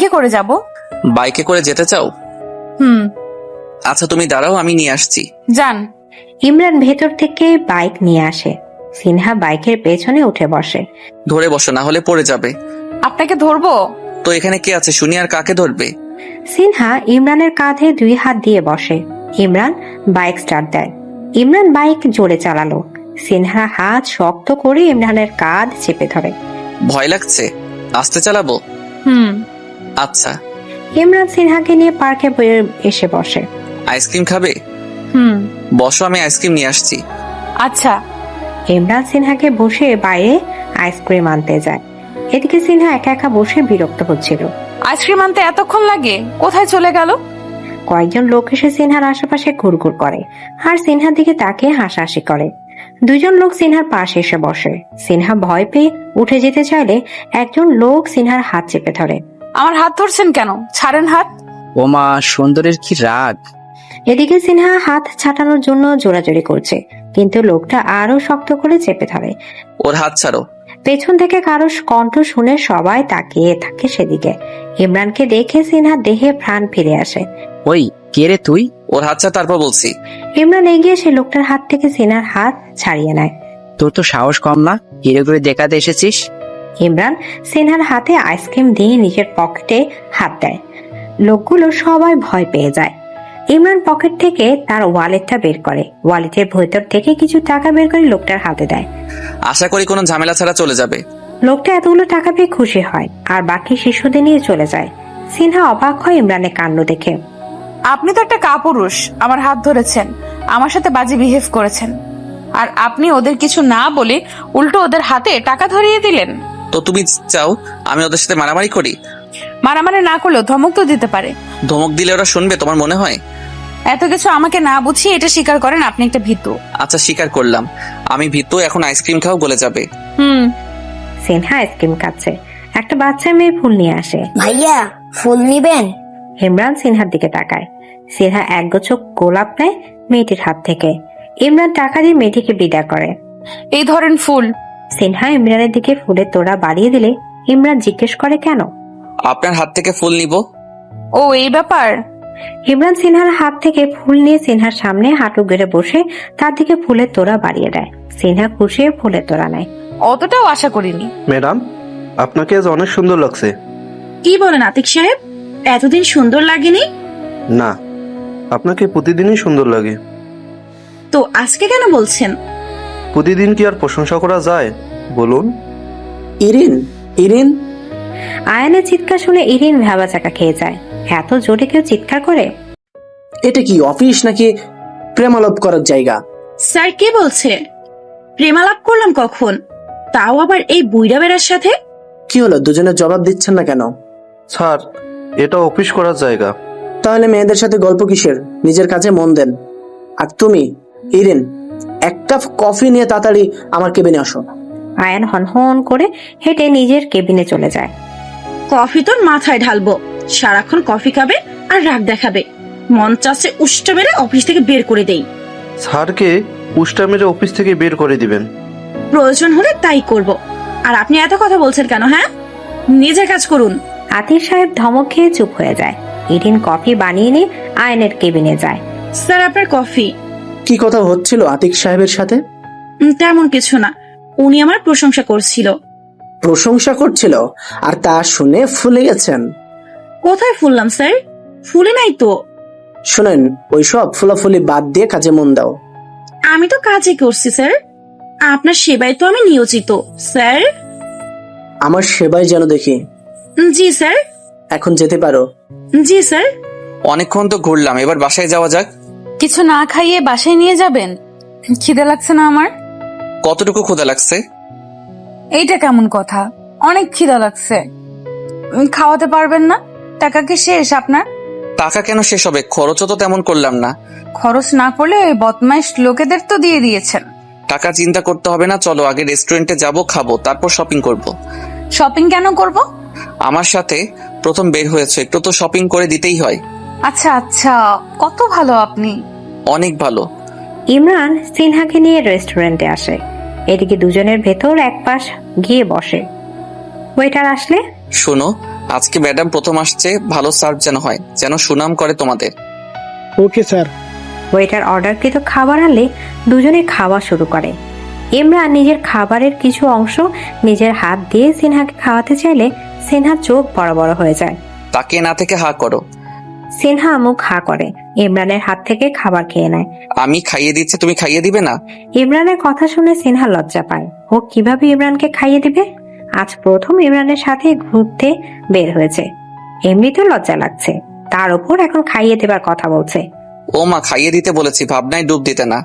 কিসে করে যাব? বাইকে করে যেতে চাও? আচ্ছা তুমি দাঁড়াও, আমি নিয়ে আসছি। যান। ইমরান ভেতর থেকে বাইক নিয়ে আসে। সিনহা বাইকের পেছনে উঠে বসে। ধরে বসো, না হলে পড়ে যাবে। আপনাকে ধরবো? তো এখানে কে আছে শুনি, আর কাকে ধরবে? সিনহা ইমরানের কাঁধে 2 হাত দিয়ে বসে। ইমরান বাইক স্টার্ট দেয়। ইমরান বাইক জোরে চালালো। সিনহা হাত শক্ত করে ইমরানের কাঁধ চেপে ধরে। ভয় লাগছে? আস্তে চালাবো? আচ্ছা। ইমরান সিনহাকে নিয়ে পার্কে এসে বসে। আইসক্রিম খাবে? বসো, আমি আইসক্রিম নিয়ে আসছি। আচ্ছা। ইমরান সিনহাকে বসে বাইরে আইসক্রিম আনতে যায়। এদিকে সিনহা একা একা বসে বিরক্ত হচ্ছিল। আইসক্রিম আনতে এতক্ষণ লাগে? কোথায় চলে গেল? কয়েকজন লোক এসে সিনহার আশেপাশে ঘুরঘুর করে আর সিনহার দিকে তাকিয়ে হাসাহাসি করে। 2 জন লোক সিনহার পাশে এসে বসে। সিনহা ভয় পেয়ে উঠে যেতে চাইলে একজন লোক সিনহার হাত চেপে ধরে। আমার হাত ধরছেন কেন? ছাড়েন হাত। ওমা, সুন্দরের কি রাগ! এদিকে সিনহা হাত ছাটানোর জন্য জোরাজোরি করছে, কিন্তু লোকটা আরো শক্ত করে চেপে ধরে। ওর হাত ছাড়ো। পেছন থেকে কারো কণ্ঠ শুনে সবাই তাকিয়ে থাকে সেদিকে। ইমরানকে দেখে সিনহা দেহে প্রাণ ফিরে আসে। ওই কে রে তুই? ওর হাত ছাড়, তারপর বলছি। ইমরান এগিয়ে সে লোকটার হাত থেকে সিনহার হাত ছাড়িয়ে নেয়। তোর তো সাহস কম না, হিরে করে দেখাতে এসেছিস? ইমরান সিনহার হাতে আইসক্রিম দিয়ে নিজের পকেটে হাত দেয়। লোকগুলো সবাই ভয় পেয়ে যায়। ইমরান পকেট থেকে তার ওয়ালেটটা বের করে। ওয়ালেটের ভেতর থেকে কিছু টাকা বের করে লোকটার হাতে দেয়। আশা করি কোনো ঝামেলা ছাড়া চলে যাবে। লোকটা এতগুলো টাকা পেয়ে খুশি হয় আর বাকি শিশুদের নিয়ে চলে যায়। সিনহা অবাক হয় ইমরানের কাণ্ড দেখে। আপনি তো একটা কাপুরুষ, আমার হাত ধরেছেন, আমার সাথে বাজে বিহেভ করেছেন, আর আপনি ওদের কিছু না বলে উল্টো ওদের হাতে টাকা ধরিয়ে দিলেন। তো তুমি চাও আমি ওদের সাথে মারামারি করি? মারামারি না করলেও ধমক তো দিতে পারে। ধমক দিলে ওরা শুনবে তোমার মনে হয়? এত কিছু আমাকে না বুঝিয়ে এটা স্বীকার করেন আপনি একটা ভীতু। আচ্ছা স্বীকার করলাম, আমি ভীতু। এখন আইসক্রিম খাও, গলে যাবে। সিনহা আইসক্রিম খাচ্ছে। একটা বাচ্চা মেয়ে ফুল নিয়ে আসে। ভাইয়া ফুল নিবেন? ইমরান সিনহার দিকে তাকায়। সিনহা একগুচ্ছ গোলাপ নেয় মেয়েটির হাত থেকে। ইমরান টাকা দিয়ে মেয়েটিকে বিদায় করে। এই ধরেন ফুল। সিনহা ইমরানের দিকে ফুলের তোড়া বাড়িয়ে দিলে ইমরান জিজ্ঞেস করে, কেন? আপনার হাত থেকে ফুল নিব। ও এই ব্যাপার। ইমরান সিনহার হাত থেকে ফুল নিয়ে সিনহার সামনে হাঁটু গেড়ে বসে তার দিকে ফুলের তোড়া বাড়িয়ে দেয়। সিনহা খুশি হয়ে ফুলের তোড়া নেয়। অতটাও আশা করিনি। ম্যাডাম, আপনাকে আজ অনেক সুন্দর লাগছে। কি বলেন আতিক সাহেব, এতদিন সুন্দর লাগেনি? না, আপনাকে প্রতিদিনই সুন্দর লাগে। তো আজকে কেন বলছেন? প্রতিদিন কি আর প্রশংসা করা যায় বলুন? ইরিন, ইরিন। আয়ানের চিৎকার শুনে ইরিন ভ্যাবাচাকা খেয়ে যায়। এত জোরে কেউ চিৎকার করে? এটা কি অফিস নাকি প্রেমালাপ করার জায়গা? স্যার কে বলছে? প্রেমালাপ করলাম কখন? তাও আবার এই বুইড়া বেড়ার সাথে? কি হলো, দুজনে জবাব দিচ্ছেন না কেন? স্যার, এটা অফিস করার জায়গা। তাহলে মেয়েদের সাথে গল্প কিসের? নিজের কাজে মন দেন। আর তুমি ইরিন, 1 কাপ কফি নিয়ে তাড়াতাড়ি আমার কেবিনে আসো। আয়ান হনহন করে হেঁটে নিজের কেবিনে চলে যায়। কফি তোর মাথায় ঢালবো, সারাক্ষণ কফি খাবে আর রাগ দেখাবে। মন চাচ্ছে উষ্টা মেরে অফিস থেকে বের করে দেই। স্যারকে উষ্টা মেরে অফিস থেকে বের করে দিবেন? প্রয়োজন হলে তাই করব। আর আপনি এত কথা বলছেন কেন? হ্যাঁ, নিজের কাজ করুন। আতিক সাহেব ধমক খেয়ে চুপ হয়ে যায়। ইরিন কফি বানিয়ে নিয়ে আয়নের কেবিনে যায়। স্যার আপনার কফি। কি কথা হচ্ছিল আতিক সাহেবের সাথে? তেমন কিছু না, উনি আমার প্রশংসা করছিল। প্রশংসা করছিল আর তা শুনে ফুলে গেছেন? কোথায় ফুললাম স্যার? ফুলে নাই তো। শুনেন, ওইসব ফুলাফুলি বাদ দিয়ে কাজে মন দাও। আমি তো কাজই করছি স্যার, আপনার সেবায় তো আমি নিয়োজিত স্যার। আমার সেবায় যেন দেখি। জি স্যার। এখন যেতে পারো। জি স্যার। অনেকক্ষণ তো ঘুরলাম, এবার বাসায় যাওয়া যাক। কিছু না খাইয়ে বাসায় নিয়ে যাবেন? খিদে লাগছে না আমার। কতটুকু ক্ষুধা লাগছে? এইটা কেমন কথা? অনেক খিদা লাগছে। খাওয়াতে পারবেন না? টাকা কি শেষ আপনার? টাকা কেন শেষ হবে? খরচও তো তেমন করলাম না। খরচ না করলে ওই বদমাইশ লোকেদের তো দিয়ে দিয়েছেন। টাকা চিন্তা করতে হবে না, চলো আগে রেস্টুরেন্টে যাব, খাবো, তারপর শপিং করব। শপিং কেন করব? আমার সাথে প্রথম বের হয়েছে, একটু তো শপিং করে দিতেই হয়। আচ্ছা আচ্ছা, কত ভালো আপনি। অনেক ভালো। ইমরান সিনহাকে নিয়ে রেস্টুরেন্টে আসে। এদিকে দুজনের ভেতর এক পাশ গিয়ে বসে। ওয়েটার আসলে, শোনো, আজকে ম্যাডাম প্রথম আসছে, ভালো সার্ভ যেন হয়, যেন সুনাম করে তোমাদের। Okay sir. ওয়েটার অর্ডারকৃত খাবার আনলে দুজনে খাওয়া শুরু করে। ইমরান নিজের খাবারের কিছু অংশ নিজের হাত দিয়ে সিনহাকে খাওয়াতে চাইলে সিনহা চোখ বড় বড় হয়ে যায়। তাকে না থেকে হা করো। সিনহা মুখ হা করে ইমরানের হাত থেকে খাবার খেয়ে নেয়। আমি খাইয়ে দিচ্ছি, তুমি খাইয়ে দিবে না? ইমরানের কথা শুনে সিনহা লজ্জা পায়। ও কিভাবে ইমরানকে খাইয়ে দিবে? আজ প্রথম ইমরানের সাথে ঘুরতে বের হয়েছে, এমনিতেও লজ্জা লাগছে, তার উপর এখন খাইয়ে দেবার কথা বলছে। ও মা, খাইয়ে দিতে বলেছি, ভাবনায় ডুব দিতে না।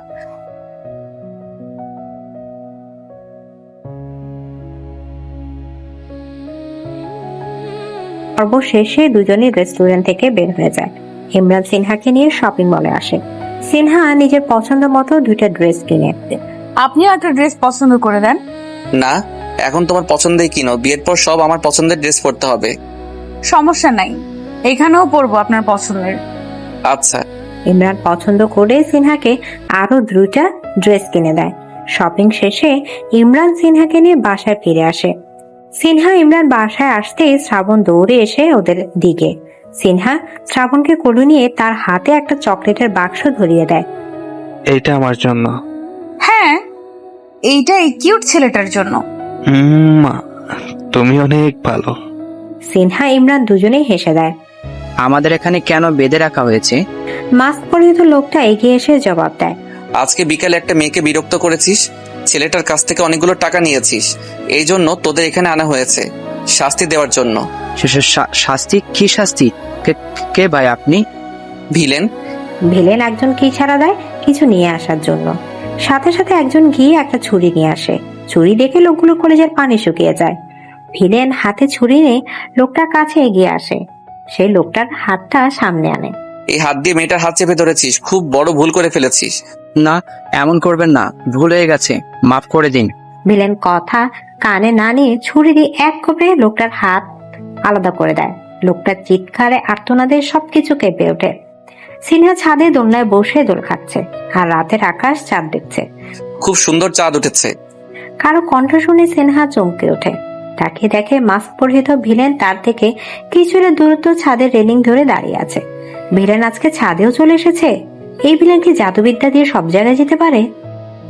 সর্বশেষে দুজনেই রেস্টুরেন্ট থেকে বের হয়ে যায়। ইমরান সিনহাকে নিয়ে শপিং মলে আসে। সিনহা নিজের পছন্দ মতো দুইটা ড্রেস কিনে আনবে। আপনিও একটা ড্রেস পছন্দ করে দেন। না, এখন তোমার পছন্দেই কিনো, বিয়ের পর সব আমার পছন্দের ড্রেস পরতে হবে। সমস্যা নাই, এখানেও পরবো আপনার পছন্দের। আচ্ছা। ইমরান পছন্দ করে সিনহাকে আরো দুইটা ড্রেস কিনে দেয়। শপিং শেষে ইমরান সিনহাকে নিয়ে বাসায় ফিরে আসে। সিনহা ইমরান বাসায় আসতেই শ্রাবণ দৌড়ে এসে ওদের দিকে। সিনহা শ্রাবণকে কোলে নিয়ে তার হাতে একটা চকলেটের বাক্স ধরিয়ে দেয়। এইটা আমার জন্য। হ্যাঁ, এইটা এই কিউট ছেলেটার জন্য। মা, তুমি অনেক ভালো। সিনহা ইমরান দুজনেই হেসে দেয়। আমাদের এখানে কেন বেঁধে রাখা হয়েছে? মাস্ক পরিহিত লোকটা এগিয়ে এসে জবাব দেয়। আজকে বিকালে একটা মেয়েকে বিরক্ত করেছিস, ছেলেটার কাছ থেকে অনেকগুলো টাকা নিয়েছিস, এই জন্য তোদের এখানে আনা হয়েছে শাস্তি দেওয়ার জন্য। শাস্তি? কি শাস্তি? কে ভাই আপনি? ভিলেন। ভিলেন একজন কি ছাড়া দেয় কিছু নিয়ে আসার জন্য। সাথে সাথে একজন গিয়ে একটা ছুরি নিয়ে আসে। ছুরি দেখে লোকগুলো কলেজের পানি শুকিয়ে যায়। ভিলেন হাতে ছুরি নিয়ে লোকটার কাছে এগিয়ে আসে। সেই লোকটার হাতটা সামনে আনে। এই হাত দিয়ে মেয়েটার হাত চেপে ধরেছিস, খুব বড় ভুল করে ফেলেছিস। না, এমন করবেন না, ভুল হয়ে গেছে, মাফ করে দিন। ভিলেন কথা কানে না নিয়ে ছুরি দিয়ে এক কোপে লোকটার হাত আলাদা করে দেয়। লোকটার চিৎকারে আর্তনাদে সবকিছু কেঁপে ওঠে। সিনহা ছাদে দোলনায় বসে দোল খাচ্ছে আর রাতের আকাশ চাঁদ দেখছে। খুব সুন্দর চাঁদ উঠেছে। কারো কণ্ঠ শুনে সিনহা চমকে ওঠে। তাকে দেখে মাস্ক পরিহিত ভিলেন তার থেকে কিছুটা দূরত্ব ছাদের রেলিং ধরে দাঁড়িয়ে আছে। ভিলেন আজকে ছাদেও চলে এসেছে। এই ভিলেন কি জাদুবিদ্যা দিয়ে সব জায়গায় যেতে পারে?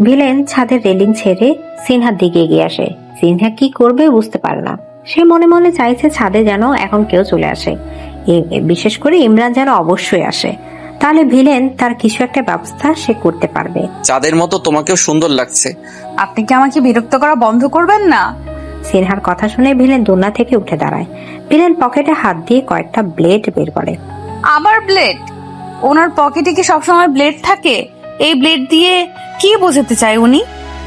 ভিলেন ছাদের রেলিং ছেড়ে সিনহার দিকে এগিয়ে আসে। সিনহা কি করবে বুঝতে পারে না। সে মনে মনে চাইছে ছাদে যেন এখন কেউ চলে আসে, বিশেষ করে ইমরান যেন অবশ্যই আসে। তাহলে ভিলেন তার কিছু একটা ব্যবস্থা সে করতে পারবে। চাঁদের মতো তোমাকেও সুন্দর লাগছে। আপনি কি আমাকে বিরক্ত করা বন্ধ করবেন না? সিনহার কথা শুনে ভিলেন দোলনা থেকে উঠে দাঁড়ায়। ভিলেন পকেটে হাত দিয়ে কয়েকটা ব্লেড বের করে। আবার ব্লেড? ওনার পকেটে কি সবসময় ব্লেড থাকে? এই ব্লেড দিয়ে কি বোঝাতে চায় উনি?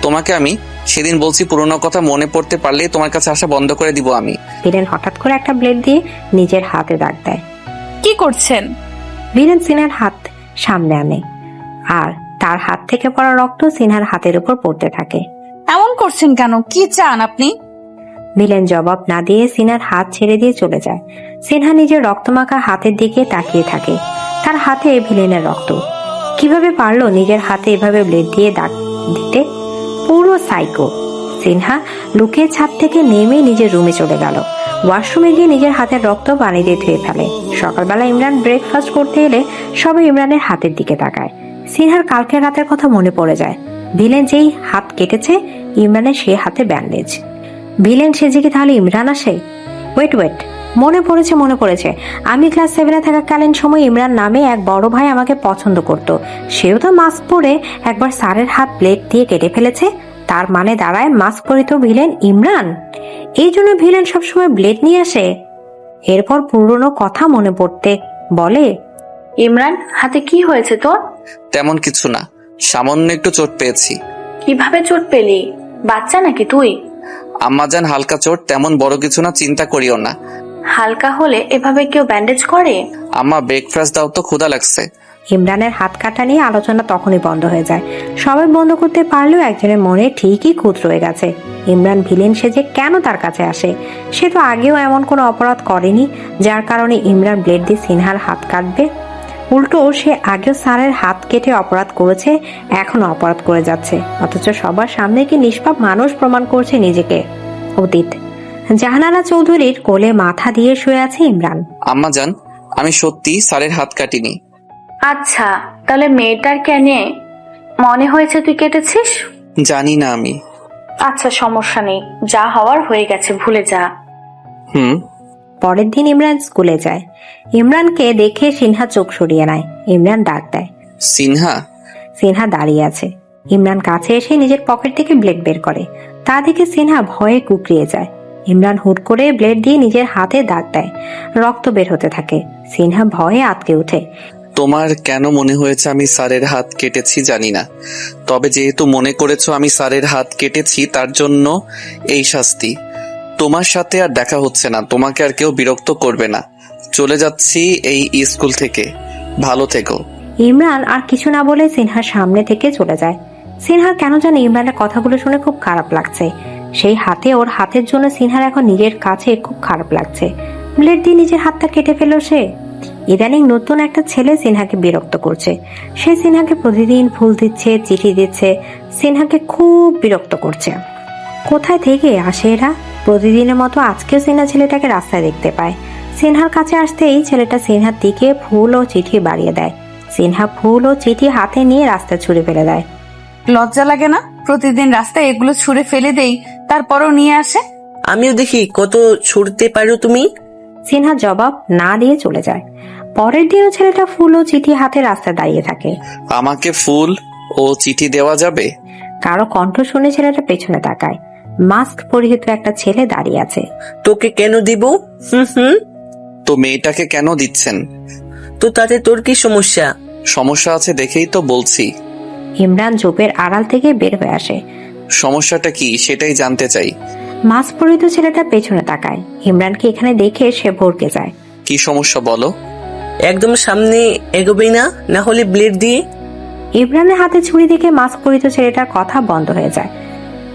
তোমাকে আমি সেদিন বলছি, পুরোনো কথা মনে পড়তে পারলেই তোমার কাছে আসা বন্ধ করে দিব আমি। ভিলেন হঠাৎ করে একটা ব্লেড দিয়ে নিজের হাতে দাগ দেয়। কি করছেন? ভিলেন সিনহার হাত সামনে আনে আর তার হাত থেকে পড়া রক্ত সিনহার হাতের উপর পড়তে থাকে। এমন করছেন কেন? কি চান আপনি? ভিলেন জবাব না দিয়ে সিনহার হাত ছেড়ে দিয়ে চলে যায়। সিনহা নিজের রক্তমাখা হাতের দিকে তাকিয়ে থাকে। তার হাতে ভিলেনের রক্ত। কিভাবে পারলো নিজের হাতে এভাবে ব্লেড দিয়ে দাগ দিতে? পুরো সাইকো। সিনহা লুকিয়ে ছাদ থেকে নেমে নিজের রুমে চলে গেল। ওয়াশরুমে গিয়ে নিজের হাতের রক্ত পানি দিয়ে ধুয়ে ফেলে। সকালবেলা ইমরান ব্রেকফাস্ট করতে এলে সবাই ইমরানের হাতের দিকে তাকায়। সিনহার কালকের রাতের কথা মনে পড়ে যায়। ভিলেন যেই হাত কেটেছে ইমরানের সে হাতে ব্যান্ডেজ। ভিলেন সেজে কি তাহলে ইমরান আসে? ওয়েট, মনে পড়েছে। আমি ক্লাস 7-এ থাকাকালীন সময় ইমরান নামে এক বড় ভাই আমাকে পছন্দ করত। সেও তো মাস্ক পরে একবার স্যারের হাত ব্লেড দিয়ে কেটে ফেলেছে। তার মানে দাঁড়ায় মাস্ক পরিত ভিলেন ইমরান। এই জন্য ভিলেন সবসময় ব্লেড নিয়ে আসে। এরপর পুরনো কথা মনে পড়তে বলে, ইমরান, হাতে কি হয়েছে তোর? তেমন কিছু না, সামান্য একটু চোট পেয়েছি। কিভাবে চোট পেলি? বাচ্চা নাকি তুই? আম্মাজান, হালকা চোট, তেমন বড় কিছু না, চিন্তা করিও না। হালকা হলে এভাবে কেউ ব্যান্ডেজ করে? আম্মা, ব্রেকফাস্ট দাও তো, ক্ষুধা লাগছে। ইমরানের হাত কাটা নিয়ে আলোচনা তখনই বন্ধ হয়ে যায়। সবাই বন্ধ করতে পারলেও একজনের মনে ঠিকই খুঁত রয়ে গেছে। ইমরান ভিলেন সেজে কেন তার কাছে আসে? সে তো আগেও এমন কোনো অপরাধ করেনি যার কারণে ইমরান ব্লেড দিয়ে সিনহার হাত কাটবে। উল্টো সে আগেও স্যারের হাত কেটে অপরাধ করেছে, এখনো অপরাধ করে যাচ্ছে, অথচ সবার সামনে কি নিষ্পাপ মানুষ প্রমাণ করছে নিজেকে। অতীত জাহানারা চৌধুরীর কোলে মাথা দিয়ে শুয়ে আছে ইমরান। আম্মা জান, আমি সত্যি স্যারের হাত কাটিনি। আচ্ছা, তাহলে মেয়েটার কেন মনে হয়েছে তুই কেটেছিস? জানি না আমি। আচ্ছা, সমস্যা নেই, যা হওয়ার হয়ে গেছে, ভুলে যা। হুম। পরের দিন ইমরান স্কুলে যায়। ইমরানকে দেখে সিনহা চোখ সরিয়ে নেয়। ইমরান ডাক দেয়। সিনহা। সিনহা দাঁড়িয়ে আছে। ইমরান কাছে এসে নিজের পকেট থেকে ব্লেড বের করে। তা দেখে সিনহা ভয়ে কুকড়িয়ে যায়। ইমরান হুট করে ব্লেড দিয়ে নিজের হাতে দাগ দেয়। রক্ত বের হতে থাকে। সিনহা ভয়ে আটকে ওঠে। তোমার কেন মনে হয়েছে আমি স্যারের হাত কেটেছি জানি না, তবে যেহেতু মনে করেছো আমি স্যারের হাত কেটেছি তার জন্য এই শাস্তি। তোমার সাথে আর দেখা হচ্ছে না, তোমাকে আর কেউ বিরক্ত করবে না। চলে যাচ্ছি এই স্কুল থেকে, ভালো থেকো। ইমরান আর কিছু না বলে সিনহার সামনে থেকে চলে যায়। সিনহার কেন জানি ইমরানের কথাগুলো শুনে খুব খারাপ লাগছে। সেই হাতে ওর হাতের জন্য সিনহার এখন নিজের কাছে খুব খারাপ লাগছে। ব্লেড দিয়ে নিজের হাতটা কেটে ফেল সে। ইদানিং নতুন একটা ছেলে সিনহাকে বিরক্ত করছে। সে সিনহাকে প্রতিদিন ফুল দিচ্ছে, চিঠি দিচ্ছে। সিনহাকে খুব বিরক্ত করছে। কোথায় থেকে আসে এরা? প্রতিদিনের মতো আজকেও সিনহা ছেলেটাকে রাস্তায় দেখতে পায়। সিনহার কাছে আসতেই ছেলেটা সিনহার দিকে ফুল ও চিঠি বাড়িয়ে দেয়। সিনহা ফুল ও চিঠি হাতে নিয়ে রাস্তায় ছুঁড়ে ফেলে দেয়। লজ্জা লাগে না? প্রতিদিন রাস্তায় এগুলো ছুঁড়ে ফেলে দেই, তারপরও নিয়ে আসে। আমিও দেখি কত ছুটতে পারো তুমি। সিনহা জবাব না দিয়ে চলে যায়। পরের দিনও ছেলেটা ফুল ও চিঠি হাতে রাস্তায় দাঁড়িয়ে থাকে। আমাকে ফুল ও চিঠি দেওয়া যাবে? কারো কণ্ঠ শুনে ছেলেটা পেছনে তাকায়। মাস্ক পরিহিত একটা ছেলে দাঁড়িয়ে আছে। তোকে কেন দিব? হুম। তো মেয়েটাকে কেন দিচ্ছেন? তো তাতে তোর কি সমস্যা? সমস্যা আছে দেখেই তো বলছি। ইমরান জোপের আড়াল থেকে বের হয়ে আসে। সমস্যাটা কি সেটাই জানতে চাই। মাস্ক পরিহিত ছেলেটা পেছনে তাকায়। ইমরানকে এখানে দেখে সে ভড়কে যায়। কি সমস্যা বলো? একদম সামনে এগোবি না, না হলে ব্লেড দিয়ে। ইমরানের হাতে ছুরি দেখে মাস্ক পরিহিত ছেলেটার কথা বন্ধ হয়ে যায়।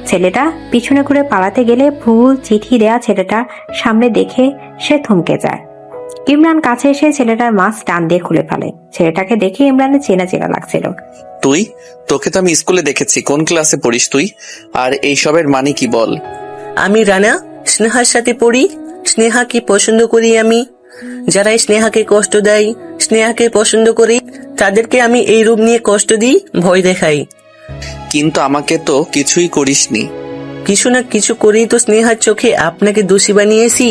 ছেলেটা পিছনে ঘুরে পালাতে গেলে ফুল চিঠি দেয়া ছেলেটা সামনে দেখে সে থমকে যায়। ইমরান কাছে এসে ছেলেটার মাস্ক টান দিয়ে খুলে ফেলে। ছেলেটাকে দেখে ইমরানের চেনা চেনা লাগছিল। তুই? তোকে তো আমি স্কুলে দেখেছি। কোন ক্লাসে পড়িস তুই? আর এইসবের মানে কি বল? আমি রানা, স্নেহার সাথে পড়ি। স্নেহাকে পছন্দ করি আমি। যারা স্নেহাকে কষ্ট দেয়, স্নেহাকে পছন্দ করি, তাদেরকে আমি এই রূপ নিয়ে কষ্ট দিই, ভয় দেখাই। কিন্তু আমাকে তো কিছুই করিসনি। কিছু না কিছু করেই তো স্নেহার চোখে আপনাকে দোষী বানিয়েছি।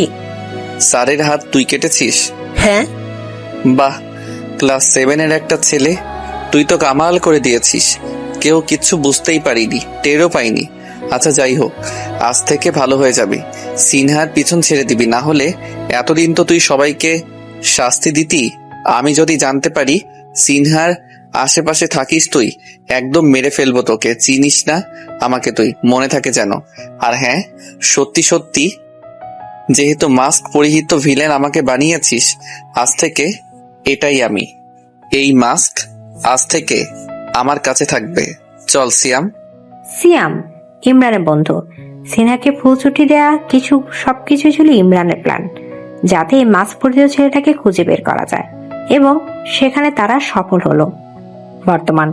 স্যারের হাত তুই কেটেছিস? হ্যাঁ। বাহ, ক্লাস 7-এর একটা ছেলে। তুই তো কামাল করে দিয়েছিস। কেউ কিচ্ছু বুঝতেই পারিনি, টেরও পাইনি। আচ্ছা যাই হোক, আজ থেকে ভালো হয়ে যাবি। সিনহার পিছন ছেড়ে দিবি, না হলে এতদিন তো তুই সবাইকে শাস্তি দিতি। আমি যদি জানতে পারি সিনহার আশেপাশে থাকিস তুই, একদম মেরে ফেলবো তোকে। চিনিস না আমাকে তুই, মনে থাকে যেন। আর হ্যাঁ, সত্যি সত্যি যেহেতু মাস্ক পরিহিত ভিলেন আমাকে বানিয়েছিস, আজ থেকে এটাই আমি। এই মাস্ক আজ থেকে আমার কাছে থাকবে। চল সিয়াম। সিয়াম ইমরানের বন্ধু। সিনহাকে ফুল ছুটি দেয়া সবকিছু ছিল ইমরানের প্ল্যান, যাতে এই মাস্ক পরিহিত ছেলেটাকে খুঁজে বের করা যায়, এবং সেখানে তারা সফল হলো। বর্তমান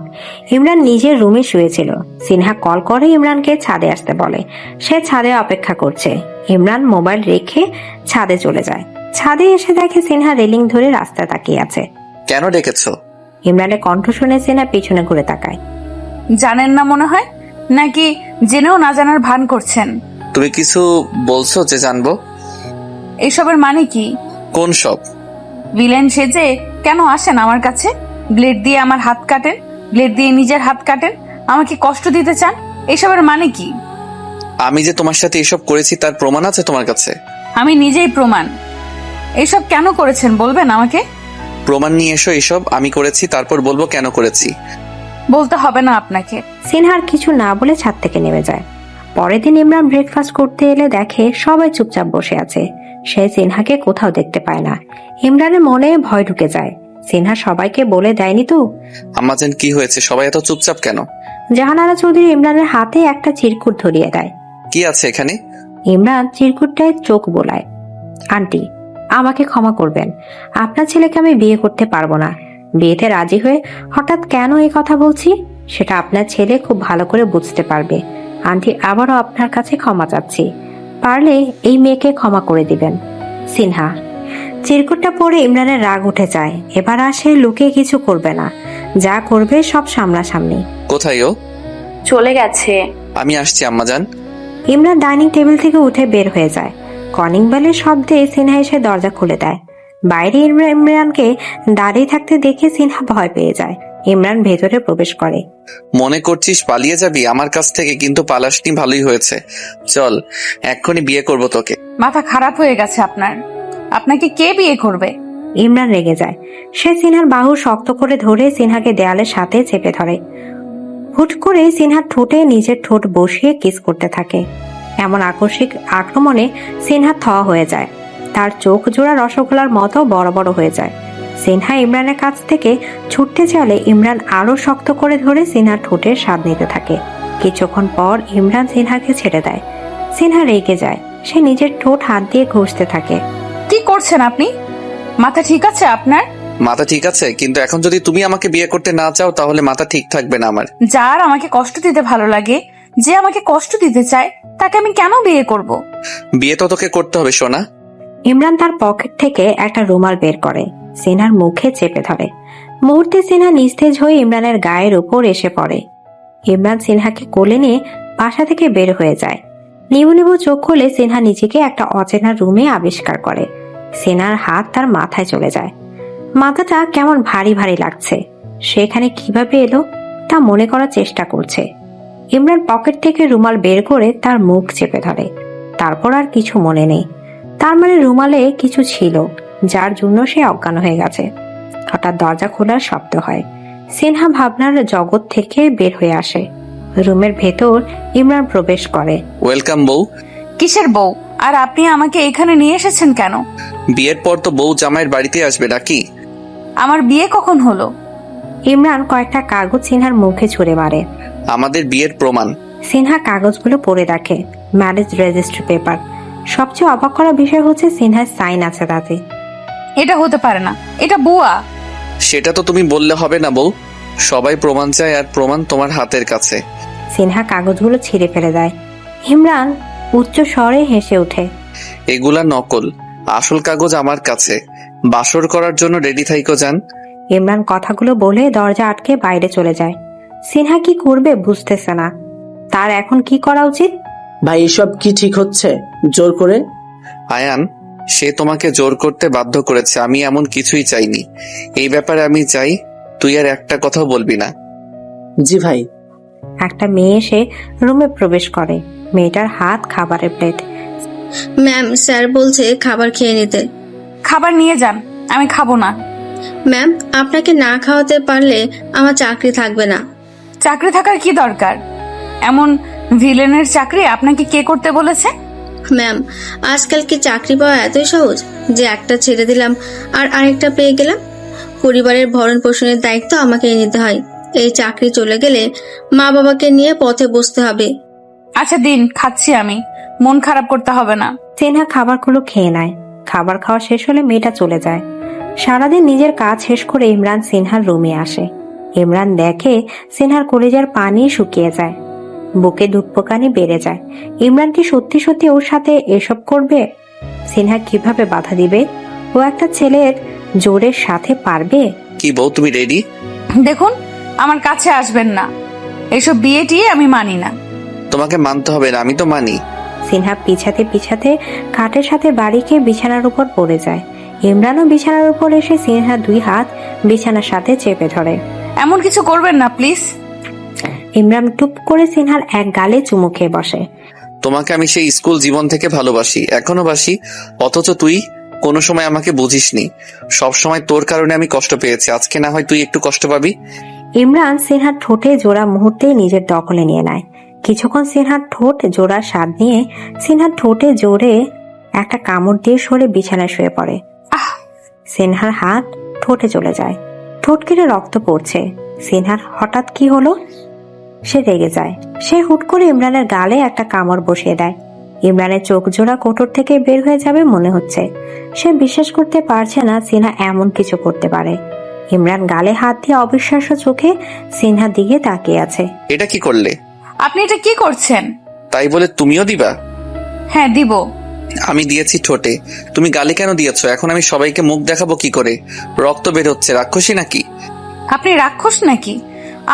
ইমরান নিজের রুমে শুয়েছিল। সিনহা কল করে ইমরানকে ছাদে আসতে বলে। সে ছাদে অপেক্ষা করছে। ইমরান মোবাইল রেখে ছাদে চলে যায়। ছাদে এসে দেখে সিনহা রেলিং ধরে রাস্তায় তাকিয়ে আছে। কেন ডেকেছো? ইমরানের কণ্ঠ শুনে সিনহা পিছনে ঘুরে তাকায়। জানেন না মনে হয়, নাকি জেনেও না জানার ভান করছেন? তুমি কিছু বলছো যে জানবো? এইসবের মানে কি? কোন সব? ভিলেন সেজে কেন আসেন আমার কাছে? ব্লেড দিয়ে আমার হাত কাটেন, ব্লেড দিয়ে নিজের হাত কাটেন, আমাকে কষ্ট দিতে চান। এইসবের মানে কি? আমি যে তোমার সাথে এসব করেছি তার প্রমাণ আছে তোমার কাছে? আমি নিজেই প্রমাণ। এইসব কেন করেছেন বলবেন আমাকে? প্রমাণ নিয়ে এসো। এসব আমি করেছি, তারপর বলবো কেন করেছি। বলতে হবে না আপনাকে। সিনহার কিছু না বলে ছাদ থেকে নেমে যায়। পরের দিন ইমরান ব্রেকফাস্ট করতে এলে দেখে সবাই চুপচাপ বসে আছে। সে সিনহাকে কোথাও দেখতে পায় না। ইমরানের মনে ভয় ঢুকে যায়। সিনহা সবাইকে বলে দেয়নি তো? আম্মাজান, কি হয়েছে? সবাই এত চুপচাপ কেন? জাহানারা চৌধুরী ইমরানের হাতে একটা চিরকুট ধরিয়ে দেয়। কি আছে এখানে? ইমরান চিরকুটটায় চোখ বোলায়। আন্টি, আমাকে ক্ষমা করবেন। আপনার ছেলেকে আমি বিয়ে করতে পারবো না। বিয়েতে রাজি হয়ে হঠাৎ কেন এই কথা বলছি সেটা আপনার ছেলে খুব ভালো করে বুঝতে পারবে। আন্টি, আবারও আপনার কাছে ক্ষমা চাচ্ছি। পারলে এই মেয়েকে ক্ষমা করে দিবেন। সিনহা। চিরকুটটা পরে ইমরানের রাগ উঠে যায়। এবার আর সে লুকিয়ে কিছু করবে না, যা করবে সব সামনাসামনি। কোথায় ও? চলে গেছে। আমি আসছি আম্মাজান। ইমরান ডাইনিং টেবিল থেকে উঠে বের হয়ে যায়। কলিং বেলের শব্দে সিনহা এসে দরজা খুলে দেয়। বাইরে ইমরানকে দাঁড়িয়ে থাকতে দেখে সিনহা ভয় পেয়ে যায়। ইমরান ভেতরে প্রবেশ করে। মনে করছিস পালিয়ে যাবি আমার কাছ থেকে, কিন্তু পালাসনি, ভালোই হয়েছে। চল, এক্ষুনি বিয়ে করব তোকে। মাথা খারাপ হয়ে গেছে আপনার? আপনাকে কে বিয়ে করবে? ইমরান রেগে যায়। সে সিনহার বাহু শক্ত করে ধরে সিনহাকে দেয়ালের সাথে চেপে ধরে। হুট করে সিনহার ঠোঁটে নিজের ঠোঁট বসিয়ে কিস করতে থাকে। এমন আকস্মিক আক্রমণে সিনহা থ হয়ে যায়। তার চোখ জোড়া রসগোল্লার মতো বড় বড় হয়ে যায়। সিনহা ইমরানের কাছ থেকে ছুটতে চাইলে ইমরান আরো শক্ত করে ধরে সিনহার ঠোঁটের স্বাদ নিতে থাকে। কিছুক্ষণ পর ইমরান সিনহাকে ছেড়ে দেয়। সিনহা রেগে যায়। সে নিজের ঠোঁট হাত দিয়ে ঘষতে থাকে। কি করছেন আপনি? মাথা ঠিক আছে আপনার? মাথা ঠিক আছে, কিন্তু এখন যদি তুমি আমাকে বিয়ে করতে না চাও তাহলে মাথা ঠিক থাকবে না আমার। যার আমাকে কষ্ট দিতে ভালো লাগে, যে আমাকে কষ্ট দিতে চায়, তাকে আমি কেন বিয়ে করব? বিয়ে তো তোকে করতে হবে সোনা। ইমরান তার পকেট থেকে একটা রুমাল বের করে সিনহার মুখে চেপে ধরে। মুহূর্তে সিনহা নিস্তেজ হয়ে ইমরানের গায়ের উপর এসে পড়ে। ইমরান সিনহাকে কোলে নিয়ে বাসা থেকে বের হয়ে যায়। নিবু নিবু চোখ খুলে সিনহা নিজেকে একটা অচেনা রুমে আবিষ্কার করে। সিনহার হাত তার মাথায় চলে যায়। মাথাটা কেমন ভারী ভারী লাগছে। সেখানে কিভাবে এলো তা মনে করার চেষ্টা করছে। ইমরান পকেট থেকে রুমাল বের করে তার মুখ চেপে ধরে। তারপর আর কিছু মনে নেই। তার মানে রুমালে কিছু ছিল, যার জন্য সে অজ্ঞান হয়ে গেছে। হঠাৎ দরজা খোলার শব্দ হয়। সিনহা ভাবনার জগৎ থেকে বের হয়ে আসে। রুমের ভেতর ইমরান প্রবেশ করে। ওয়েলকাম বউ। কিসের বউ? আর আপনি আমাকে এখানে নিয়ে এসেছেন কেন? বিয়ের পর তো বউ জামাইয়ের বাড়িতে আসবে নাকি? আমার বিয়ে কখন হলো? ইমরান কয়েকটা কাগজ সিনহার মুখে ছুঁড়ে মারে। আমাদের বিয়ের প্রমাণ। সিনহা কাগজগুলো পড়ে দেখে। Marriage registry paper. সবচেয়ে অবাক করা বিষয় হচ্ছে সিনহার সাইন আছে তাতে। এটা হতে পারে না, এটা বুয়া। সেটা তো তুমি বললে হবে না বউ। সবাই প্রমাণ চায়, আর প্রমাণ তোমার হাতের কাছে। সিনহা কাগজগুলো ছিঁড়ে ফেলে দেয়। ইমরান উচ্চ স্বরে হেসে ওঠে। এগুলা নকল, আসল কাগজ আমার কাছে। বাসর করার জন্য রেডি থাইকো যান। ইমরান কথাগুলো বলে দরজা আটকে বাইরে চলে যায়। সিনহা কি করবে বুঝতেছে না। তার এখন কি করা উচিত? ভাই এসব কি ঠিক হচ্ছে? জোর করে? আয়ান, সে তোমাকে জোর করতে বাধ্য করেছে। আমি এমন কিছুই চাইনি। এই ব্যাপারে আমি চাই তুই আর একটা কথাও বলবি না। জি ভাই। একটা মেয়ে এসে রুমে প্রবেশ করে। মেয়েটার হাত খাবারের প্লেট। ম্যাম, স্যার বলছে খাবার খেয়ে নিতে। খাবার নিয়ে যান, আমি খাবো না। ম্যাম, আপনাকে না খাওয়াতে পারলে আমার চাকরি থাকবে না। চাকরি থাকার কি দরকার? এমন ভিলেনের চাকরি আপনাকে কে করতে বলেছে? ম্যাম, আজকাল কি চাকরি পাওয়া এতই সহজ যে একটা ছেড়ে দিলাম আর আরেকটা পেয়ে গেলাম? পরিবারের ভরণ পোষণের দায়িত্ব আমাকে নিতে হয়। এই চাকরি চলে গেলে মা বাবাকে নিয়ে পথে বসতে হবে। আচ্ছা দিন, খাচ্ছি আমি। মন খারাপ করতে হবে না। সিনহা খাবারগুলো খেয়ে নেয়। খাবার খাওয়া শেষ হলে মেয়েটা চলে যায়। সারাদিন নিজের কাজ শেষ করে ইমরান সিনহার রুমে আসে। ইমরান দেখে সিনহার কলিজার পানি শুকিয়ে যায়। বুকে দুধপোকানি বেড়ে যায়। ইমরান কি সত্যি সত্যি ওর সাথে এসব করবে? সিনহা কিভাবে বাধা দিবে? ও একটা ছেলের জোরের সাথে পারবে? কি বউ, তুমি রেডি? দেখুন, আমার কাছে আসবেন না। এসব বিয়ে টিয়ে আমি মানি না। তোমাকে মানতে হবে না, আমি তো মানি। সিনহা পিছাতে পিছাতে খাটের সাথে বাড়ি খেয়ে বিছানার উপর পড়ে যায়। ইমরানও বিছানার উপর এসে সিনহা দুই হাত বিছানার সাথে চেপে ধরে। এমন কিছু করবেন না প্লিজ। ইমরান টুপ করে সিনহার এক গালে চুমু খেয়ে বসে। তোমাকে আমি সেই স্কুল জীবন থেকে ভালোবাসি, এখনো বাসি। অথচ তুই কোনো সময় আমাকে বুঝিসনি। সব সময় তোর কারণে আমি কষ্ট পেয়েছি। আজকে না হয় তুই একটু কষ্ট পাবি। ইমরান সিনহার ঠোঁটে জোড়া মুহূর্তেই নিজের দখলে নিয়ে নেয়। কিছুক্ষণ সিনহার ঠোঁট জোড়ার স্বাদ নিয়ে সিনহার ঠোঁটে জোরে একটা কামড় দিয়ে সরে বিছানায় শুয়ে পড়ে। সিনহার হাত ঠোঁটে চলে যায়। ঠোঁট কেটে রক্ত পড়ছে। সিনহার হঠাৎ কি হলো? সে রেগে যায়। সে হুট করে ইমরানের গালে একটা কামড় বসিয়ে দেয়। ইমরানের চোখ জোড়া কোটর থেকে বের হয়ে যাবে মনে হচ্ছে। সে বিশ্বাস করতে পারছে না সিনহা এমন কিছু করতে পারে। ইমরান গালে হাত দিয়ে অবিশ্বাস্য চোখে সিনহার দিকে তাকিয়ে আছে। এটা কি করলে? আপনি এটা কি করছেন? তাই বলে তুমিও দিবা? হ্যাঁ দিব। আমি দিয়েছি ঠোঁটে, তুমি গালে কেন দিয়েছো? এখন আমি সবাইকে মুখ দেখাবো কি করে? রক্ত বের হচ্ছে, রাক্ষসী নাকি? আপনি রাক্ষস নাকি?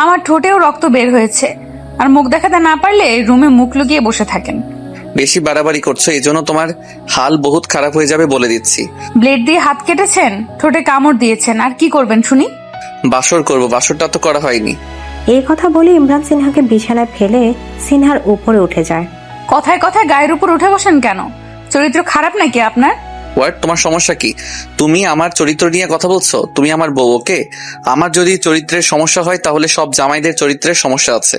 আমার ঠোঁটেও রক্ত বের হয়েছে, আর মুখ দেখাতে না পারলে রুমে মুখ লুকিয়ে বসে থাকেন। বেশি বাড়াবাড়ি করছো, এই জন্য তোমার হাল বহুত খারাপ হয়ে যাবে বলে দিচ্ছি। ব্লেড দিয়ে হাত কেটেছেন, ঠোঁটে কামড় দিয়েছেন, আর কি করবেন শুনি? বাসর করবো, বাসরটা তো করা হয়নি। এই কথা বলে ইমরান সিনহাকে বিছানায় ফেলে সিনহার উপরে উঠে যায়। কথায় কথায় গায়ের উপর উঠে বসেন কেন? চরিত্র খারাপ নাকি আপনার? হোয়াট, তোমার সমস্যা কি? তুমি আমার চরিত্র নিয়ে কথা বলছো? তুমি আমার বউ, ওকে? আমার যদি চরিত্রের সমস্যা হয় তাহলে সব জামাইদের চরিত্রের সমস্যা আছে।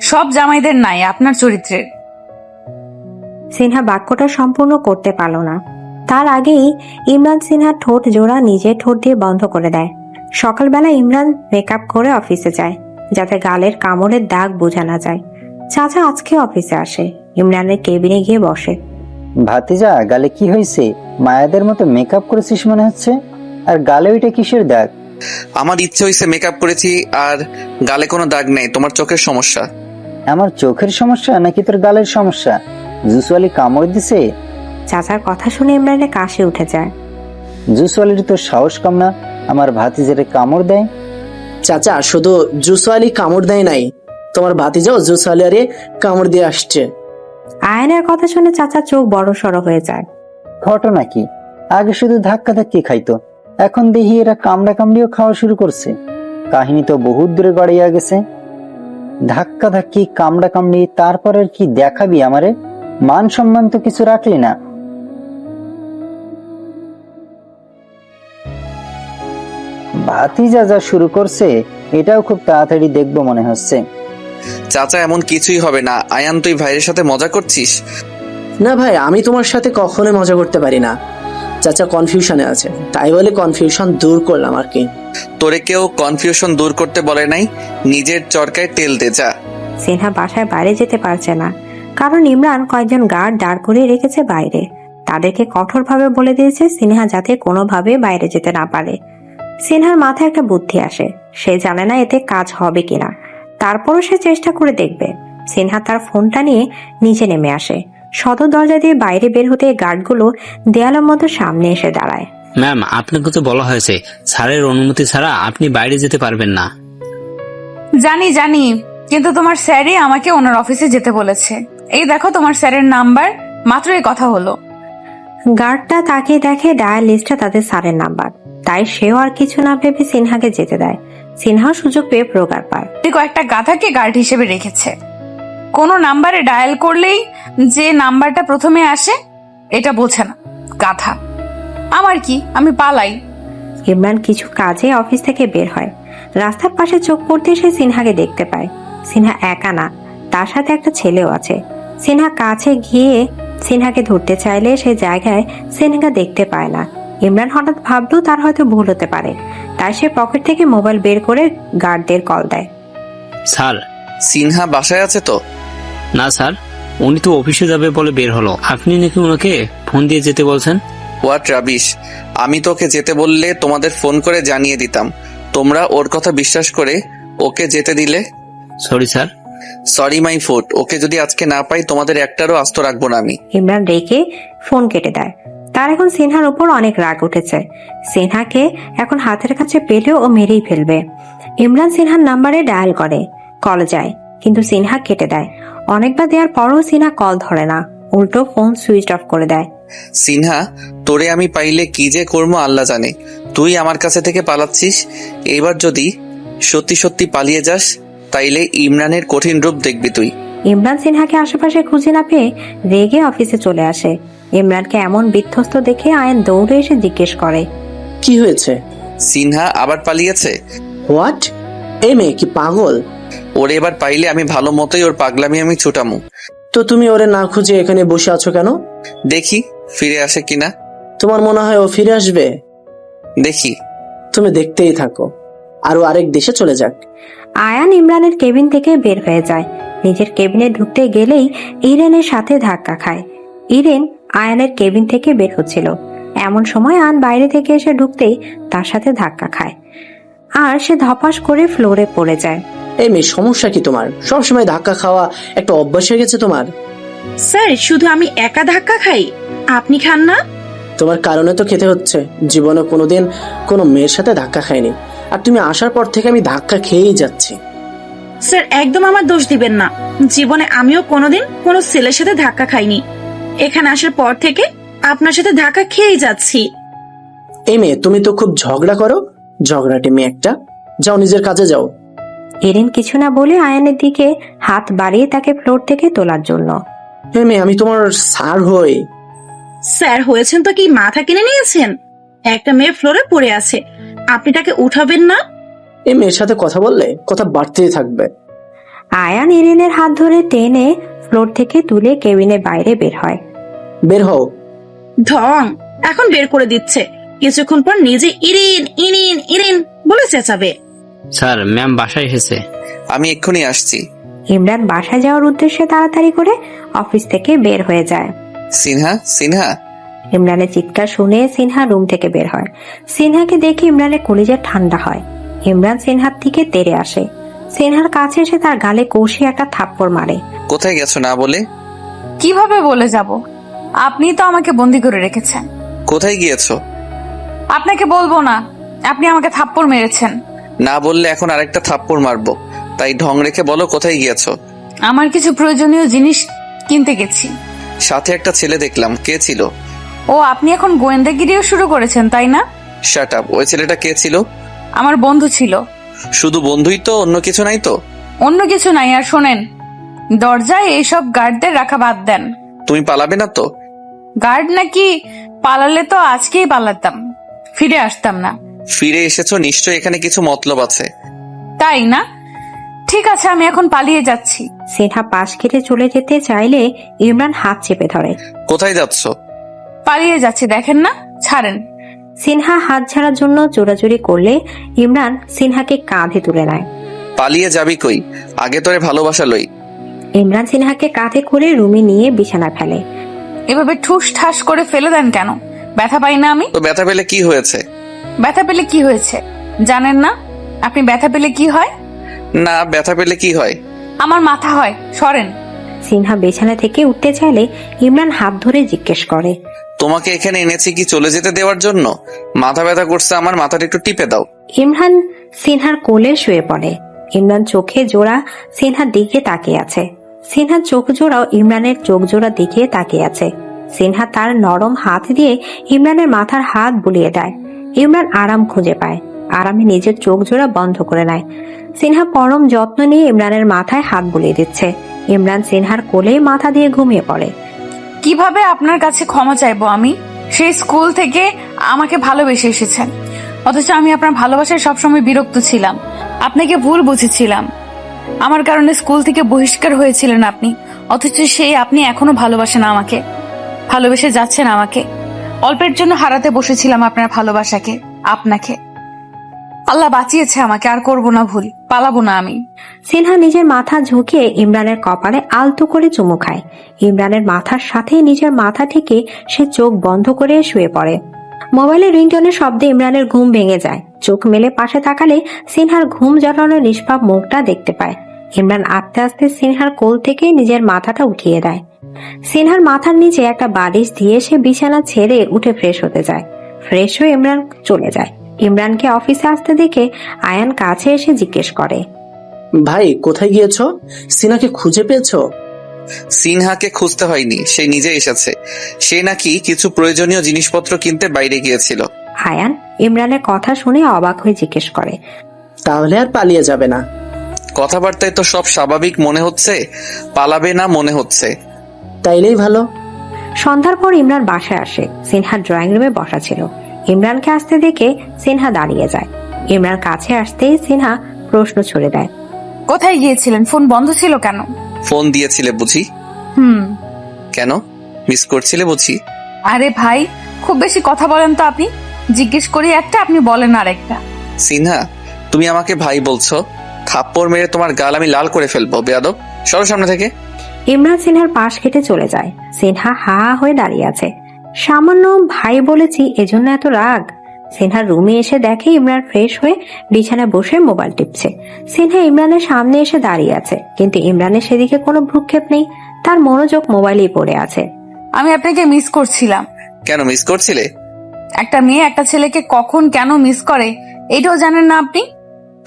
সব জামাইদের নাই, আপনার চরিত্রের। সিনহা বাক্যটা সম্পূর্ণ করতে পারল না। তার আগেই ইমরান সিনহার ঠোঁট জোড়া নিজের ঠোঁট দিয়ে বন্ধ করে দেয়। সকালবেলা ইমরান মেকআপ করে অফিসে যায়, যাতে গালের কামড়ের দাগ বোঝা না যায়। চাচা আজকে অফিসে আসে, ইমরানের কেবিনে গিয়ে বসে। ভাতিজা, গালে কি হয়েছে? মায়াদের মতো মেকআপ করেছিস মনে হচ্ছে, আর গালে ওইটা কিসের দাগ? আমার ইচ্ছে হয়েছে মেকআপ করেছি, আর গালে কোনো দাগ নেই। তোমার চোখের সমস্যা। আমার চোখের সমস্যা নাকি তোর গালের সমস্যা? জুসওয়ালি কামড় দিছে? চাচার কথা শুনে ইমরানের কাশি উঠে যায়। জুসওয়ালির তো সাহস কম না আমার ভাতিজারে কামড় দেয়। চাচা, শুধু জুসওয়ালি কামড় দেয় নাই, তোমার ভাতিজাও জুসওয়ালিয়ারে কামড় দিয়ে আসছে। আয়নের কথা শুনে চাচার চোখ বড় সড়ো হয়ে যায়। ঘটনা কি? আগে শুধু ধাক্কা ধাক্কি খাইতো, এখন দেখি এরা কামড়া কামড়িও খাওয়া শুরু করছে। কাহিনী তো বহুত দূরে গড়িয়ে গেছে। ধাক্কা ধাক্কি, কামড়া কামড়ি, তারপর আর কি দেখাবি আমারে? মান সম্মান তো কিছু রাখলি না। ভাতিজা যা শুরু করছে এটাও খুব তাড়াতাড়ি দেখবো মনে হচ্ছে। চাচা, এমন কিছুই হবে না। আয়ান, তুই ভাইয়ের সাথে মজা করছিস? না ভাই, আমি তোমার সাথে কখনোই মজা করতে পারি না। চাচা কনফিউশনে আছে, তাই বলে কনফিউশন দূর করলাম আর কি। তোরে কেউ কনফিউশন দূর করতে বলে নাই, নিজের চরকায় তেল দে যা। সিনহা বাসায় বাইরে যেতে পারছে না, কারণ ইমরান কয়েকজন গার্ড দাঁড় করিয়ে রেখেছে বাইরে। তাদেরকে কঠোরভাবে বলে দিয়েছে সিনহা যাতে কোনোভাবে বাইরে যেতে না পারে। সিনহার মাথায় একটা বুদ্ধি আসে, সে জানে না এতে কাজ হবে কিনা, তারপরও সে চেষ্টা করে দেখবে। সিনহা তার ফোনটা নিয়ে নিচে নেমে আসে। সদর দরজা দিয়ে বাইরে বের হতে গার্ডগুলো দেয়ালের মতো সামনে এসে দাঁড়ায়। ম্যাম, আপনাকে তো বলা হয়েছে স্যারের অনুমতি ছাড়া আপনি বাইরে যেতে পারবেন না। জানি জানি, কিন্তু তোমার স্যারই আমাকে ওনার অফিসে যেতে বলেছে। এই দেখো তোমার স্যারের নাম্বার, মাত্র এই কথা হলো। গার্ডটা তাকিয়ে দেখে ডায়াল লিস্টে তাদের স্যারের নাম্বার, তাই সেও আর কিছু না ভেবে সিনহাকে যেতে দেয়। সিনহা সুযোগ পেয়ে প্রকার পায়। কয়েকটা গাধাকে গার্ড হিসেবে রেখেছে, কোনো নাম্বারে ডায়াল করলেই যে নাম্বারটা প্রথমে আসে এটা বোঝে না, গাধা। আমার কি, আমি পালাই। ইমরান কিছু কাজে অফিস থেকে বের হয়। রাস্তার পাশে চোখ পড়তে সে সিনহাকে দেখতে পায়। সিনহা একা না, তার সাথে একটা ছেলেও আছে। সিনহা কাছে গিয়ে সিনহাকে ধরতে চাইলে সে জায়গায় সিনহা দেখতে পায় না। ইমরান হঠাৎ ভাবলো তার হয়তো ভুল হতে পারে, তাই সে পকেট থেকে মোবাইল বের করে গার্ডদের কল দেয়। স্যার, সিনহা বাসায় আছে তো? না স্যার, উনি তো অফিসে যাবে বলে বের হলো। আপনি নাকি ওনাকে ফোন দিয়ে যেতে বলছেন? What rubbish! আমি তোকে যেতে বললে তোমাদের ফোন করে জানিয়ে দিতাম, তোমরা ওর কথা বিশ্বাস করে ওকে যেতে দিলে। Sorry sir. Sorry my foot. ওকে যদি আজকে না পাই তোমাদের একটারও আস্ত রাখবো না আমি। ইমরান রেখে ফোন কেটে দেয়। তার এখন সিনহার উপর অনেক রাগ উঠেছে। সিনহাকে এখন হাতের কাছে পেলেও ও মেরেই ফেলবে। ইমরান সিনহার নাম্বারে ডায়াল করে, কল যায়, কিন্তু সিনহা কেটে দেয়। অনেকবার দেওয়ার পরও সিনহা কল ধরে না, উল্টো ফোন সুইচ অফ করে দেয়। সিনহা, তোরে আমি পাইলে কি যে করবো আল্লাহ জানে। তুই আমার কাছে থেকে পালাচ্ছিস, এবার যদি সত্যি সত্যি পালিয়ে যাস তাইলে ইমরানের কঠিন রূপ দেখবি তুই। ইমরান সিনহাকে আশেপাশে খুঁজে না পেয়ে রেগে অফিসে চলে আসে। ইমরানকে এমন বিধ্বস্ত দেখে আয়ন দৌড়ে এসে জিজ্ঞেস করে, কি হয়েছে? সিনহা আবার পালিয়েছে? হোয়াট? এই মেয়ে কি পাগল? ওরে এবার পাইলে আমি ভালো মতোই ওর পাগলামি আমি ছুটামু। তো তুমি ওরে না খুঁজে এখানে বসে আছো কেন? দেখি ফিরে আসে কিনা। তোমার মনে হয় ও ফিরে আসবে? দেখি। তুমি দেখতেই থাকো, আরো আরেক দেশে চলে যাক। আয়ান ইমরানের কেবিন থেকে বের হয়ে যায়। নিজের কেবিনে ঢুকতে গেলেই ইরেনের সাথে ধাক্কা খায়। ইরেন আয়ানের কেবিন থেকে বের হচ্ছিল, এমন সময় আয়ান বাইরে থেকে এসে ঢুকতেই তার সাথে ধাক্কা খায়, আর সে ধপাস করে ফ্লোরে পড়ে যায়। এই মেয়ে, সমস্যা কি তোমার? সবসময় ধাক্কা খাওয়া একটা অভ্যাস হয়ে গেছে তোমার। স্যার শুধু আমি একা ধাক্কা খাই, আপনি খান না? তোমার কারণে তো খেতে হচ্ছে। জীবনে কোনোদিন কোনো মেয়ের সাথে ধাক্কা খাইনি, আর তুমি আসার পর থেকে আমি ধাক্কা খেয়েই যাচ্ছি। স্যার একদম আমার দোষ দিবেন না, জীবনে আমিও কোনোদিন কোনো ছেলের সাথে ধাক্কা খাইনি। এখানে আসার পর থেকে আপনার সাথে ধাক্কা খেয়েই যাচ্ছি। এই মেয়ে, তুমি তো খুব ঝগড়া করো, ঝগড়াটে মেয়ে একটা। যাও, নিজের কাজে যাও। এরিন কিছু না বলে আয়ানের দিকে হাত বাড়িয়ে তাকে ফ্লোর থেকে তোলার জন্য। এই মেয়ে, আমি তোমার স্যার হই। স্যার হয়েছেন তো কি মাথা কিনে নিয়েছেন? একটা মেয়ে ফ্লোরে পড়ে আছে, আপনি তাকে উঠাবেন না? এই মেয়ের সাথে কথা বললে কথা বাড়তেই থাকবে। আয়ান এরিনের হাত ধরে টেনে ফ্লোর থেকে তুলে কেবিনের বাইরে বের হয়। বের হও। ঢং, এখন বের করে দিচ্ছে, কিছুক্ষণ পর নিজে ইরিন ইরিন ইরিন বলে চেঁচাবে। স্যার ম্যাম বাসায় এসেছে। আমি এক্ষুনি আসছি। ইমরান বাসায় যাওয়ার উদ্দেশ্যে তাড়াতাড়ি করে অফিস থেকে বের হয়ে যায়। সিনহা, সিনহা। ইমরানের চিৎকার শুনে সিনহা রুম থেকে বের হয়। সিনহাকে দেখে ইমরানের কলিজা ঠান্ডা হয়। ইমরান সিনহার দিকে তেড়ে আসে। সিনহার কাছে এসে তার গালে কষিয়ে একটা থাপ্পড় মারে। কোথায় গেছো না বলে? কিভাবে বলে যাব? আপনি তো আমাকে বন্দি করে রেখেছেন। কোথায় গিয়েছো? আপনাকে বলবো না, আপনি আমাকে থাপ্পড় মেরেছেন। না বললে এখন আরেকটা থাপ্পড় মারবো, তাই ঢং রেখে বলো কোথায় গিয়েছো। আমার কিছু প্রয়োজনীয় জিনিস কিনতে গেছি। সাথে একটা ছেলে দেখলাম, কে ছিল? ও, আপনি এখন গোয়েন্দাগিরিও শুরু করেছেন তাই না? Shut up. ওই ছেলেটা কে ছিল? আমার বন্ধু ছিল। শুধু বন্ধুই তো, অন্য কিছু নাই তো? অন্য কিছু নাই। আর শোনেন, দরজায় এইসব গার্ডদের রাখা বাদ দেন। তুমি পালাবে না তো? গার্ড নাকি? পালালে তো আজকেই পালাতাম, ফিরে আসতাম না। ফিরে এসেছো, নিশ্চয় এখানে কিছু মতলব আছে। তাই না? ঠিক আছে, আমি এখন পালিয়ে যাচ্ছি। সিনহা পাশ কেটে চলে যেতে চাইলে ইমরান হাত চেপে ধরে। কোথায় যাচ্ছো? পালিয়ে যাচ্ছি, দেখেন না, ছাড়েন। সিনহা হাত ছাড়ার জন্য জোরাজুরি করলে ইমরান সিনহাকে কাঁধে তুলে নেয়। পালিয়ে যাবি কই? আগে তোরে ভালোবাসা লই। ইমরান সিনহাকে কাঁধে করে রুমে নিয়ে বিছানা ফেলে। এভাবে ঠুস ঠাস করে ফেলে দেন কেন? ব্যথা পাই না আমি? তো ব্যথা পেলে কি হয়েছে? ব্যথা পেলে কি হয়েছে জানেন না? আপনি ব্যথা পেলে কি হয়? না, ব্যথা পেলে কি হয়? আমার মাথা হয়। সরেন। সিনহা বিছানা থেকে উঠতে চাইলে ইমরান হাত ধরে জিজ্ঞেস করে, তোমাকে এখানে এনেছি কি চলে যেতে দেওয়ার জন্য? মাথা ব্যথা করছে আমার, মাথাটা একটু টিপে দাও। ইমরান সিনহার কোলে শুয়ে পড়ে। ইমরান চোখে জোড়া সিনহার দিকে তাকিয়ে আছে। সিনহার চোখ জোড়াও ইমরানের চোখ জোড়া দিকে তাকিয়ে আছে। সিনহা তার নরম হাত দিয়ে ইমরানের মাথার হাত বুলিয়ে দেয়। ইমরান আরাম খুঁজে পায়। আরামে নিজের চোখ জোড়া বন্ধ করে নেয়। সিনহা পরম যত্ন নিয়ে ইমরানের মাথায় হাত বুলিয়ে দিচ্ছে। ইমরান সিনহার কোলে মাথা দিয়ে ঘুমিয়ে পড়ে। কিভাবে আপনার কাছে ক্ষমা চাইবো আমি? সেই স্কুল থেকে আমাকে ভালোবেসে এসেছেন, অথচ আমি আপনার ভালোবাসায় সবসময় বিরক্ত ছিলাম, আপনাকে ভুল বুঝেছিলাম। আমার কারণে স্কুল থেকে বহিষ্কার হয়েছিলেন আপনি, অথচ সেই আপনি এখনো ভালোবাসেন আমাকে, ভালোবেসে যাচ্ছেন আমাকে। অল্পের জন্য হারাতে বসেছিলাম আপনার ভালোবাসাকে, আপনাকে। আল্লাহ বাঁচিয়েছে আমাকে, আর করবো না ভুল, পালাবো না আমি। সিনহা নিজের মাথা ঝুঁকিয়ে ইমরানের কপালে আলতো করে চুমু খায়। ইমরানের মাথার সাথে নিজের মাথা থেকে সে চোখ বন্ধ করে শুয়ে পড়ে। মোবাইলের রিংটোনের শব্দে ইমরানের ঘুম ভেঙে যায়। চোখ মেলে পাশে তাকালে সিনহার ঘুম জড়ানো নিষ্পাপ মুখটা দেখতে পায়। ইমরান আস্তে আস্তে সিনহার কোল থেকে নিজের মাথাটা উঠিয়ে দেয়। সিনহার মাথার নিচে একটা বালিশ দিয়ে সে বিছানা ছেড়ে উঠে ফ্রেশ হতে যায়। ফ্রেশ হয়ে ইমরান চলে যায়। ইমরানকে অফিসে আসতে দেখে আয়ান কাছে এসে জিজ্ঞেস করে, ভাই কোথায় গিয়েছো? সিনহাকে খুঁজে পেয়েছো? সিনহাকে খুঁজতে হয়নি, সে নিজে এসেছে। সে নাকি কিছু প্রয়োজনীয় জিনিসপত্র কিনতে বাইরে গিয়েছিল। আয়ান ইমরানের কথা শুনে অবাক হয়ে জিজ্ঞেস করে, তাহলে আর পালিয়ে যাবে না? কথাবার্তায় তো সব স্বাভাবিক মনে হচ্ছে, পালাবে না মনে হচ্ছে। তাইলেই ভালো। সন্ধ্যার পর ইমরান বাসায় আসে। সিনহা ড্রয়িং রুমে বসা ছিল। ইমরানকে আসতে দেখে সিনহা দাঁড়িয়ে যায়। ইমরান কাছে আসতেই সিনহা প্রশ্ন ছুড়ে দেয়, কোথায় গিয়েছিলেন? ফোন বন্ধ ছিল কেন? ফোন দিয়েছিলে বুঝি? কেন, মিস করছিলে বুঝি? আরে ভাই, খুব বেশি কথা বলেন তো আপনি। জিজ্ঞেস করি একটা, আপনি বলেন আরেকটা। সিনহা, তুমি আমাকে ভাই বলছো? থাপ্পড় মেরে তোমার গাল আমি লাল করে ফেলবো, বেয়াদব। সরো সামনে থেকে। ইমরান সিনহার পাশ কেটে চলে যায়। সিনহা হা হয়ে দাঁড়িয়ে আছে। সামান্য ভাই বলেছি এজন্য এত রাগ? সিনহা রুমে এসে দেখে ইমরান ফ্রেশ হয়ে বিছানায় বসে মোবাইল টিপছে। সিনহা ইমরানের সামনে এসে দাঁড়িয়ে আছে, কিন্তু ইমরানের সেদিকে কোনো ভ্রুক্ষেপ নেই। তার মনোযোগ মোবাইলেই পড়ে আছে। আমি আপনাকে মিস করছিলাম। কেন মিস করছিলে? একটা মেয়ে একটা ছেলেকে কখন কেন মিস করে এটাও জানেন না আপনি?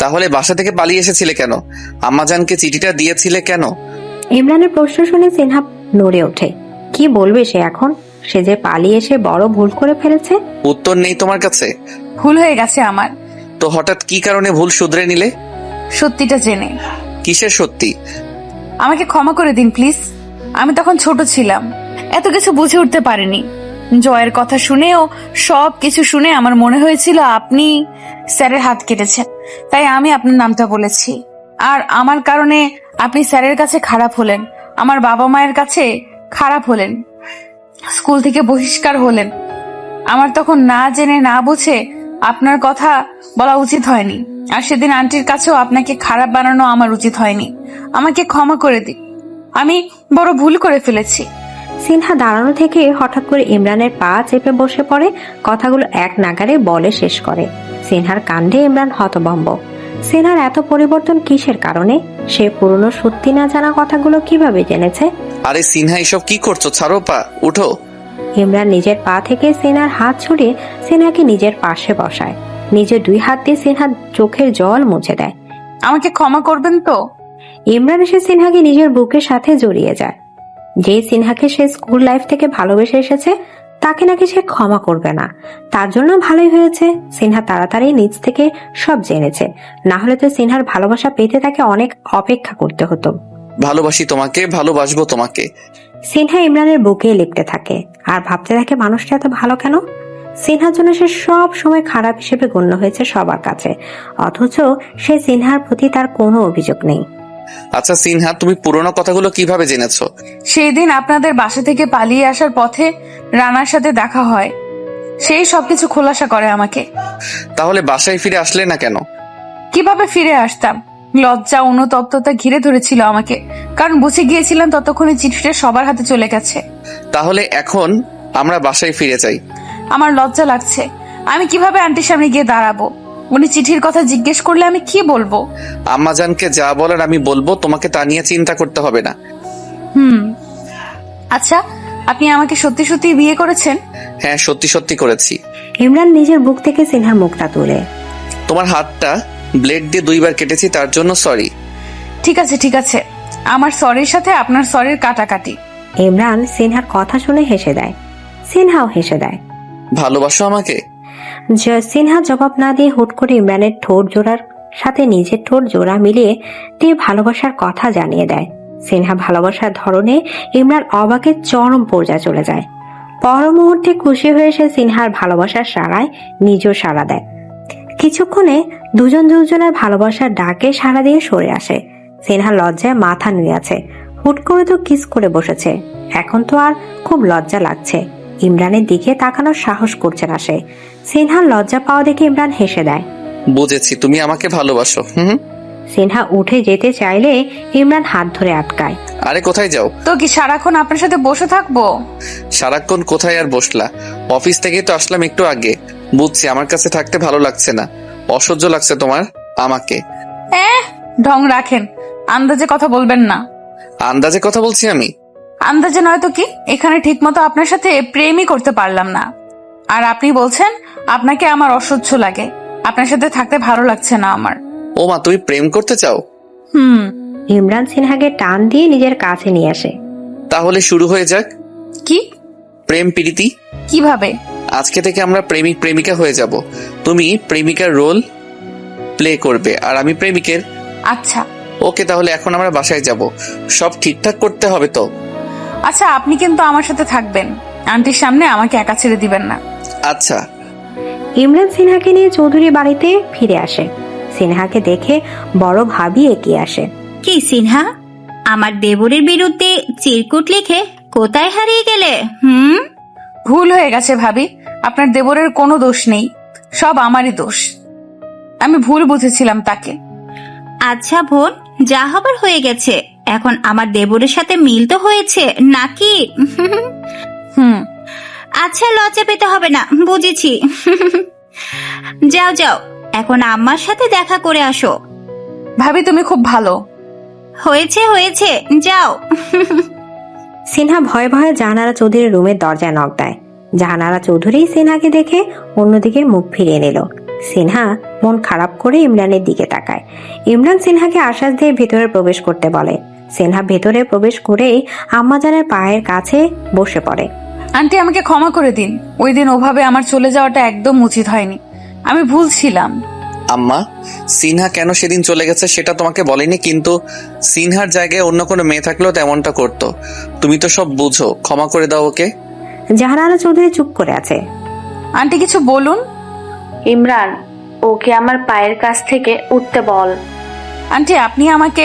তাহলে বাসা থেকে পালিয়ে এসেছিলে কেন? আম্মাজানকে চিঠিটা দিয়েছিলে কেন? ইমরানের প্রশ্ন শুনে সিনহা নড়ে ওঠে। কি বলবে সে এখন? সে যে পালিয়ে এসে বড় ভুল করে ফেলেছে। উত্তর নেই তোমার কাছে? ভুল হয়ে গেছে আমার। তো হঠাৎ কি কারণে ভুল শুধরে নিলে? সত্যিটা জেনে। কিসের সত্যি? আমাকে ক্ষমা করে দিন প্লিজ। আমি তখন ছোট ছিলাম, এত কিছু বুঝে উঠতে পারিনি। জয়ের কথা শুনেও সব কিছু শুনে আমার মনে হয়েছিল আপনি স্যারের হাত কেটেছেন, তাই আমি আপনার নামটা বলেছি। আর আমার কারণে আপনি স্যারের কাছে খারাপ হলেন, আমার বাবা মায়ের কাছে খারাপ হলেন, স্কুল থেকে বহিষ্কার হলেন। আমার তখন না জেনে না বুঝে আপনার কথা বলা উচিত হয়নি, আর সেদিন আন্টির কাছেও আপনাকে খারাপ বানানো আমার উচিত হয়নি। আমাকে ক্ষমা করে দিন, আমি বড় ভুল করে ফেলেছি। সিনহা দাঁড়ানো থেকে হঠাৎ করে ইমরানের পা চেপে বসে পড়ে, কথাগুলো এক নাগারে বলে শেষ করে। সিনহার কাণ্ডে ইমরান হতভম্ব। সিনহার এত পরিবর্তন কিসের কারণে? সে পুরনো সত্যি না জানা কথাগুলো কিভাবে জেনেছে? আরে সিনহা, এসব কি করছো? ছাড়ো পা, উঠো। ইমরান নিজের পা থেকে সিনহার হাত ছুড়ে সিনহাকে নিজের পাশে বসায়। নিজের 2 হাত দিয়ে সিনহার চোখের জল মুছে দেয়। আমাকে ক্ষমা করবেন তো? ইমরান এসে সিনহাকে নিজের বুকের সাথে জড়িয়ে যায়। যে সিনহাকে সে স্কুল লাইফ থেকে ভালোবেসে এসেছে, তাকে নাকি সে ক্ষমা করবে না। তার জন্য ভালোই হয়েছে সিনহা তাড়াতাড়ি নিজ থেকে সব জেনেছে, না হলে তো সিনহার ভালোবাসা পেতে তাকে অনেক অপেক্ষা করতে হতো। ভালোবাসি তোমাকে, ভালোবাসবো তোমাকে। সিনহা ইমরানের বুকে লিপতে থাকে আর ভাবতে থাকে মানুষটা এত ভালো কেন। সিনহার জন্য সে সব সময় খারাপ হিসেবে গণ্য হয়েছে সবার কাছে, অথচ সে সিনহার প্রতি তার কোনো অভিযোগ নেই। আচ্ছা সিনহা, তুমি পুরোনো কথাগুলো কিভাবে জেনেছো? সেই দিন আপনাদের বাসা থেকে পালিয়ে আসার পথে রানার সাথে দেখা হয়, সেই সবকিছু খোলাসা করে আমাকে। তাহলে বাসায় ফিরে আসলে না কেন? কিভাবে ফিরে আসতাম? লজ্জা অনুতপ্ততা ঘিরে ধরেছিল আমাকে, কারণ বুঝে গিয়েছিলাম ততক্ষণে চিঠিটা সবার হাতে চলে গেছে। তাহলে এখন আমরা বাসায় ফিরে যাই। আমার লজ্জা লাগছে। আমি কিভাবে আন্টির সামনে গিয়ে দাঁড়াবো? উনি চিঠির কথা জিজ্ঞেস করলে আমি কি বলবো? আম্মাজানকে যা বলার আমি বলবো, তোমাকে তা নিয়ে চিন্তা করতে হবে না। আচ্ছা, আপনি আমাকে সত্যি সত্যি বিয়ে করেছেন? হ্যাঁ, সত্যি সত্যি করেছি। ইমরান নিজের বুক থেকে সিনহার মুখটা তুলে। তোমার হাতটা ব্লেড দিয়ে 2 বার কেটেছি, তার জন্য সরি। ঠিক আছে ঠিক আছে, আমার সরির সাথে আপনার সরির কাটাকাটি। ইমরান সিনহার কথা শুনে হেসে দেয়। সিনহাও হেসে দেয়। ভালোবাসো আমাকে? সিনহা জবাব না দিয়ে হুট করে ইমরানের ঠোঁট জোড়ার সাথে নিজের ঠোঁট জোড়া মিলিয়ে দিয়ে ভালোবাসার কথা জানিয়ে দেয়। সিনহা ভালোবাসার ধরনে ইমরান অবাকের চরম পর্যায়ে চলে যায়। পর মুহূর্তে খুশি হয়ে সে সিনহার ভালোবাসার সাড়ায় নিজেও সাড়া দেয়। কিছুক্ষণে দুজনের ভালোবাসার ডাকে সাড়া দিয়ে সরে আসে। সিনহা লজ্জায় মাথা নুয়ে আছে। হুট করে তো কিস করে বসেছে, এখন তো আর খুব লজ্জা লাগছে। ইমরানের দিকে তাকানোর সাহস করছে না সে। সিনহার লজ্জা পাওয়া দেখে ইমরান হেসে দেয়। বুঝেছি, তুমি আমাকে ভালোবাসো। সিনহা উঠে যেতে চাইলে ইমরান হাত ধরে আটকায়। আরে কোথায় যাও? তো কি সারাক্ষণ আপনার সাথে বসে থাকবো? সারাক্ষণ কোথায় আর বসলা? অফিস থেকে তো আসলাম একটু আগে। বুঝছি আমার কাছে থাকতে ভালো লাগছে না, অসহ্য লাগছে তোমার আমাকে। ঢং রাখেন, আন্দাজে কথা বলবেন না। আন্দাজে কথা বলছি আমি? আন্দাজে নয় তো কি, এখানে ঠিক মতো আপনার সাথে প্রেমই করতে পারলাম না, আর আপনি বলছেন আপনাকে আমার অসহ্য লাগে, আপনার সাথে থাকতে ভালো লাগছে না আমার। ও মা, তুমি প্রেম করতে চাও? ইমরান সিনহাকে টান দিয়ে নিজের কাছে নিয়ে আসে। তাহলে শুরু হয়ে যাক। কি প্রেম প্রীতি? কিভাবে? আজকে থেকে আমরা প্রেমিক প্রেমিকা হয়ে যাব। তুমি প্রেমিকার রোল প্লে করবে আর আমি প্রেমিকের। আচ্ছা ওকে, তাহলে এখন আমরা বাসায় যাব। সব ঠিকঠাক করতে হবে তো? আচ্ছা, আপনি কিন্তু আমার সাথে থাকবেন, আন্টির সামনে আমাকে একা ছেড়ে দিবেন না। আচ্ছা। ইমরান সিনহাকে নিয়ে চৌধুরী বাড়িতে ফিরে আসে। সিনহাকে দেখে বড় ভাবি এগিয়ে আসে। কি সিনহা, আমার দেবরের বিরুদ্ধে চিরকুট লিখে কোথায় হারিয়ে গেলে? ভুল হয়ে গেছে ভাবি, আপনার দেবরের কোনো দোষ নেই, সব আমারই দোষ। আমি ভুল বুঝেছিলাম তাকে। আচ্ছা বোন, যা হবার হয়ে গেছে, এখন আমার দেবরের সাথে মিল তো হয়েছে নাকি? আচ্ছা, লজ্জা পেতে হবে না, বুঝেছি। যাও যাও, এখন আম্মার সাথে দেখা করে আসো। ভাবি তুমি খুব ভালো। হয়েছে হয়েছে, যাও। সিনহা ভয়ে ভয়ে জাহানারা চৌধুরীর রুমের দরজায় নক দেয়। জাহানারা চৌধুরী সিনহাকে দেখে অন্যদিকে মুখ ফিরিয়ে নিল। সিনহা মন খারাপ করে ইমরানের দিকে তাকায়। ইমরান সিনহাকে আশ্বাস দিয়ে ভেতরে প্রবেশ করতে বলে। সিনহা ভেতরে প্রবেশ করেই আম্মাজানের পায়ের কাছে বসে পড়ে। আন্টি আমাকে ক্ষমা করে দিন, ওই দিন ওভাবে আমার চলে যাওয়াটা একদম উচিত হয়নি, আমি ভুল ছিলাম। আম্মা, সিনহা কেন সেদিন চলে গেছে সেটা তোমাকে বলেনি, কিন্তু সিনহার জায়গায় অন্য কোনো মেয়ে থাকলেও তেমনটা করতো। তুমি তো সব বুঝো, ক্ষমা করে দাও ওকে। জাহানারা চৌধুরী চুপ করে আছে। আন্টি কিছু বলুন। ইমরান, ওকে আমার পায়ের কাছ থেকে উঠতে বল। আন্টি আপনি আমাকে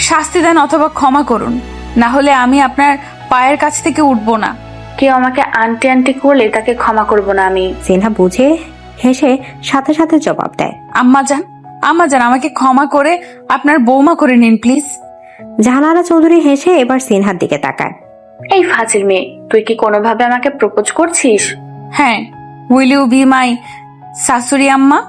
শাস্তি দেন অথবা ক্ষমা করুন, না হলে আমি আপনার পায়ের কাছ থেকে উঠবো না। কেউ আমাকে আন্টি আন্টি করলে তাকে ক্ষমা করব না আমি। সিনহা বুঝে হেসে সাথে সাথে জবাব দেয়, আম্মা যান আমাকে ক্ষমা করে আপনার বৌমা করে নিন প্লিজ। জাহানারা চৌধুরী হেসে এবার সিনহার দিকে তাকায়। এই ফাজিল মেয়ে, তুই কি কোনোভাবে আমাকে প্রপোজ করছিস? হ্যাঁ, উইল ইউ বি মাই শাশুড়ি আম্মা?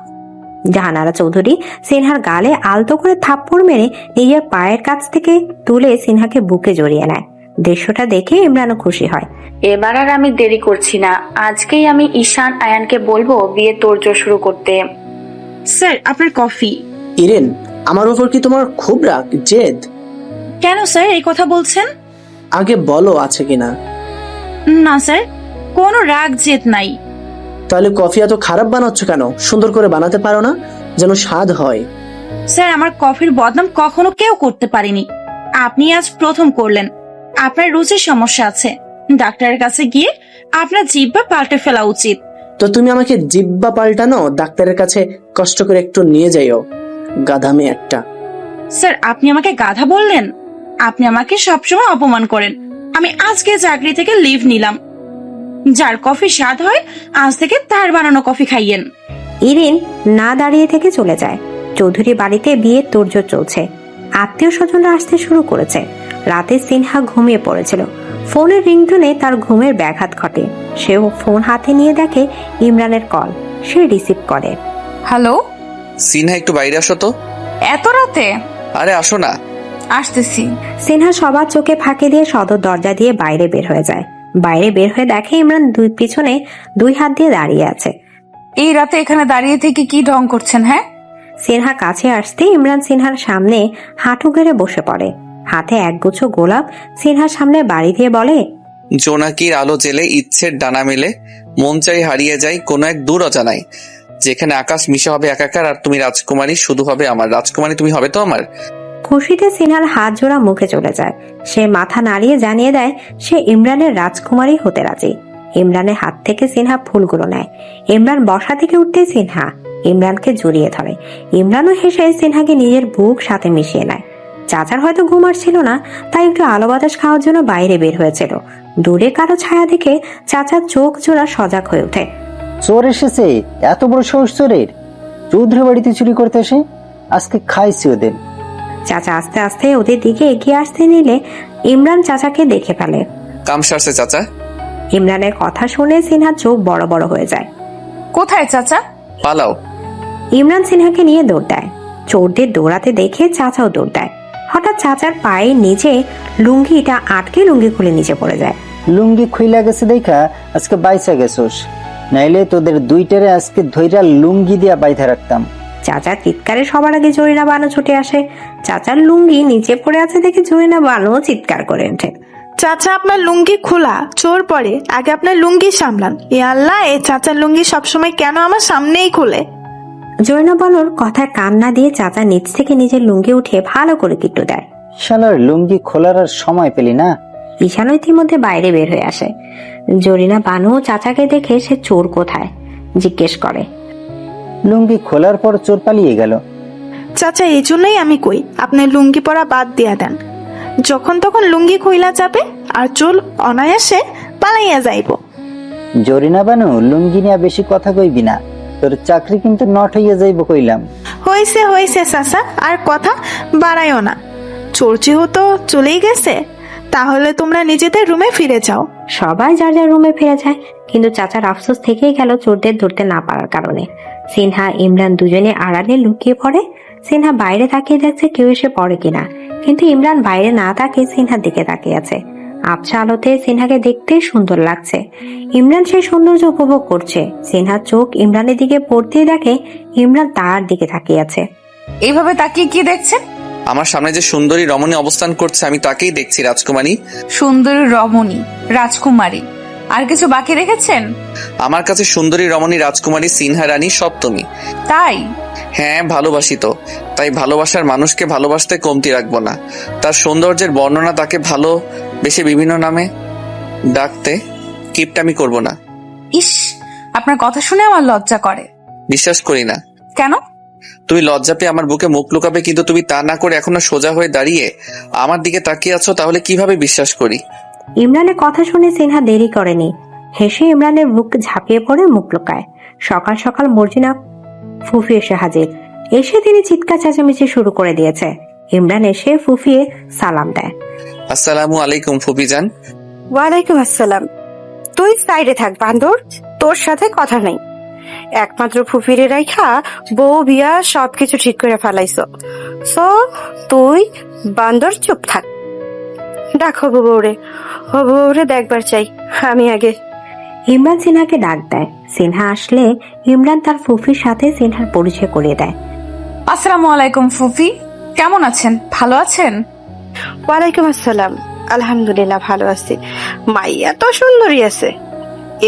জাহানারা চৌধুরী সিনহার গালে আলতো করে থাপ্পড় মেরে নিজের পায়ের কাছ থেকে তুলে সিনহাকে বুকে জড়িয়ে নেয়। দৃশ্যটা দেখে ইমরানও খুশি হয়। এবার আর আমি দেরি করছি না, আজকেই আমি ঈশান আয়ানকে বলবো বিয়ে তোড়জোড় শুরু করতে। স্যার আপনার কফি। ইরেন, আমার উপর কি তোমার খুব রাগ, জেদ? কেন স্যার এই কথা বলছেন? আগে বলো আছে কিনা। না স্যার, কোনো রাগ জেদ নাই। তাহলে কফি এত খারাপ বানাচ্ছ কেন? সুন্দর করে বানাতে পারো না, যেন স্বাদ হয়। স্যার আমার কফির বদনাম কখনো কেউ করতে পারেনি, আপনি আজ প্রথম করলেন। আপনার রুচির সমস্যা আছে, ডাক্তারের কাছে গিয়ে আপনার জিহ্বা পাল্টে ফেলা উচিত। তো তুমি আমাকে জিব্বা পাল্টানো ডাক্তারের কাছে কষ্ট করে একটু নিয়ে যাইও, গাধামি একটা। স্যার আপনি আমাকে গাধা বললেন? আপনি আমাকে সবসময় অপমান করেন। আমি আজকে চাকরি থেকে লিভ নিলাম। যার কফি স্বাদ হয় আজ থেকে তার বানানো কফি খাইয়েন। ইরিন না দাঁড়িয়ে থেকে চলে যায়। চৌধুরী বাড়িতে বিয়ের তোড়জোড় চলছে, আত্মীয় স্বজনরা আসতে শুরু করেছে। রাতে সিনহা ঘুমিয়ে পড়েছিল। ফোনের রিংটোনে তার ঘুমের ব্যাঘাত ঘটে। সেও ফোন হাতে নিয়ে দেখে ইমরানের কল। সে রিসিভ করে। হ্যালো সিনহা, একটু বাইরে আসো তো। এত রাতে? আরে আসো না। আসতেছি। সিনহা সবার চোখে ফাঁকি দিয়ে সদর দরজা দিয়ে বাইরে বের হয়ে যায়। বাইরে বের হয়ে দেখে ইমরান পিছনে 2 হাত দিয়ে দাঁড়িয়ে আছে। এই রাতে এখানে দাঁড়িয়ে থেকে কি ঢং করছেন? হ্যাঁ। সিনহা কাছে আসতে ইমরান সিনহার সামনে হাঁটু গেড়ে বসে পড়ে। হাতে একগুচ্ছ গোলাপ সিনহার সামনে বাড়ি দিয়ে বলে, জোনাকির আলো জেলে ইচ্ছের ডানা মেলে মন চাই হারিয়ে যায় কোনো এক দূর অজানায়, যেখানে আকাশ মিশে হবে একাকার আর তুমি রাজকুমারী শুধু হবে আমার। রাজকুমারী তুমি হবে তো আমার। খুশিতে সিনহার হাত জোড়া মুখে চলে যায়। সে মাথা নাড়িয়ে জানিয়ে দেয় সে ইমরানের রাজকুমারী হতে রাজি। ইমরানের হাত থেকে সিনহা ফুলগুলো নেয়। ইমরান বসা থেকে উঠতেই সিনহা ইমরানকে জড়িয়ে ধরে। ইমরানও হেসে সিনহাকে নিজের বুক সাথে মিশিয়ে নেয়। চাচার হয়তো ঘুম আসছিল না, তাই একটু আলো বাতাস খাওয়ার জন্য বাইরে বের হয়েছিল। দূরে কারো ছায়া দেখে চাচার চোখ জোড়া সজাগ হয়ে ওঠে। চোর এসেছে, এত বড় সাহস চোরের! চৌধুরী বাড়িতে চুরি করতে এসে আজকে খাইছি ওদের। চাচা আস্তে আস্তে ওদের দিকে এগিয়ে আসতে নিলে ইমরান চাচাকে দেখে ফেলে। কাম সারছে চাচা। ইমরানের কথা শুনে সিনহার চোখ বড় বড় হয়ে যায়। কোথায় চাচা? পালাও। ইমরান সিনহাকে নিয়ে দৌড় দেয়। চোরদের দৌড়াতে দেখে চাচাও দৌড় দেয়। হঠাৎ চাচার পায়ের নিচে লুঙ্গিটা আটকে লুঙ্গি খুলে নিচে পড়ে যায়। লুঙ্গি খুইলা গেছে দেখা আজকে বাইসা গেছোস, নাইলে তোদের দুইটারে আজকে ধইরা লুঙ্গি দিয়া বাইধা রাখতাম। চাচার চিৎকারে সবার আগে জরিনা বানু ছুটে আসে। চাচার লুঙ্গি নিচে পড়ে আছে দেখে জরিনা বানু চিৎকার করে ওঠে, চাচা আপনার লুঙ্গি খোলা, চোর পড়ে, আগে আপনার লুঙ্গি সামলান। এ আল্লাহ, এ চাচার লুঙ্গি সবসময় কেন আমার সামনেই খুলে? জরিনা বানুর কথায় কান্না দিয়ে চাচা নিচ থেকে নিজের লুঙ্গি উঠিয়ে ভালো করে কিট্টু দেয়। শালার লুঙ্গি খোলার আর সময় পেলি না। ঈশান ইতিমধ্যে বাইরে বের হয়ে আসে। জরিনা বানু চাচাকে দেখে সে চোর কোথায় জিজ্ঞেস করে। লুঙ্গি খোলার পর চোর পালিয়ে গেল। চাচা এই জন্যই আমি কই আপনি লুঙ্গি পরা বাদ দিয়া দেন। যখন তখন লুঙ্গি খুইলা যাবে আর চোর অনায়াসে পালাইয়া যাইব। জরিনা বানু, লুঙ্গি নিয়ে বেশি কথা কইবি না, তোর চাকরি কিন্তু নট হইয়া যাইব কইলাম। হইছে হইছে চাচা, আর কথা বাড়াইও না। চোর যেহেতু চলেই গেছে, তাহলে তোমরা নিজেদের রুমে ফিরে যাও। সবাই যার যার রুমে ফিরে যায়, কিন্তু চাচার আফসোস থেকেই গেল চোরদের ধরতে না পারার কারণে। সিনহা ইমরান দুজনে আড়ালে লুকিয়ে পড়ে। সিনহা বাইরে তাকিয়ে দেখছে কেউ এসে পড়ে কিনা, কিন্তু ইমরান বাইরে না তাকিয়ে সিনহার দিকে তাকিয়ে আছে। আবছা আলোতে সিনহাকে দেখতে সুন্দর লাগছে। ইমরান সেই সৌন্দর্য উপভোগ করছে। সিনহার চোখ ইমরানের দিকে পড়তেই দেখে ইমরান তার দিকে তাকিয়ে আছে। এইভাবে তাকিয়ে কি দেখছেন? আমার সামনে যে সুন্দরী রমণী অবস্থান করছে আমি তাকেই দেখছি রাজকুমারী। সুন্দরী রমণী, রাজকুমারী, আর কিছু বাকি রেখেছেন? আমার কাছে সুন্দরী রমণী, রাজকুমারী, সিনহা রানী সব তুমি। তাই? হ্যাঁ, ভালোবাসি তো। তাই ভালোবাসার মানুষকে ভালোবাসতে কমতি রাখবো না। তার সৌন্দর্যের বর্ণনা, তাকে ভালোবেসে বিভিন্ন নামে ডাকতে কিপটামি করব না। ইস, আপনার কথা শুনে আমার লজ্জা করে। বিশ্বাস করি না। কেন? তুমি লজ্জা পেয়ে আমার বুকে মুখ লুকাবে, কিন্তু তুমি তা না করে এখনো সোজা হয়ে দাঁড়িয়ে আমার দিকে তাকিয়ে আছো, তাহলে কিভাবে বিশ্বাস করি? ইমরানের কথা শুনে সিনহা দেরি করেনি, হেসে ইমরানের বুক ঝাঁপিয়ে পড়ে মুখ লুকায়। সকাল সকাল মর্জিনা ফুফি এসে হাজির। এসে তিনি চিৎকার চেঁচামেচি শুরু করে দিয়েছে। ইমরান এসে ফুফিয়ে সালাম দেয়। আসসালামু আলাইকুম ফুফিজান। ওয়ালাইকুম আসসালাম। তুই সাইডে থাক বান্দর, তোর সাথে কথা নাই। একমাত্র ফুফিরে রাইখা বউ বিয়া সবকিছু ঠিক করে ফেলাইছো, সো তুই বান্দর চুপ থাক। ডাক হবু বউরে, হবু বউরে দেখবার চাই আমি আগে। ইমরান সিনহাকে ডাক দেয়। সিনহা আসলে ইমরান তার ফুফির সাথে সিনহার পরিচয় করিয়ে দেয়। আসসালামু আলাইকুম ফুফি, কেমন আছেন? ভালো আছেন? ওয়ালাইকুম আসসালাম, আলহামদুলিল্লাহ ভালো আছি। মাইয়া তো সুন্দরী আছে,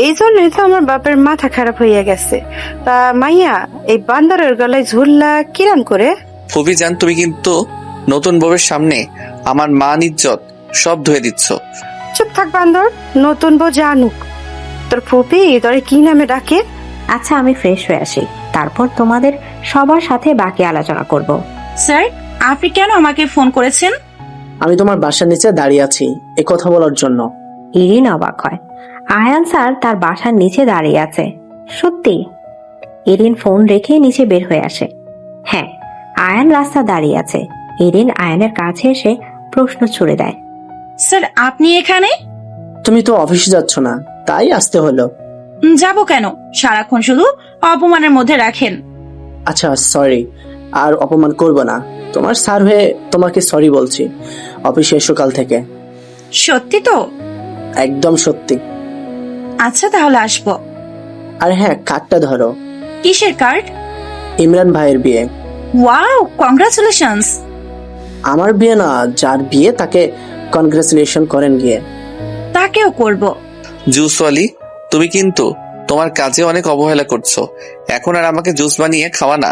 এই জন্যই তো আমার বাপের মাথা খারাপ হইয়া গেছে। তা মাইয়া এই বান্দরের গলায় ঝুললা কিরাম করে? ফুফিজান, তুমি কিন্তু নতুন বউয়ের সামনে আমার মান ইজ্জত সব ধুয়ে দিচ্ছ। চুপ থাক বান্দর, নতুন বউ জানুক তোর ফুপি তোরে কি নামে ডাকে। আচ্ছা, আমি ফ্রেশ হয়ে আসি, তারপর তোমাদের সবার সাথে বাকি আলোচনা করব। স্যার, আপনি কেন আমাকে ফোন করেছেন? আমি তোমার বাসার নিচে দাঁড়িয়ে আছি এই কথা বলার জন্য। ইরিন অবাক হয়। আয়ান স্যার তার বাসার নিচে দাঁড়িয়ে আছে? সত্যি? ইরিন ফোন রেখে নিচে বের হয়ে আসে। হ্যাঁ, আয়ান রাস্তা দাঁড়িয়ে আছে। ইরিন আয়ানের কাছে এসে প্রশ্ন ছুড়ে দেয়। স্যার, আপনি এখানে? তুমি তো অফিসে যাচ্ছ না, তাই আসতে হলো। যাব কেন? সারাক্ষণ শুধু অপমানের মধ্যে রাখেন। আচ্ছা সরি, আর অপমান করব না। তোমার স্যার হয়ে তোমাকে সরি বলছি। অফিসে এসো কাল থেকে। সত্যি তো? একদম সত্যি। আচ্ছা, তাহলে আসবো। আর হ্যাঁ, কার্ডটা ধরো। কিসের কার্ড? ইমরান ভাইয়ের বিয়ে। Wow, congratulations. আমার বিয়ে না, যার বিয়ে তাকে কনগ্রাচুলেশন করেন গিয়ে। তাকেও করব। জুসওয়ালি, তুমি কিন্তু তোমার কাজে অনেক অবহেলা করছো। এখন আর আমাকে জুস বানিয়ে খাওয়া না।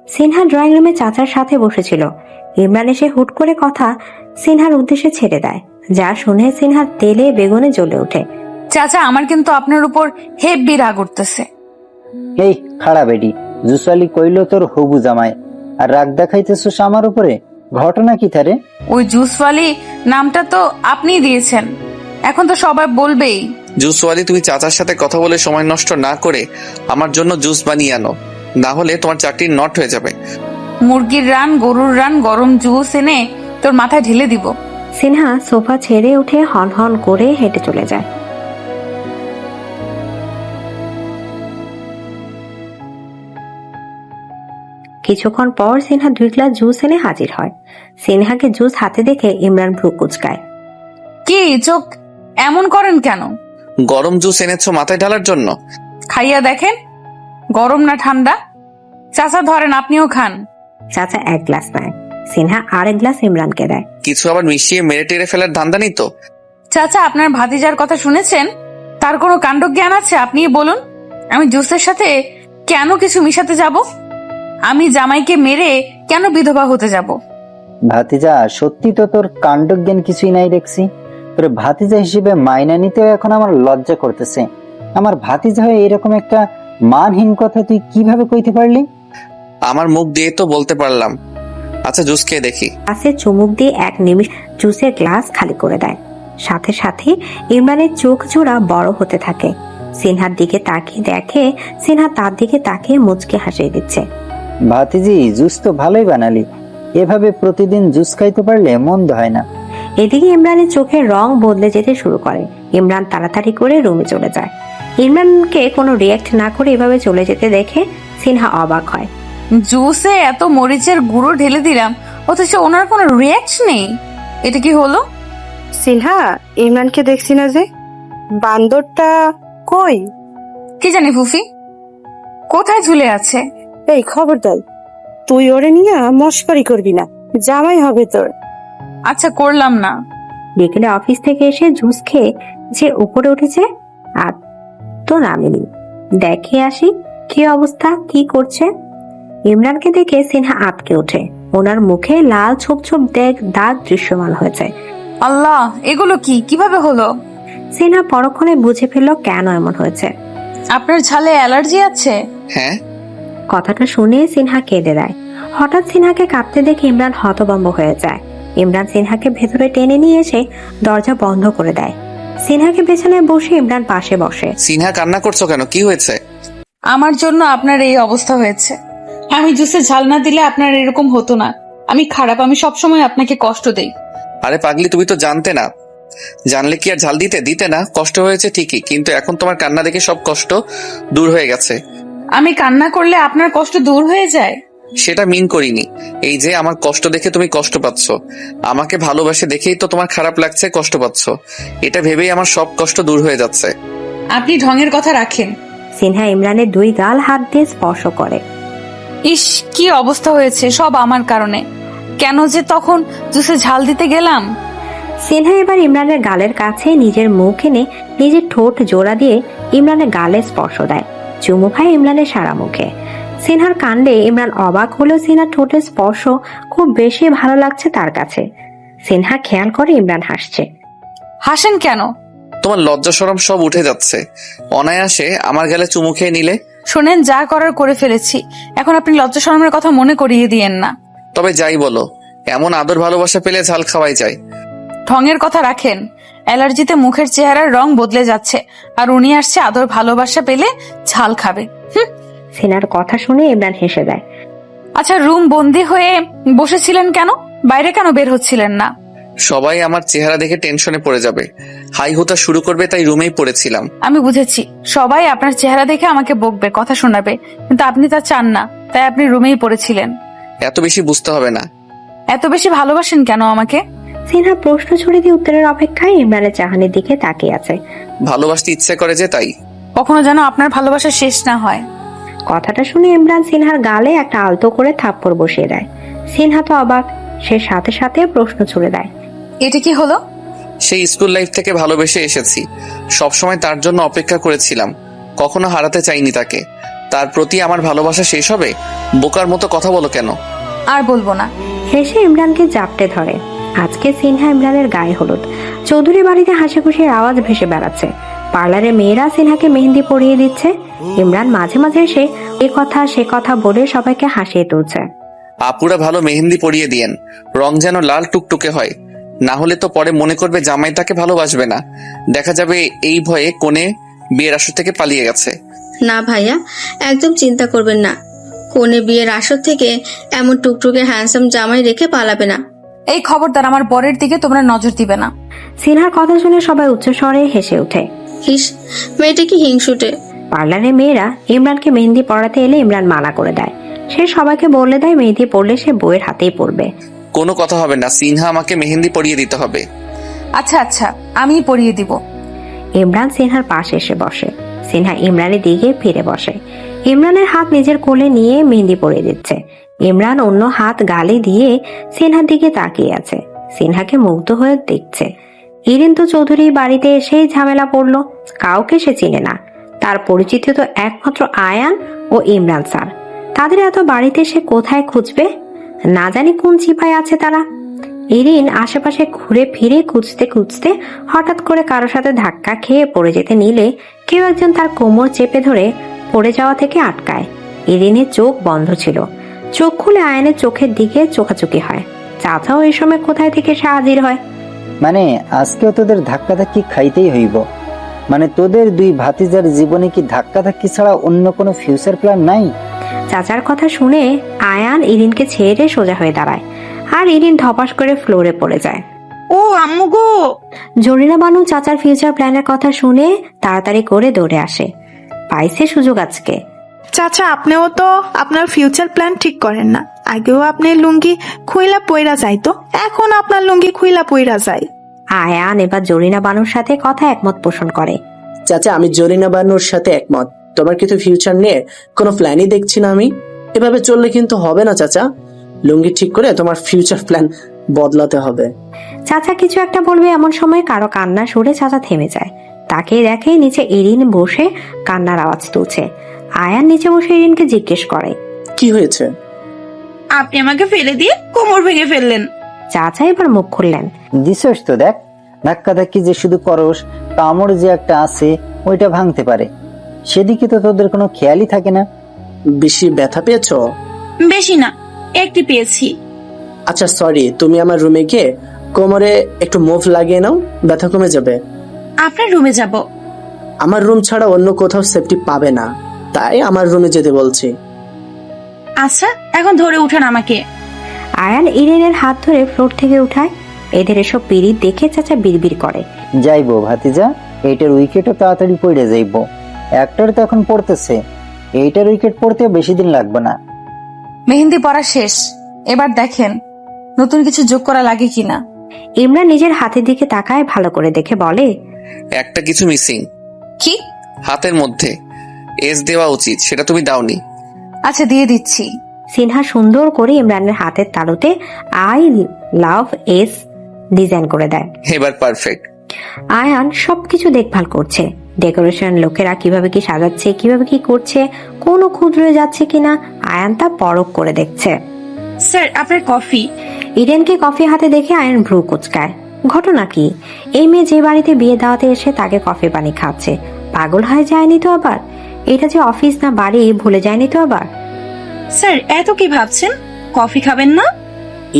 সিনহা ড্রয়িং রুমে চাচার সাথে বসেছিল। ইমরান এসে হুট করে কথা সিনহার উদ্দেশ্যে ছেড়ে দেয়, যা শুনে সিনহার তেলে বেগুনে জ্বলে ওঠে। চাচা, আমার কিন্তু আপনার উপর হেব্বি রাগ উঠতেছে। এই খাড়া বেডি, জুসালি কইলো তোর হবু জামাই, আর রাগ দেখাইতেছস আমার উপরে? ঘটনা কি তারে? ওই জুসওয়ালি নামটা তো আপনিই দিয়েছেন, এখন তো সবাই বলবেই। জুসওয়ালি, তুমি চাচার সাথে কথা বলে সময় নষ্ট না করে আমার জন্য জুস বানিয়ে আনো, না হলে তোমার চাকরি নট হয়ে যাবে। মুরগির রান, গরুর রান, গরম জুস এনে তোর মাথায় ঢেলে দিব। সিনহা সোফা ছেড়ে উঠে হন হন করে হেঁটে চলে যায়। কিছুক্ষণ পর সিনহা 2 গ্লাস জুস এনে হাজির হয়। সিনহাকে জুস হাতে দেখে ইমরান ভ্রু কুচকায়। কি চোখ এমন করেন কেন? গরম জুস এনেছো মাথায় ঢালার জন্য? খাইয়া দেখেন গরম না ঠান্ডা। চাচা ধরেন, আপনিও খান। চাচা 1 গ্লাস নেয়, সিনহা আর 1 গ্লাস ইমরানকে দেয়। কিছু আবার মিশিয়ে মেরে টেরে ফেলার ধান্দা নেই তো? চাচা, আপনার ভাতিজার কথা শুনেছেন? তার কোনো কাণ্ড জ্ঞান আছে? আপনিই বলুন, আমি জুসের সাথে কেন কিছু মিশাতে যাব? আমি জামাইকে মেরে কেন বিধবা হতে যাব? ভাতিজা, সত্যি তো তোর কাণ্ডজ্ঞান কিছুই নাই দেখছি। তোর ভাতিজা হিসেবে মাইনা নিতেও এখন আমার লজ্জা করতেছে। আমার ভাতিজা হয়ে এরকম একটা মানহীন কথা তুই কিভাবে কইতে পারলি? আমার মুখ দিয়ে তো বলতে পারলাম। আচ্ছা, জুস খেয়ে দেখি। গ্লাসে চুমুক দিয়ে 1 নিমিষ জুসের গ্লাস খালি করে দেয়। সাথে সাথে ইমরানের চোখ জোড়া বড় হতে থাকে। সিনহার দিকে তাকিয়ে দেখে সিনহা তার দিকে তাকিয়ে মুচকে হাসিয়ে দিচ্ছে। ভাতিজি, জুস তো ভালোই বানালি। এভাবে প্রতিদিন জুস খাইতে পারলে মন্দ হয় না। এদিকে ইমরানের চোখের রং বদলে যেতে শুরু করে। ইমরান তাড়াতাড়ি করে রুমে চলে যায়। ইমরানকে কোনো রিয়াক্ট না করে এভাবে চলে যেতে দেখে সিনহা অবাক হয়। জুসে এত মরিচের গুঁড়ো ঢেলে দিলাম, অথচ ওনার কোনো রিয়াক্ট নেই। এটা কি হলো? সিনহা, ইমরানকে দেখছি না যে, বান্দরটা কই? কি জানি ফুফি, কোথায় ঝুলে আছে? এই খবরদার, তুই ওরে নিয়ে মস্করি করবি না, জামাই হবে তোর। আচ্ছা, করলাম না। বিকেলে অফিস থেকে এসে জুস খেয়ে যে উপরে উঠেছে আর তো নামেনি। দেখে আসি কি অবস্থা, কি করছে। ইমরানকে দেখে সিনহা আটকে ওঠে। ওনার মুখে লাল ছোপ ছোপ দাগ দৃশ্যমান হয়েছে। আল্লাহ, এগুলো কি, কিভাবে হলো? সিনহা পরক্ষণে বুঝে ফেলল কেন এমন হয়েছে। আপনার ঝালে অ্যালার্জি আছে? হ্যাঁ। কথাটা শুনে সিনহা কেঁদে দেয়। হঠাৎ সিনহাকে কাঁদতে দেখে ইমরান হতভম্ব হয়ে যায়। ইমরান সিনহাকে ভেতরে টেনে নিয়ে এসে দরজা বন্ধ করে দেয়। সিনহাকে বিছানায় বসে ইমরান পাশে বসে। সিনহা, কান্না করছো কেন? কি হয়েছে? আমার জন্য আপনার এই অবস্থা হয়েছে। আমি জুসে ঝাল না দিলে আপনার এরকম হতো না। আমি খারাপ, আমি সবসময় আপনাকে কষ্ট দেই। আরে পাগলি, তুমি তো জানতে না। জানলে কি আর ঝাল দিতে না? কষ্ট হয়েছে ঠিকই, কিন্তু এখন তোমার কান্না দেখে সব কষ্ট দূর হয়ে গেছে। আমি কান্না করলে আপনার কষ্ট দূর হয়ে যায়? সেটা মিন করিনি। এই যে আমার কষ্ট দেখে তুমি কষ্ট পাচ্ছ, আমাকে ভালোবাসে দেখেই তো তোমার খারাপ লাগছে, কষ্ট পাচ্ছ। এটা ভেবেই আমার সব কষ্ট দূর হয়ে যাচ্ছে। আপনি ঢঙের কথা রাখেন। সিনহা ইমরানের দুই গাল হাত দিয়ে স্পর্শ করে। ইস, কি অবস্থা হয়েছে, সব আমার কারণে। কেন যে তখন জুসে ঝাল দিতে গেলাম। সিনহা এবার ইমরানের গালের কাছে নিজের মুখ এনে নিজের ঠোঁট জোড়া দিয়ে ইমরানের গালে স্পর্শ দেয়। চুমু খায় ইমরানের সারা মুখে। সিনহার কাণ্ডে ইমরান অবাক হলেও সিনহার ঠোঁটের স্পর্শ খুব বেশি ভালো লাগছে তার কাছে। সিনহা খেয়াল করে ইমরান হাসছে। হাসেন কেন? তোমার লজ্জা শরম সব উঠে যাচ্ছে। অনায়াসে আমার গালে চুমু খেয়ে নিলে। শোনেন, যা করার করে ফেলেছি, এখন আপনি লজ্জা শরমের কথা মনে করিয়ে দিয়েন না। তবে যাই বলো, এমন আদর ভালোবাসা পেলে ঝাল খাওয়াই যায়। ঢঙের কথা রাখেন। অ্যালার্জিতে মুখের চেহারার রং বদলে যাচ্ছে, আর উনি আসছে আদর ভালোবাসা পেলে ঝাল খাবে। সিনহার কথা শুনে ইমরান হেসে দেয়। আচ্ছা, রুম বন্দি হয়ে বসেছিলেন কেন? বাইরে কেন বের হচ্ছিলেন না? সবাই আমার চেহারা দেখে টেনশনে পড়ে যাবে, হাই হুতা শুরু করবে, তাই রুমেই পড়েছিলাম। আমি বুঝেছি, সবাই আপনার চেহারা দেখে আমাকে বকবে, কথা শোনাবে, কিন্তু আপনি তা চান না, তাই আপনি রুমেই পড়েছিলেন। এত বেশি বুঝতে হবে না। এত বেশি ভালোবাসেন কেন আমাকে? সিনহা প্রশ্ন ছুড়ে দিয়ে উত্তরের অপেক্ষায় ইমরানের চাহনির দিকে তাকিয়ে আছে। ভালোবাসতে ইচ্ছে করে যে, তাই। কখনো যেন আপনার ভালোবাসা শেষ না হয়। কথাটা শুনে ইমরান সিনহার গালে একটা আলতো করে থাপ্পড় বসিয়ে দেয়। সিনহা তো অবাক, সে সাথে সাথে প্রশ্ন ছুড়ে দেয়। এটা কি হলো? সেই স্কুল লাইফ থেকে ভালোবেসে এসেছি, সবসময় তার জন্য অপেক্ষা করেছিলাম, কখনো হারাতে চাইনি তাকে। তার প্রতি আমার ভালোবাসা শেষ হবে? বোকার মতো কথা বলো কেন? আর বলবো না। হেসে ইমরানকে জাপটে ধরে। আজকে সিনহা ইমরানের গায়ে হলুদ। চৌধুরী বাড়িতে হাসি খুশির আওয়াজ ভেসে বেড়াচ্ছে। পার্লারে মেয়েরা সিনহাকে মেহেন্দি পরিয়ে দিচ্ছে। ইমরান মাঝে মাঝে এসে এ কথা সে কথা বলে সবাইকে হাসিয়ে তুলছে। আপুরা ভালো মেহেন্দি পরিয়ে দিয়েন, রং যেন লাল টুকটুকে হয়, না হলে তো পরে মনে করবে জামাই তাকে ভালোবাসবে না। দেখা যাবে এই ভয়ে কোণে বিয়ের আসর থেকে পালিয়ে গেছে। না ভাইয়া, একদম চিন্তা করবেন না। কোনে বিয়ের আসর থেকে এমন টুকটুকে হ্যান্ডসাম জামাই রেখে পালাবে না। এই খবরদার, আমার বরের দিকে তোমরা নজর দিবে না। সিনহার কথা শুনে সবাই উচ্চ স্বরে হেসে ওঠে। হিস, মেয়েটা কি হিংসুটে। পার্লারে মেয়েরা ইমরানকে মেহেন্দি পড়াতে এলে ইমরান মানা করে দেয়। সে সবাইকে বলে দেয় মেহেন্দি পড়লে সে বউয়ের হাতেই পড়বে। কোনো কথা হবে না, সিনহা আমাকে মেহেন্দি পরিয়ে দিতে হবে। আচ্ছা আচ্ছা, আমি পরিয়ে দিব। ইমরান সিনহার পাশে এসে বসে। সিনহা ইমরানের দিকে ফিরে বসে। ইমরানের হাত নিজের কোলে নিয়ে মেহেন্দি পরিয়ে দিচ্ছে। ইমরান অন্য হাত গালে দিয়ে সিনহার দিকে তাকিয়ে আছে। সিনহাকে মুগ্ধ হয়ে দেখছে। ইরিন তো চৌধুরী বাড়িতে এসেই ঝামেলা পড়লো। কাউকে সে চিনে না। তার পরিচিত তো একমাত্র আয়ান ও ইমরান স্যার। তাদের এত বাড়িতে সে কোথায় খুঁজবে? না জানি কোন চিপায় আছে তারা। ইরিন আশেপাশে ঘুরে ফিরে খুঁজতে খুঁজতে হঠাৎ করে কারোর সাথে ধাক্কা খেয়ে পড়ে যেতে নিলে কেউ একজন তার কোমর চেপে ধরে পড়ে যাওয়া থেকে আটকায়। ইরিনের চোখ বন্ধ ছিল। চোখ খুলে আয়নের চোখের দিকে চোখাচোখি হয়। চাচাও এই সময় কোথায় থেকে সে হাজির হয়। মানে আজকেও তোদের ধাক্কাধাক্কি খাইতেই হইব? মানে তোদের দুই ভাতিজার জীবনে কি ধাক্কাধাক্কি ছাড়া অন্য কোনো ফিউচার প্ল্যান নাই? চাচার কথা শুনে আয়ান ইরিনকে ছেড়ে সোজা হয়ে দাঁড়ায়, আর ইরিন ধপাস করে ফ্লোরে পড়ে যায়। ও আম্মু গো। জরিনা বানু চাচার ফিউচার প্ল্যানের কথা শুনে তাড়াতাড়ি করে দৌড়ে আসে। পাইছে সুযোগ আজকে। চাচা, আপনিও তো আপনার ফিউচার প্ল্যান ঠিক করেন না। আগেও আপনি লুঙ্গি খুইলা পইরা যাইতো, এখন আপনার লুঙ্গি খুইলা পইরা যায়। আয়ান এবার জরিনা বানুর সাথে কথা একমত পোষণ করে। চাচা, আমি জরিনা বানুর সাথে একমত। তোমার কিন্তু ফিউচার নিয়ে কোনো প্ল্যানই দেখছি না আমি। এভাবে চললে কিন্তু হবে না চাচা। লুঙ্গি ঠিক করে তোমার ফিউচার প্ল্যান বদলাতে হবে। চাচা কিছু একটা বলবে এমন সময় কারো কান্না শুনে চাচা থেমে যায়। তাকে দেখে নিচে ইরিন বসে কান্নার আওয়াজ তুলছে। আয়ান নিচে বসে ইরিনকে জিজ্ঞেস করে, কি হয়েছে? আপনি আমাকে ফেলে দিয়ে কোমর ভেঙে ফেললেন। চাচা এবার মুখ খুললেন। দিছস তো, দেখ ধাক্কা ধাক্কি যে শুধু করস, কামড় যে একটা আছে ওইটা ভাঙতে পারে, সেদিকে তো তোদের কোনো খেয়ালই থাকে না। বেশি ব্যথা পেয়েছো? বেশি না, একটি পেয়েছি। আচ্ছা সরি, তুমি আমার রুমে গিয়ে কোমরে একটু মুভ লাগিয়ে নাও, ব্যথা কমে যাবে। আপনার রুমে যাব? আমার রুম ছাড়া অন্য কোথাও সেফটি পাবে না, তাই আমার রুমে যেতে বলছি। আচ্ছা, এখন ধরে উঠান আমাকে। আয়ান ইরিনের হাত ধরে ফ্লোর থেকে উঠায়। এদের এসব পিরিত দেখে চাচা বিড়বিড় করে, যাইবো ভাতিজা, এইটার উইকেটও তাড়াতাড়ি পড়ে যাইবো। একটার তো এখন পড়তেছে, এইটার উইকেট পড়তেও বেশি দিন লাগবে না। মেহেন্দি পড়া শেষ, এবার দেখেন নতুন কিছু যোগ করা লাগে কিনা। ইমরান নিজের হাতের দিকে তাকায়, ভালো করে দেখে বলে, একটা কিছু মিসিং। কি? হাতের মধ্যে এস দেওয়া উচিত, সেটা তুমি দাওনি। আচ্ছা দিয়ে দিচ্ছি। সিনহা সুন্দর করে ইমরানের হাতের তালুতে আই লাভ এস ডিজাইন করে দেয়। এবার পারফেক্ট। আয়ান সবকিছু দেখভাল করছে। ডেকোরেশন লোকেরা কিভাবে কি সাজাচ্ছে, কিভাবে কি করছে, কোনো ক্ষুদ্রে যাচ্ছে কিনা আয়ান তা পরখ করে দেখছে। স্যার, আপনার কফি। ইডেনকে কফি হাতে দেখে আয়ান ভ্রু কুচকায়। ঘটনা কি? এই মেয়ে যে বাড়িতে বিয়ে দাওয়াতে এসে তাকে কফি পানি খাচ্ছে, পাগল হয়ে যায়নি তো আবার? এটা যে অফিস না বাড়ি ভুলে যায়নি তো আবার? স্যার, এত কি ভাবছেন? কফি খাবেন না?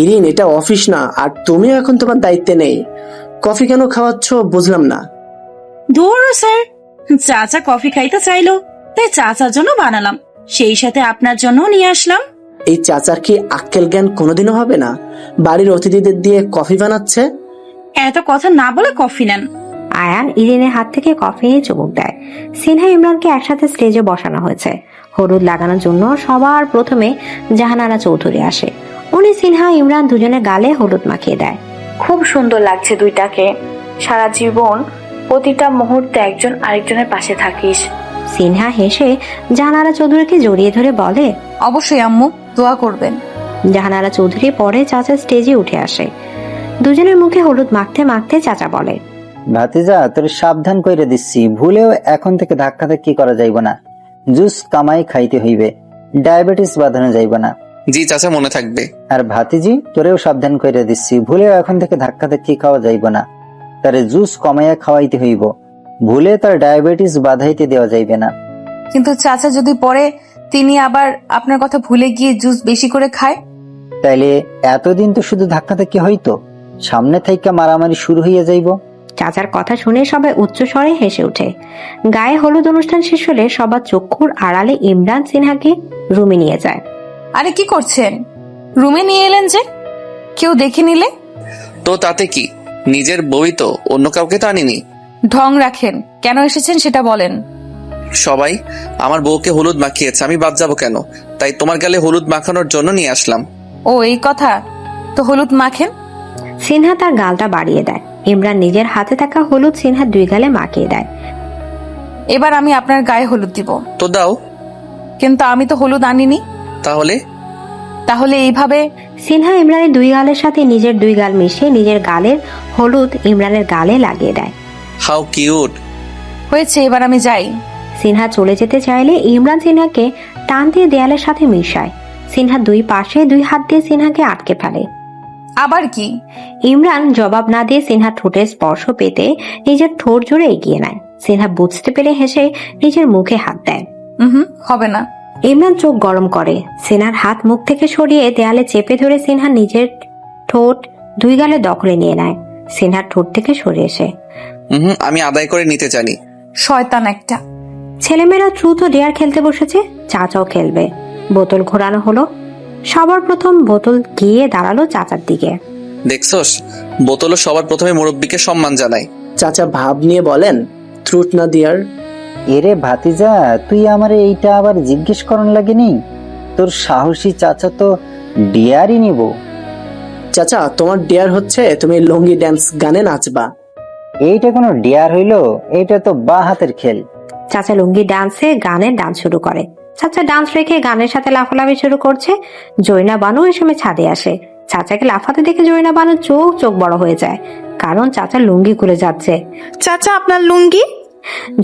ইরিন, এটা অফিস না, আর তুমি এখন তোমার দায়িত্বে নেই। কফি কেন খাওয়াচ্ছ বুঝলাম না। ধুর স্যার, চাচা কফি খাইতে চাইলো তাই চাচার জন্য বানালাম, সেই সাথে আপনার জন্য নিয়ে আসলাম। এই চাচার কি আক্কেল জ্ঞান কোনোদিনও হবে না? বাড়ির অতিথিদের দিয়ে কফি বানাচ্ছে। এত কথা না বলে কফি নেন। আয়ান ইরিনের হাত থেকে কফি নিয়ে চুমুক দেয়। সিনহা ইমরানকে একসাথে স্টেজে বসানো হয়েছে। হলুদ লাগানোর জন্য সবার প্রথমে জাহানারা চৌধুরী আসে। উনি সিনহা ইমরান দুজনের গালে হলুদ মাখিয়ে দেয়। খুব সুন্দর লাগছে দুইটাকে। সারা জীবন প্রতিটা মুহূর্তে একজন আরেকজনের পাশে থাকিস। সিনহা হেসে জাহানারা চৌধুরীকে জড়িয়ে ধরে বলে, অবশ্যই আম্মু, দোয়া করবেন। জাহানারা চৌধুরী পরে চাচা স্টেজে উঠে আসে। দুজনের মুখে হলুদ মাখতে মাখতে চাচা বলে, ভাতিজা, তোর সাবধান কইরে দিচ্ছি, ভুলেও এখন থেকে ধাক্কা ধাক্কি করা যাইব না। জুস কামাই খাইতে হইবে, ডায়াবেটিস বাঁধানো যাইব না। জি চাচা, মনে থাকবে। আর ভাতিজি, তোরেও সাবধান কইরে দিচ্ছি, ভুলেও এখন থেকে ধাক্কা ধাক্কি খাওয়া যাইব না। তারে জুস কমাইয়া খাওয়াইতে হইব, ভুলে তার ডায়াবেটিস বাধাইতে দেওয়া যাইবে না। কিন্তু চাচা যদি পরে তিনি আবার আপনার কথা ভুলে গিয়ে জুস বেশি করে খায়? তাইলে এতদিন তো শুধু ধাক্কা ধাক্কি হইতো, সামনে থাইকা মারামারি শুরু হইয়া যাইব। চাচার কথা শুনে সবাই উচ্চ স্বরে হেসে ওঠে। গায়ে হলুদ অনুষ্ঠান শেষ হলে সবার চক্ষুর আড়ালে ইমরান সিনহাকে রুমে নিয়ে যায়। আরে কি করছেন? রুমে নিয়ে এলেন যে, কেউ দেখে নিলে? তো তাতে কি, নিজের বই তো, অন্য কাউকে তো আনিনি। ঢং রাখেন, কেন এসেছেন সেটা বলেন। সবাই আমার বউকে হলুদ মাখিয়েছে, আমি বাদ যাবো কেন? তাই তোমার গালে হলুদ মাখানোর জন্য নিয়ে আসলাম। ও এই কথা, তো হলুদ মাখেন। সিনহা তার গালটা বাড়িয়ে দেয়। ইমরান নিজের হাতে থাকা হলুদ সিনহার দুই গালে মাখিয়ে দেয়। এবার আমি আপনার গায়ে হলুদ দিব। তো দাও। কিন্তু আমি তো হলুদ আনিনি। তাহলে এইভাবে সিনহা ইমরানের দুই গালের সাথে নিজের দুই গাল মিশিয়ে নিজের গালের হলুদ ইমরানের গালে লাগিয়ে দেয়। হাউ কিউট হয়েছে, এবার আমি যাই। সিনহা চলে যেতে চাইলে ইমরান সিনহাকে টান দিয়ে দেয়ালের সাথে মিশায়। সিনহা দুই পাশে দুই হাত দিয়ে সিনহাকে আটকে ফেলে। আবার কি? ইমরান জবাব না দিয়ে সিনহা ঠোঁটের স্পর্শ পেতে নিজের ঠোঁট জোরে এগিয়ে নেয়। সিনহা বুঝতে পেরে হেসে নিজের মুখে হাত দেয়। হবে না। ইমরান চোখ গরম করে সিনহার হাত মুখ থেকে সরিয়ে দেয়ালে চেপে ধরে সিনহা নিজের ঠোঁট দুই গালে দখলে নিয়ে নেয়। সিনহার ঠোঁট থেকে সরে এসে, আমি আদায় করে নিতে জানি। শয়তান একটা। ছেলেমেয়েরা ট্রুথ ও ডেয়ার খেলতে বসেছে, চাচাও খেলবে। বোতল ঘোরানো হলো। সবার প্রথম বোতল গিয়ে দাঁড়ালো চাচার দিকে। দেখছস, বোতলও সবার প্রথমে মুরব্বীকে সম্মান জানায়। চাচা ভাব নিয়ে বলেন, ট্রুথ না দিয়ার। এরে ভাতিজা, তুই আমারে এইটা আবার জিজ্ঞেস করন লাগেনি? তোর সাহসী চাচা তো ডিয়ারই নিব। চাচা তোমার ডেয়ার হচ্ছে তুমি লুঙ্গি ড্যান্স গানে নাচবা। এইটা কোনো ডিয়ার হইলো? এইটা তো বা হাতের খেল। চাচা লুঙ্গি ডান্সে গানের ডান্স শুরু করে। চাচা ডান্স রেখে গানের সাথে লাফালাফি শুরু করছে। জৈনা বানু এই সময় ছাদে আসে। চাচাকে লাফাতে দেখে জৈনা বানুর চোখ বড় হয়ে যায়, কারণ চাচা লুঙ্গি খুলে যাচ্ছে। চাচা আপনার লুঙ্গি?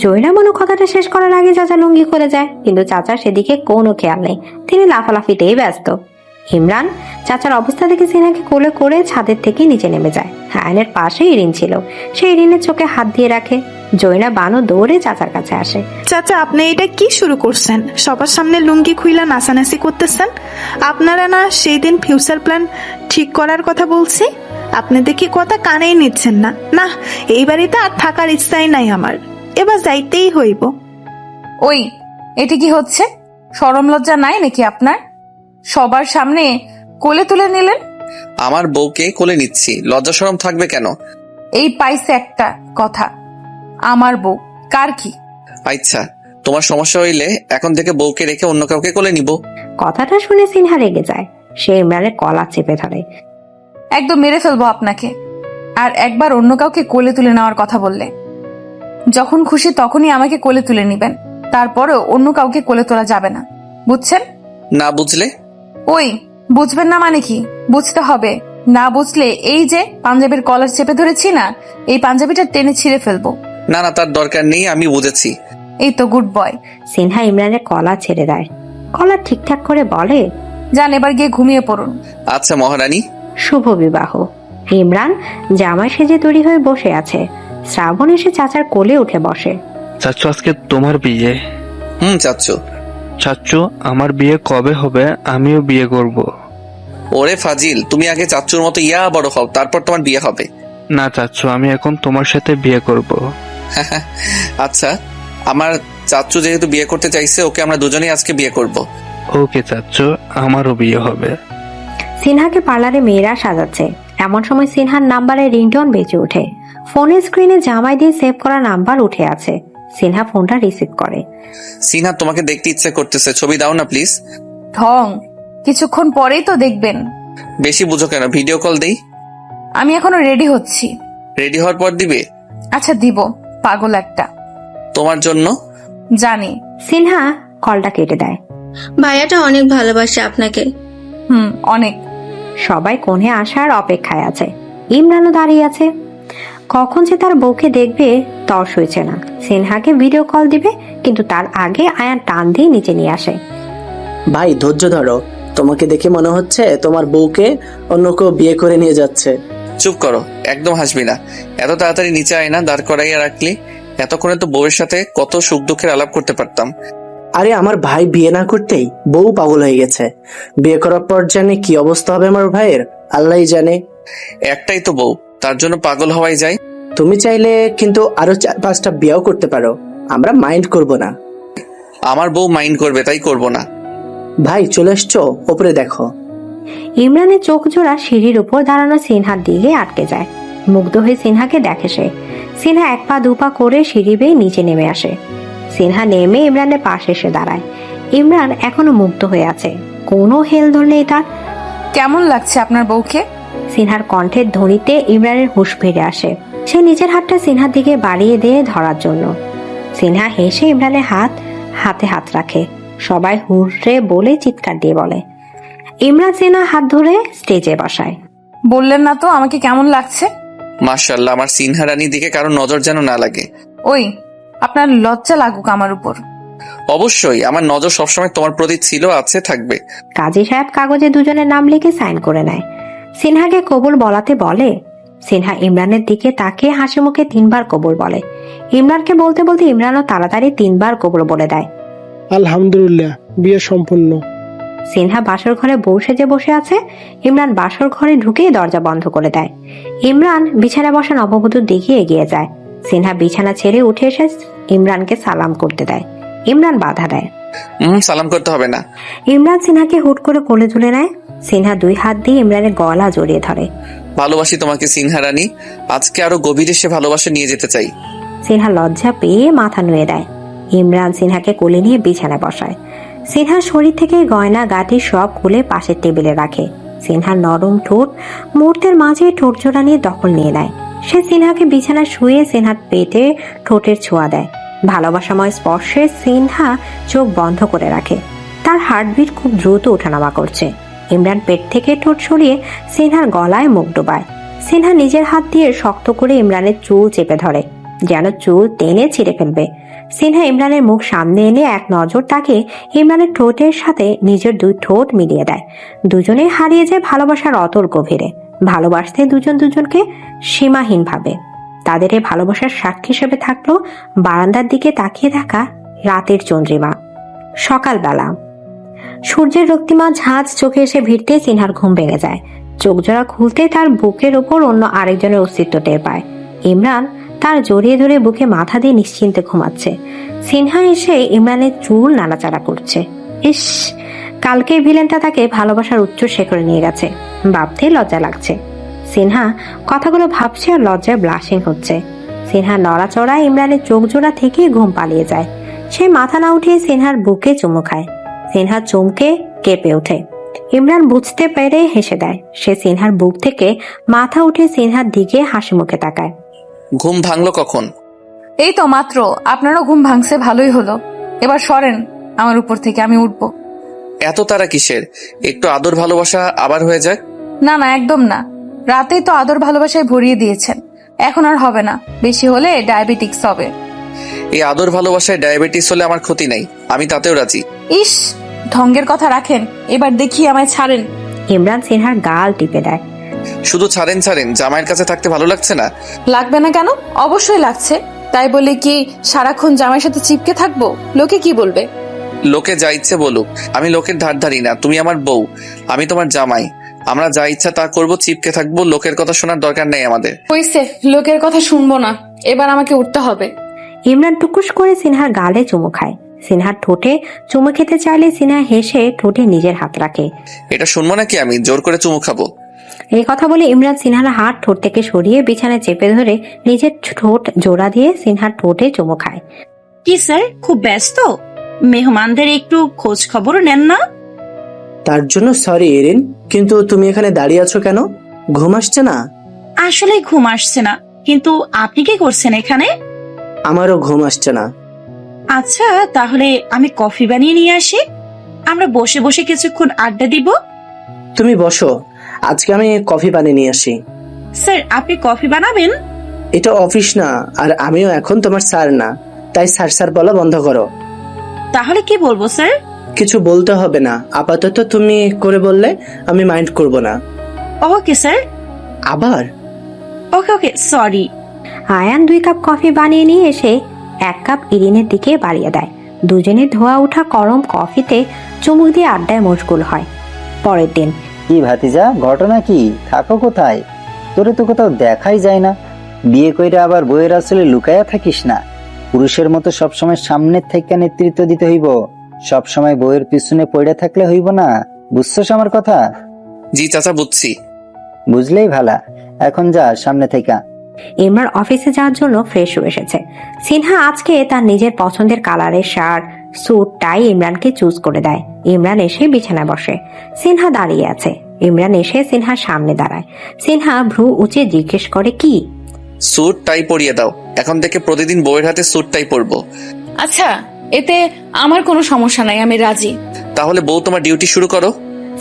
জৈনা বানু কথাটা শেষ করার আগে চাচা লুঙ্গি খুলে যায়, কিন্তু চাচার সেদিকে কোনো খেয়াল নেই, তিনি লাফালাফিতেই ব্যস্ত। ইমরান চাচার অবস্থা দেখে সিনহাকে কোলে করে ছাদের থেকে নিচে নেমে যায়। আয়নের পাশে ইরিন ছিল, সে ইরিনের চোখে হাত দিয়ে রাখে। জৈনা বানু দৌড়ে চাচার কাছে আসে। চাচা আপনি এটা কি শুরু করছেন? সবার সামনে লুঙ্গি খুইলা নাচানাচি করতেছেন? আপনারা না সেই দিন ফিউচার প্ল্যান ঠিক করার কথা বলছি? আপনি দেখি কথা কানেই নিচ্ছেন না। না, এই বাড়িতে আর থাকার ইচ্ছাই নাই আমার, এবার যাইতেই হইব। ওই, এটি কি হচ্ছে? শরম লজ্জা নাই নাকি আপনার? সবার সামনে কোলে তুলে নিলেন। আমার বউকে কোলে নিচ্ছি, লজ্জা শরম থাকবে কেন? এই পাইছে একটা কথা, আমার বউ কার কি? আচ্ছা, তোমার সমস্যা হইলে এখন থেকে বউকে রেখে অন্য কাউকে কোলে নিব। কথাটা শুনে সিনহা রেগে যায়। সে ইমরানের কলার চেপে ধরে। একদম মেরে ফেলবো আপনাকে। আর একবার অন্য কাউকে কোলে তুলে নেওয়ার কথা বললে, যখন খুশি তখনই আমাকে কোলে তুলে নিবেন, তারপরেও অন্য কাউকে কোলে তোলা যাবে না, বুঝছেন? না বুঝলে? ওই, বুঝবেন না মানে কি? বুঝতে হবে। না বুঝলে এই যে পাঞ্জাবির কলার চেপে ধরেছি না, এই পাঞ্জাবিটা টেনে ছিঁড়ে ফেলবো। না না, তার দরকার নেই, আমি বুঝেছি। এই তো গুড বয়। সিনহা ইমরানের কলার ছেড়ে দেয়। কলার ঠিকঠাক করে বলে, যান এবার গিয়ে ঘুমিয়ে পড়ুন। আচ্ছা মহারানী। শুভ বিবাহ। ইমরান জামাই সেজে তৈরি হয়ে বসে আছে। শ্রাবণ এসে চাচার কোলে উঠে বসে। চাচ্চু আজকে তোমার বিয়ে? চাচ্চু। চাচ্চু আমার বিয়ে কবে হবে? আমিও বিয়ে করব। ওরে ফাজিল, তুমি আগে চাচ্চুর মতো ইয়া বড় হও, তারপর তোমার বিয়ে হবে। না চাচ্চু, আমি এখন তোমার সাথে বিয়ে করব। আচ্ছা, আমার চাচ্চু যেহেতু বিয়ে করতে চাইছে, ওকে আমরা দুজনেই আজকে বিয়ে করব। ওকে চাচ্চু, আমারও বিয়ে হবে। সিনহাকে পার্লারে মেয়েরা সাজাচ্ছে। এমন সময় সিনহার নাম্বারে রিংটোন বেজে ওঠে। ফোনের স্ক্রিনে জামাই দিয়ে সেভ করা নাম্বার উঠে আছে। সিনহা ফোনটা রিসিভ করে। সিনহা, তোমাকে দেখতে ইচ্ছে করতেছে, ছবি দাও না প্লিজ। ঢং, কিছুক্ষণ পরেই তো দেখবেন। বেশি বুঝো কেন, ভিডিও কল দেই। আমি এখনো রেডি হচ্ছি। রেডি হওয়ার পর দিবে? আচ্ছা দিব, পাগল একটা। তোমার জন্য জানি। সিনহা কলটা কেটে দেয়। ভাইয়াটা অনেক ভালোবাসে আপনাকে। অনেক। সবাই কোণে আসার অপেক্ষায় আছে। ইমরানও দাঁড়িয়ে আছে। কখন যে তার বউকে দেখবে তর সইছে না। সিনহাকে ভিডিও কল দিবে, কিন্তু তার আগে আয়ান টান দিয়ে নিচে নিয়ে আসে। ভাই ধৈর্য ধরো, তোমাকে দেখে মনে হচ্ছে তোমার বউকে অন্য কেউ বিয়ে করে নিয়ে যাচ্ছে। চুপ করো, একদম হাসবি না। এত তাড়াতাড়ি নিচে আয় না, দাঁড় করাইয়া রাখলি। এতক্ষণে তো বউয়ের সাথে কত সুখ দুঃখের আলাপ করতে পারতাম। আরে আমার ভাই বিয়ে না করতেই বউ পাগল হয়ে গেছে। বিয়ে করার পর জানে কি অবস্থা হবে আমার ভাইয়ের, আল্লাহই জানে। একটাই তো বউ, তার জন্য পাগল হওয়াই যায়। তুমি চাইলে কিন্তু আরো 4-5টা বিয়েও করতে পারো, আমরা মাইন্ড করব না। আমার বউ মাইন্ড করবে, তাই করব না। ভাই চলে এসছো, ওপরে দেখো। ইমরানের চোখ জোড়া সিঁড়ির উপর দাঁড়ানো সিনহার দিকে আটকে যায়। মুগ্ধ হয়ে সিনহাকে দেখে সে। সিনহা 1 পা 2 পা করে সিঁড়ি বেয়ে নিচে নেমে আসে। সিনহা নেমে ইমরানের পাশে এসে দাঁড়ায়। ইমরান এখনো মুগ্ধ হয়ে আছে, কোনো হেলদোল নেই তার। কেমন লাগছে আপনার বউকে? সিনহার কণ্ঠের ধ্বনিতে ইমরানের হুঁশ ফিরে আসে। সে নিজের হাতটা সিনহার দিকে বাড়িয়ে দিয়ে ধরার জন্য। সিনহা হেসে ইমরানের হাতে হাত রাখে। সবাই হুররে বলে চিৎকার দিয়ে বলে। ইমরান সিনহার হাত ধরে স্টেজে বসায়। বললেন না তো আমাকে কেমন লাগছে? মাশাআল্লাহ, আমার সিনহা রানীর দিকে কারো নজর যেন না লাগে। ওই, আপনার লজ্জা লাগুক আমার উপর। অবশ্যই, আমার নজর সবসময় তোমার প্রতি ছিল, আছে, থাকবে। কাজী সাহেব কাগজে দুজনের নাম লিখে সাইন করে নেয়। সিনহাকে কবুল বলাতে বলে। সিনহা ইমরানের দিকে তাকিয়ে হাসি মুখে 3 বার কবুল বলে। ইমরানকে বলতে বলতে ইমরানও তাড়াতাড়ি 3 বার কবুল বলে দেয়। আলহামদুলিল্লাহ, বিয়ে সম্পূর্ণ। সিনহা বাসর ঘরে বউ সেজে বসে আছে। ইমরান বাসর ঘরে ঢুকেই দরজা বন্ধ করে দেয়। ইমরান বিছানা বসা নববধূর দিকে এগিয়ে যায়। সিনহা বিছানা ছেড়ে উঠে এসে ইমরানকে সালাম করতে দেয়। ইমরান বাধা দেয়। সালাম করতে হবে না। ইমরান সিনহাকে হুট করে কোলে তুলে নেয়। সিনহা 2 হাত দিয়ে ইমরানের গলা জড়িয়ে ধরে। ভালোবাসি তোমাকে সিনহা রানী। আজকে আরো গভীরে সে ভালোবাসা নিয়ে যেতে চাই। সিনহা লজ্জা পেয়ে মাথা নুয়ে দেয়। ইমরান সিনহাকে কোলে নিয়ে বিছানায় বসায়। সিনহার শরীর থেকে গয়না গাঁটি সব খুলে পাশের টেবিলে রাখে। সিনহার নরম ঠোঁট মুহূর্তের মাঝে ঠোঁট জোড়া নিয়ে দখল নিয়ে নেয়। সে সিনহাকে বিছানায় শুয়ে সিনহার পেটে ঠোঁটের ছোঁয়া দেয়। ভালোবাসাময় স্পর্শে সিনহা চোখ বন্ধ করে রাখে। তার হার্টবিট খুব দ্রুত ওঠানামা করছে। ইমরান পেট থেকে ঠোঁট সরিয়ে সিনহার গলায় মুখ ডোবায়। সিনহা নিজের হাত দিয়ে শক্ত করে ইমরানের চুল চেপে ধরে, যেন চুল টেনে ছিঁড়ে ফেলবে। সিনহা ইমরানের মুখ সামনে এনে এক নজর তাকে ইমরানের ঠোঁটের সাথে নিজের দুই ঠোঁট মিলিয়ে দেয়। দুজনে হারিয়ে যায় ভালোবাসার অতল গভীরে। ভালোবাসতে দুজন দুজনকে সীমাহীন ভাবে। তাদের এই ভালোবাসার সাক্ষী হিসেবে থাকলো বারান্দার দিকে তাকিয়ে থাকা রাতের চন্দ্রিমা। সকালবেলা সূর্যের রক্তিমা ঝাঁজ চোখে এসে ভিড়তে সিনহার ঘুম ভেঙে যায়। চোখ জোড়া খুলতে তার বুকের ওপর অন্য আরেকজনের অস্তিত্ব টের পায়। ইমরান তার জড়িয়ে ধরে বুকে মাথা দিয়ে নিশ্চিন্তে ঘুমাচ্ছে। সিনহা এসে ইমরানের চুল নাড়াচাড়া করছে। ইস, কালকের ভিলেনটা তাকে ভালোবাসার উচ্চ শিখরে নিয়ে গেছে। ভাবতে লজ্জা লাগছে। সিনহা কথাগুলো ভাবছে আর লজ্জায় ব্লাশিং হচ্ছে। সিনহা নড়াচড়ায় ইমরানের চোখ জোড়া থেকে ঘুম পালিয়ে যায়। সে মাথা না উঠিয়ে সিনহার বুকে চুমু খায়। সিনহা চমকে কেঁপে ওঠে। ইমরান বুঝতে পেরে হেসে দেয়। সে সিনহার বুক থেকে মাথা উঠে সিনহার দিকে হাসি মুখে তাকায়। ঘুম ভাঙলো কখন? এই তো মাত্র। আপনারও ঘুম ভাঙছে, ভালোই হলো। এবার সরেন আমার উপর থেকে, আমি উঠবো। এত তারা কিসের? একটু আদর ভালোবাসা আবার হয়ে যাক। না না, একদম না। রাতেই তো আদর ভালোবাসায় ভরিয়ে দিয়েছেন, এখন আর হবে না। বেশি হলে ডায়াবেটিক্স হবে। এই আদর ভালোবাসায় ডায়াবেটিস হলে আমার ক্ষতি নাই, আমি তাতেও রাজি। ইস, ঢঙ্গের কথা রাখেন, এবার দেখি আমায় ছাড়েন। ইমরান সিনহার গাল টিপে দেয়। শুধু ছাড়েন ছাড়েন, জামাইয়ের কাছে থাকতে ভালো লাগছে না? লাগবে না কেন? অবশ্যই লাগছে। তাই বলে কি সারাক্ষণ জামাইয়ের সাথে চিপকে থাকবো? লোকে কি বলবে? লোকে যা ইচ্ছে বলুক, আমি লোকের ধার ধারি না। তুমি আমার বউ, আমি তোমার জামাই। আমরা যা ইচ্ছা তা করবো, চিপকে থাকবো। লোকের কথা শোনার দরকার নেই আমাদের। হইছে, লোকের কথা শুনবো না। এবার আমাকে উঠতে হবে। ইমরান টুকুস করে সিনহার গালে চুমু খায়। সিনহার ঠোঁটে চুমু খেতে চাইলে সিনহা হেসে ঠোঁটে নিজের হাত রাখে। এটা শুনবো নাকি আমি জোর করে চুমু খাবো? এই কথা বলে ইমরান সিনহার হাত ঠোঁট থেকে সরিয়ে বিছানায় চেপে ধরে নিজের ঠোঁট জোড়া দিয়ে সিনহার ঠোঁটে চুমু খায়। কি স্যার, খুব ব্যস্ত? মেহমানদের একটু খোঁজ খবর নেন না? তার জন্য সরি এরিন, কিন্তু তুমি এখানে দাঁড়িয়ে আছো কেন? ঘুম আসছে না? আসলে ঘুম আসছে না, কিন্তু আপনি কি করছেন এখানে? আমারও ঘুম আসছে না। আচ্ছা, তাহলে আমি কফি বানিয়ে নিয়ে আসি, আমরা বসে বসে কিছুক্ষণ আড্ডা দিব। তুমি বসো, আজকে আমি কফি বানিয়ে নিয়ে আসি। স্যার, আপনি কফি বানাবেন? এটা অফিস না, আর আমিও এখন তোমার স্যার না, তাই স্যার স্যার বলা বন্ধ করো। তাহলে কি বলবো স্যার? কিছু বলতে হবে না, আপাতত তুমি করে বললে আমি মাইন্ড করব না। Okay sir. আবার? ওকে ওকে, সরি। আয়ান 2 কাপ কফি বানিয়ে নিয়ে এসে 1 কাপ ইরিনের দিকে বাড়িয়ে দেয়। দুজনে ধোয়া ওঠা গরম কফিতে চুমুক দিয়ে আড্ডায় মশগুল হয়। পরের দিন। কি ভাতিজা, ঘটনা কি? থাকো কোথায়? তোরে তো কোথাও দেখাই যায় না। বিয়ে কইরা আবার বইয়ের আসলে লুকায়া থাকিস না। পুরুষের মতো সবসময় সামনের থেকে নেতৃত্ব দিতে হইব, সবসময় বইয়ের পিছনে পড়ে থাকলে হইব না। বুঝছস আমার কথা? জি চাচা, বুঝছি। বুঝলেই ভালা, এখন যা সামনে থেকে। ইমরান অফিসে যাওয়ার জন্য ফ্রেশ হয়ে এসেছে। সিনহা আজকে তার নিজের পছন্দের কালারের শার্ট, স্যুট, টাই ইমরানকে চুজ করে দেয়। ইমরান এসে বিছানায় বসে। সিনহা দাঁড়িয়ে আছে। ইমরান এসে সিনহার সামনে দাঁড়ায়। সিনহা ভ্রু উঁচিয়ে জিজ্ঞেস করে, কি? স্যুট টাই পরিয়ে দাও, এখন থেকে প্রতিদিন বউয়ের হাতে স্যুট টাই পরবো। আচ্ছা, এতে আমার কোনো সমস্যা নাই, আমি রাজি। তাহলে বউ তোমার ডিউটি শুরু করো।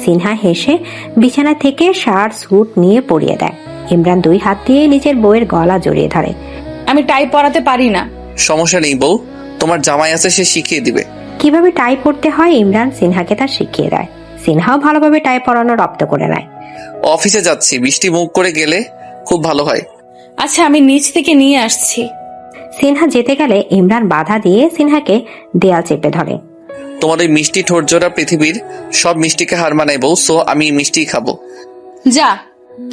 সিনহা হেসে বিছানা থেকে শার্ট স্যুট নিয়ে পরিয়ে দেয়। ইমরান 2 হাত দিয়ে নিজের বউয়ের গলা জড়িয়ে ধরে। আমি টাই পরাতে পারি না। সমস্যা নেই বউ, তোমার জামাই আছে, সে শিখিয়ে দিবে। কিভাবে টাই পরতে হয় ইমরান সিনহাকে তা শিখিয়ে দেয়। সিনহাও ভালোভাবে টাই পরানো রপ্ত করে নেয়। অফিসে যাচ্ছি, বৃষ্টি মুখ করে গেলে খুব ভালো হয়। আচ্ছা, আমি নিচ থেকে নিয়ে আসছি। সিনহা যেতে গেলে ইমরান বাধা দিয়ে সিনহাকে দেয়াল চেপে ধরে। তোমার ওই মিষ্টি ঠোঁট জোড়া পৃথিবীর সব মিষ্টিকে হার মানায় বউ, সো আমি মিষ্টি খাবো। যা,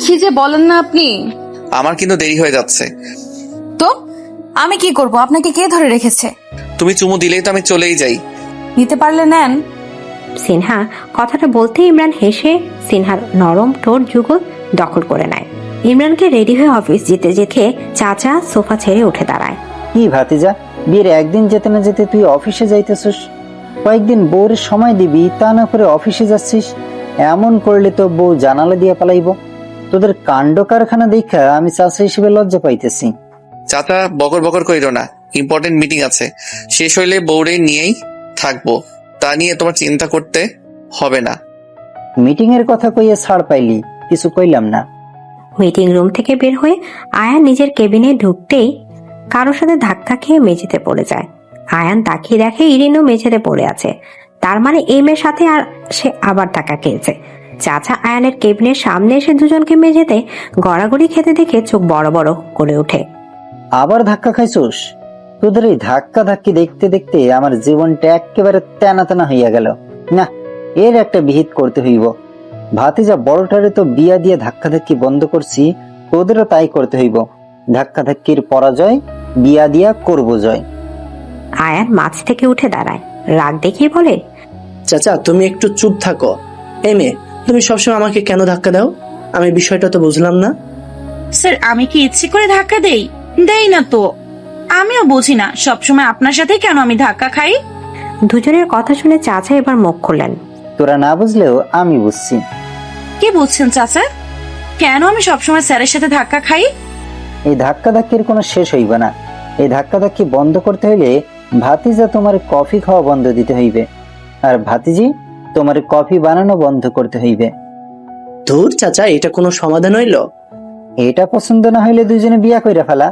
কি যে বলেন না আপনি। আমার কিন্তু দেরি হয়ে যাচ্ছে। তো আমি কি করব? আপনাকে কে ধরে রেখেছে? তুমি চুমু দিলেই তো আমি চলেই যাই। নিতে পারলে নেন। সিনহা কথাটা বলতে ইমরান হেসে সিনহার নরম ঠোঁট যুগল দখল করে নেয়। ইমরানকে রেডি হয়ে অফিস যেতে যেতে চাচা সোফা ছেড়ে উঠে দাঁড়ায়। কি ভাতিজা, বিয়ের একদিন যেতে না যেতে তুই অফিসে যাইতেছিস? কয়েকদিন বউর সময় দিবি, তা না করে অফিসে যাচ্ছিস। এমন করলে তো বউ জানালা দিয়ে পালাইব। তোদের কাণ্ড কারখানা দেখা আমি চাচা হিসেবে লজ্জা পাইতেছি। চাচা বকর বকর কইরো না, ইম্পর্টেন্ট মিটিং আছে, শেষ হইলে বউরে নিয়েই থাকবো, তা নিয়ে তোমার চিন্তা করতে হবে না। মিটিং এর কথা কইয়ে ছাড় পাইলি, কিছু কইলাম না। মিটিং রুম থেকে বের হয়ে আয়ান নিজের কেবিনে ঢুকতেই কারোর সাথে ধাক্কা খেয়ে মেঝেতে পড়ে যায়। আয়ান তাকিয়ে দেখে ইরিনও মেঝেতে পড়ে আছে। তার মানে এই মেয়ের সাথে আর সে আবার ধাক্কা খেয়েছে। চাচা আয়ানের কেবিনের সামনে এসে দুজনকে মেঝেতে গড়াগড়ি খেতে দেখে চোখ বড় বড় করে ওঠে। আবার ধাক্কা খাইছোস? তোদের এই ধাক্কা ধাক্কি দেখতে দেখতে আমার জীবনটা একেবারে তেনা তেনা হইয়া গেল। না, এর একটা বিহিত করতে হইব। ভাতিজা বড়টারে তো বিয়া দিয়ে ধাক্কা ধাক্কি বন্ধ করছি, তোদেরও তাই করতে হইব। ধাক্কা ধাক্কির পরাজয়, বিয়া দিয়া করব জয়। আয়ান মাছ থেকে উঠে দাঁড়ায়, রাগ দেখিয়ে বলে, চাচা তুমি একটু চুপ থাকো। এই মেয়ে, তুমি সবসময় আমাকে কেন ধাক্কা দাও? আমি বিষয়টা তো বুঝলাম না। স্যার, আমি কি ইচ্ছে করে ধাক্কা দেই না তো। আমিও বুঝি না সবসময় আপনার সাথে কেন আমি ধাক্কা খাই। দুজনের কথা শুনে চাচা এবার মুখ খুললেন। তোরা না বুঝলেও আমি বুঝছি। কি বুঝছেন চাচা? কেন আমি সবসময় স্যারের সাথে ধাক্কা খাই? এই ধাক্কা ধাক্কির কোনো শেষ হইবে না। এই ধাক্কা ধাক্কি বন্ধ করতে হইলে ভাতিজা তোমার কফি খাওয়া বন্ধ দিতে হইবে, আর ভাতিজি তোমার কফি বানানো বন্ধ করতে হইবে। ধুর চাচা, এটা কোনো সমাধান হইল? এটা পছন্দ না হইলে দুজনে বিয়া কইরা ফেলা।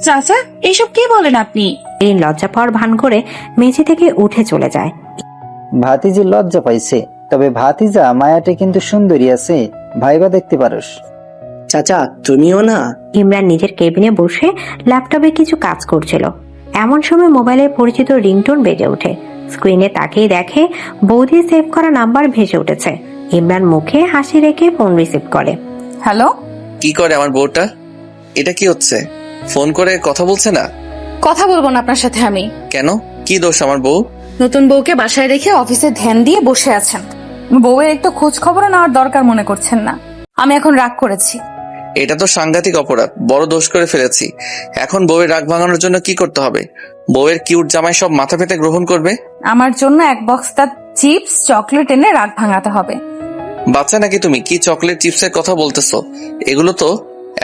চাচা এইসব কি বলেন আপনি? এই লজ্জা পাওয়ার ভান করে মেঝে থেকে উঠে চলে যায়। ভাতিজি লজ্জা পাইছে, তবে ভাতিজা মায়াটা কিন্তু সুন্দরী আছে, ভাইবা দেখতে পারোস। চাচা তুমিও না? ইমরান নিজের কেবিনে বসে ল্যাপটপে কিছু কাজ করছিল। এমন সময় মোবাইলের পরিচিত রিংটোন বেজে ওঠে। স্ক্রিনে তাকিয়ে দেখে বৌদি সেভ করা নাম্বার ভেসে উঠেছে। ইমরান মুখে হাসি রেখে ফোন রিসিভ করে। হ্যালো, কি করে আমার বউটা? এটা কি হচ্ছে? ফোন করে কথা বলছে না? কথা বলবো না আপনার সাথে আমি। কেন? কি দোষ আমার বউ? নতুন বউকে বাসায় রেখে অফিসে ধ্যান দিয়ে বসে আছেন। বউয়ের একটু খোঁজ খবর নেওয়ার দরকার মনে করছেন না। আমি এখন রাগ করেছি। এটা তো সাংঘাতিক অপরাধ, বড় দোষ করে ফেলেছি। এখন বউয়ের রাগ ভাঙানোর জন্য কি করতে হবে? বউয়ের কিউট জামাই সব মাথা পেতে গ্রহণ করবে? আমার জন্য এক বক্সটা চিপস চকলেট এনে রাগ ভাঙাতে হবে। বাচ্চা নাকি তুমি? কি চকলেট চিপসের কথা বলতেছো? এগুলো তো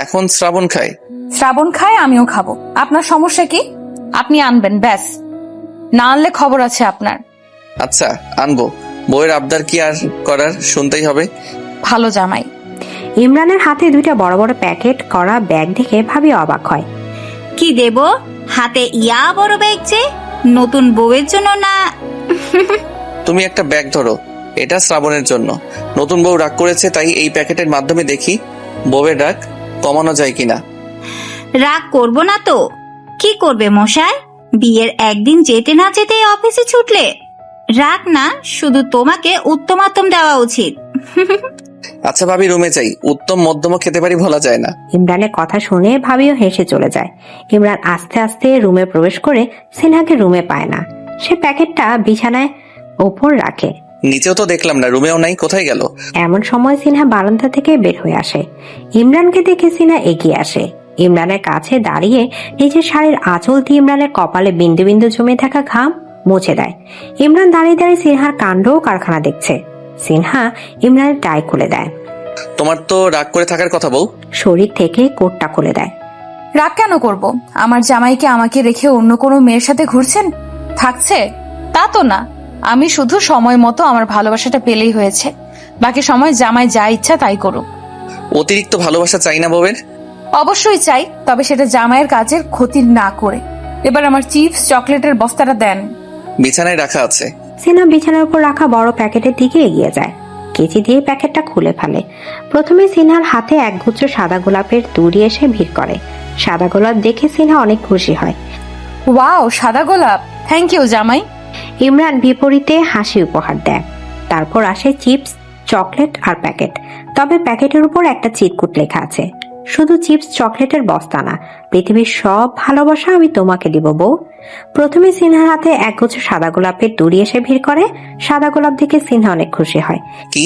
এখন শ্রাবণ খায়। শ্রাবণ খায়, আমিও খাবো। আপনার সমস্যা কি? আপনি আনবেন, ব্যাস। না আনলে খবর আছে আপনার। আচ্ছা আনবো। বউয়ের আবদার কি আর করার, শুনতেই হবে। ভালো জামাই। ইমরানের হাতে দুইটা বড় বড় প্যাকেট করা ব্যাগ দেখে ভাবি অবাক হয়। কি দেব হাতে? ইয়া বড় ব্যাগ যে, নতুন বউয়ের জন্য না? তুমি একটা ব্যাগ ধরো, এটা শ্রাবণের জন্য। নতুন বউ রাগ করেছে, তাই এই প্যাকেটের মাধ্যমে দেখি বউয়ের রাগ কমানো যায় কিনা। রাগ করব না তো কি করবে মশাই? বিয়ের একদিন যেতে না যেতে অফিসে ছুটলে? রাগ না, শুধু তোমাকে উত্তমাত্তম দেওয়া উচিত। আচ্ছা ভাবি, রুমে যাই। উত্তম মধ্যম খেতে পারি, বলা যায় না। ইমরানের কথা শুনে ভাবিও হেসে চলে যায়। ইমরান আস্তে আস্তে রুমে প্রবেশ করে সিনহাকে রুমে পায় না। সে প্যাকেটটা বিছানায় ওপর রাখে। নিচেও তো দেখলাম না, রুমেও নাই, কোথায় গেল? এমন সময় সিনহা বারান্দা থেকে বের হয়ে আসে। ইমরানকে দেখে সিনহা এগিয়ে আসে। ইমরানের কাছে দাঁড়িয়ে নিজের শাড়ির আঁচল দিয়ে ইমরানের কপালে বিন্দু বিন্দু জমে থাকা ঘাম মুছে দেয়। ইমরান দাঁড়িয়ে দাঁড়িয়ে সিনহার কাণ্ড ও কারখানা দেখছে। সিনহা ইমরানের টাই খুলে দেয়। তোমার তো রাগ করে থাকার কথা বউ। শরীর থেকে কোটটা খুলে দেয়। রাগ কেন করব? আমার জামাইকে আমাকে রেখে অন্য কোনো মেয়ের সাথে ঘুরছেন থাকছে? তা তো না। আমি শুধু সময় মতো আমার ভালোবাসাটা পেলেই হয়েছে। বাকি সময় জামাই যা ইচ্ছা তাই করুক। অতিরিক্ত ভালোবাসা চাই না বউয়ের। অবশ্যই চাই, তবে সেটা জামাইয়ের কাজের ক্ষতি না করে। এবার আমার চিপস চকলেটের বস্তাটা দেন। বিছানায় রাখা আছে। সিনহা বিছানার উপর রাখা বড় প্যাকেটের দিকে এগিয়ে যায়। কেচি দিয়ে প্যাকেটটা খুলে ফেলে। প্রথমে সিনহার হাতে একগুচ্ছ সাদা গোলাপের তুড়ি এসে ভিড় করে। সাদা গোলাপ দেখে সিনহা অনেক খুশি হয়। ওয়াও, সাদা গোলাপ, থ্যাংক ইউ জামাই। ইমরান বিপরীতে হাসি উপহার দেয়। তারপর আসে চিপস, চকলেট আর প্যাকেট। তবে প্যাকেটের উপর একটা চিরকুট লেখা আছে। শুধু চিপস চকলেটের বস্তা না, পৃথিবীর সব ভালোবাসা আমি তোমাকে দিব বউ। প্রথমে সিনহার হাতে একগুচ্ছ সাদা গোলাপের দড়ি এসে ভিড় করে। সাদা গোলাপ দেখে সিনহা অনেক খুশি হয়। কি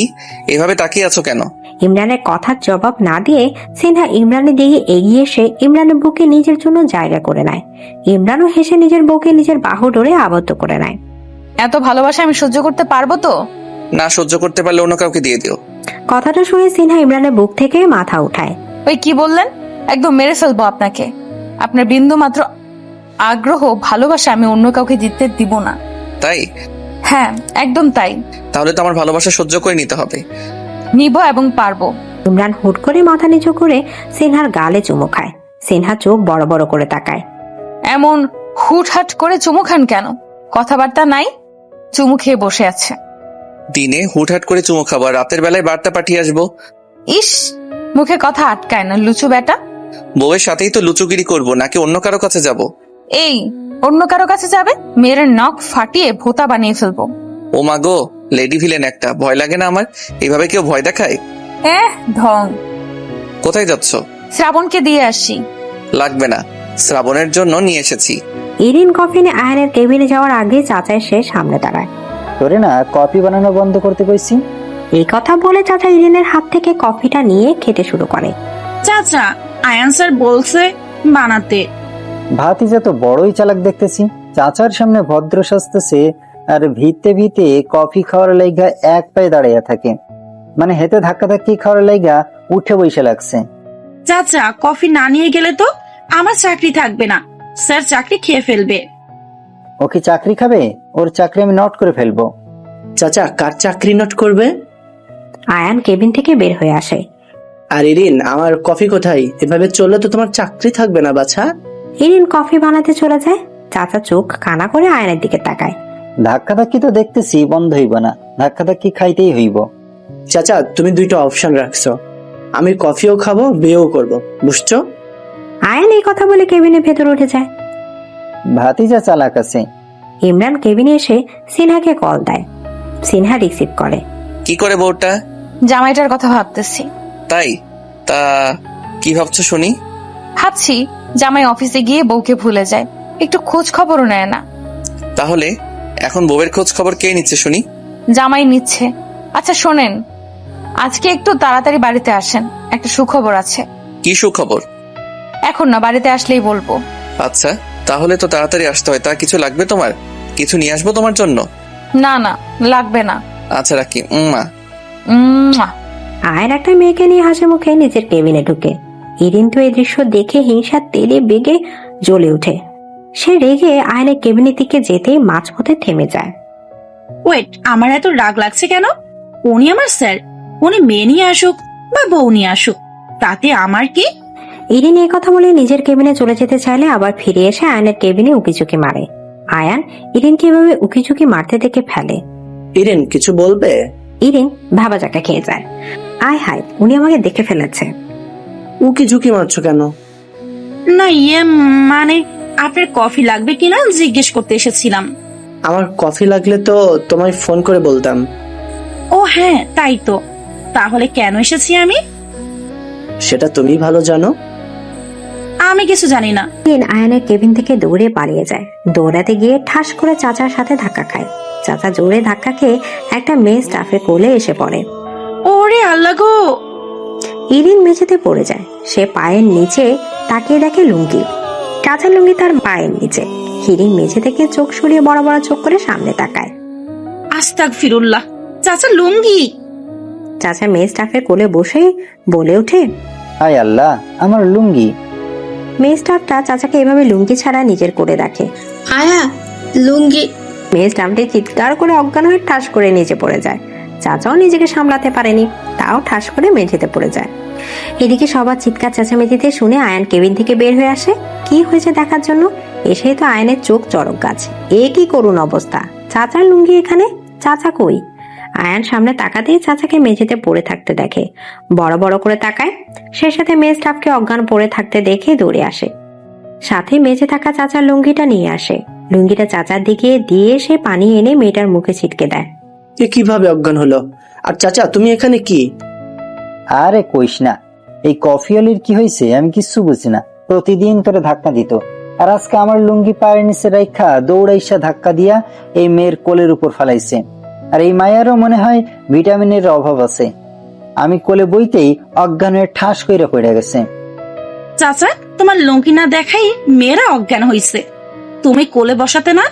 এভাবে তাকিয়ে আছো কেন? ইমরানের কথার জবাব না দিয়ে সিনহা ইমরানের দিকে এগিয়ে এসে ইমরানের বুকে নিজের জন্য জায়গা করে নেয়। ইমরানও হেসে নিজের বুকে নিজের বাহু ডোরে আবদ্ধ করে নেয়। এত ভালোবাসা আমি সহ্য করতে পারবো তো? না সহ্য করতে পারলে অন্য কাউকে দিয়ে দিও। কথাটা শুনে সিনহা ইমরানের বুক থেকে মাথা উঠায়। ওই কি বললেন? একদম মেরে ফেলবো আপনাকে। আপনার বিন্দু মাত্র আগ্রহ ভালোবাসা আমি অন্য কাউকে জিততে দিব না। তাই? হ্যাঁ, একদম তাই। তাহলে তো আমার ভালোবাসা সহ্য করে নিতে হবে। নিব এবং পারবো। ইমরান হুট করে মাথা নিচু করে সিনহার গালে চুমু খায়। সিনহা চোখ বড় বড় করে তাকায়। এমন হুটহাট করে চুমু খান কেন? কথাবার্তা নাই, চুমু খেয়ে বসে আছে। দিনে হুটহাট করে চুমু খাবো আর রাতের বেলায় বার্তা পাঠিয়ে আসবো। ইস, মুখে কথা আটকায় না লুচু বেটা। বউয়ের সাথেই তো লুচুগিরি করব, নাকি অন্য কারো কাছে যাব? এই, অন্য কারো কাছে যাবে? মেয়ের নখ ফাটিয়ে ভোতা বানিয়ে ফেলবো। ও মা গো, লেডি ভিলেন একটা। ভয় লাগে না আমার? এভাবে কেউ ভয় দেখায়? ঢং। কোথায় যাচ্ছ? শ্রাবণকে দিয়ে আসি। লাগবে না, শ্রাবণের জন্য নিয়ে এসেছি। ইরিন কফি নিয়ে আয়নের কেবিনে যাওয়ার আগে চাচা এসে সামনে দাঁড়ায়। তোরে না কফি বানানো বন্ধ করতে কইছি। এই কথা বলে চাচা ইরিনের হাত থেকে কফিটা নিয়ে খেতে শুরু করে। চাচা, আয়ান স্যার বলছে বানাতে। ভাতিজা তো বড়ই চালাক দেখতেছি। চাচার সামনে ভদ্র সাজতেছে আর ভিতে ভিতে কফি খাওয়ার লাইগা এক পায়ে দাঁড়াইয়া থাকে। মানে হেতে ধাক্কা ধাক্কি খাওয়ার লাইগা উঠে বসে লাগছে। চাচা, কফি না নিয়ে গেলে তো আমার চাকরি থাকবে না। স্যার চাকরি খেয়ে ফেলবে। ও কি চাকরি খাবে? ওর চাকরি আমি নট করে ফেলবো। চাচা, কার চাকরি নোট করবে? আয়ান কেবিন থেকে বের হয়ে আসে। আর ইরিন, আমার কফি কোথায়? এভাবে চললে তো তোমার চাকরি থাকবে না বাছা। ইরিন কফি বানাতে চলে যায়। চাচা চোখ কানা করে আয়নের দিকে তাকায়। ধাক্কা ধাক্কি তো দেখতেছি বন্ধ হইব না, ধাক্কা ধাক্কি খাইতেই হইব। চাচা, তুমি দুইটা অপশন রাখছো, আমি কফিও খাবো, বিয়েও করব, বুঝছো? আয়ান এই কথা বলে কেবিনের ভেতর উঠে যায়। ভাতিজা চালাক আছে। ইমরান কেবিনে এসে সিনহাকে কল দেয়। সিনহা রিসিভ করে। কি করে বউটা? জামাইটার কথা ভাবতেছি। তাই? তা কি ভাবছো শুনি? ভাবছি জামাই অফিসে গিয়ে বউকে ভুলে যায়, একটু খোঁজ খবরও নেয় না। তাহলে এখন বউয়ের খোঁজ খবর কে নিচ্ছে শুনি? জামাই নিচ্ছে। আচ্ছা শোনেন, আজকে একটু তাড়াতাড়ি বাড়িতে আসেন, একটা সুখবর আছে। কি সুখবর? এখন না, বাড়িতে আসলেই বলবো। আচ্ছা, তাহলে তো তাড়াতাড়ি আসতে হয়। তা কিছু লাগবে তোমার? কিছু নিয়ে আসবো তোমার জন্য? না না, লাগবে না। আচ্ছা রাখি। আয়ন একটা মেয়েকে নিয়ে হাসি মুখে নিজের কেবিনে ঢুকে। ইরিন তো এই দৃশ্য দেখে হিংসার তেলে বেগে জ্বলে ওঠে। সে রেগে আয়নের কেবিনের দিকে যেতেই মাঝপথে থেমে যায়। ওয়েট, আমার এত রাগ লাগছে কেন? উনি আমার স্যার। উনি মেয়ে নিয়ে আসুক বা বউ নিয়ে আসুক, তাতে আমার কি? ইরিন এই কথা বলে নিজের কেবিনে চলে যেতে চাইলে আবার ফিরে এসে আয়নের কেবিনে উকিঝুঁকি মারে। আয়ান ইরিনকে এভাবে উকিঝুঁকি মারতে দেখে ফেলে। ইরিন কিছু বলবে? ইরিন ভাবা জায়গা খেয়ে যায়। আয় হায়, উনি আমাকে দেখে ফেলেছে। উকি ঝুঁকি মারছো কেন? না মানে আপনার কফি লাগবে কিনা জিজ্ঞেস করতে এসেছিলাম। আমার কফি লাগলে তো তোমায় ফোন করে বলতাম। ও হ্যাঁ, তাই তো। তাহলে কেন এসেছি আমি? সেটা তুমি ভালো জানো। আমি কিছু জানি না। আয়ানের কেবিন থেকে দৌড়ে পালিয়ে যায়। দৌড়াতে গিয়ে ঠাস করে চাচার সাথে ধাক্কা খায়। চাচা জোরে ধাক্কা খেয়ে একটা মেয়ে স্টাফে কোলে এসে পড়ে। ওরে আল্লাহ গো! ইরিন মেঝেতে পড়ে যায়। সে পায়ের নিচে তাকিয়ে দেখে লুঙ্গি। চাচা লুঙ্গি তার পায়ের নিচে। ইরিন মেঝে থেকে চোখ সরিয়ে বড় বড় চোখ করে সামনে তাকায়। আস্তাগফিরুল্লাহ, চাচা লুঙ্গি! চাচা মেয়ে স্টাফের কোলে বসে বলে ওঠে, হায় আল্লাহ, আমার লুঙ্গি। মেয়ে স্টাফটা চাচাকে এভাবে লুঙ্গি ছাড়া নিজের করে রাখে। আয়া, লুঙ্গি! মেয়ে স্টাফটি চিৎকার করে অজ্ঞান হয়ে ঠাস করে নিচে পড়ে যায়। চাচাও নিজেকে সামলাতে পারেনি, তাও ঠাস করে মেঝেতে পড়ে যায়। এদিকে সবার চিৎকার চেঁচামেচিতে শুনে আয়ান কেবিন থেকে বের হয়ে আসে কি হয়েছে দেখার জন্য। এসেই তো আয়নের চোখ চড়ক গাছ। এ কি করুণ অবস্থা! চাচার লুঙ্গি এখানে, চাচা কই? আয়ান সামনে তাকাতেই চাচাকে মেঝেতে পড়ে থাকতে দেখে। বড় বড় করে তাকায়। সে সাথে মেয়ে স্টাফকে অজ্ঞান পড়ে থাকতে দেখে দৌড়ে আসে। সাথে মেঝে থাকা চাচার লুঙ্গিটা নিয়ে আসে। লুঙ্গিটা চাচার দিকে দিয়ে সে পানি এনে মেয়েটার মুখে ছিটকে দেয়। এ কিভাবে অজ্ঞান হলো? আর চাচা তুমি এখানে কি? আরে কইস না, এই কফিওয়ালির কি হয়েছে আমি কিচ্ছু বুঝি না। প্রতিদিন তোরে ধাক্কা দিত, আর আজকে আমার লুঙ্গি পায়ের নিচে রাইখা দৌড়াইসা ধাক্কা দিয়া এই মেয়ের কোলের উপর ফালাইছে। আর এই মায়েরও মনে হয় ভিটামিনের অভাব আছে। আমি কোলে বইতেই অজ্ঞান হয়ে ঠাস করে পড়ে গেছে। চাচা, তোমার লুঙ্গি না দেখাই মেয়েরা অজ্ঞান হইছে, তুমি কোলে বসাতে না?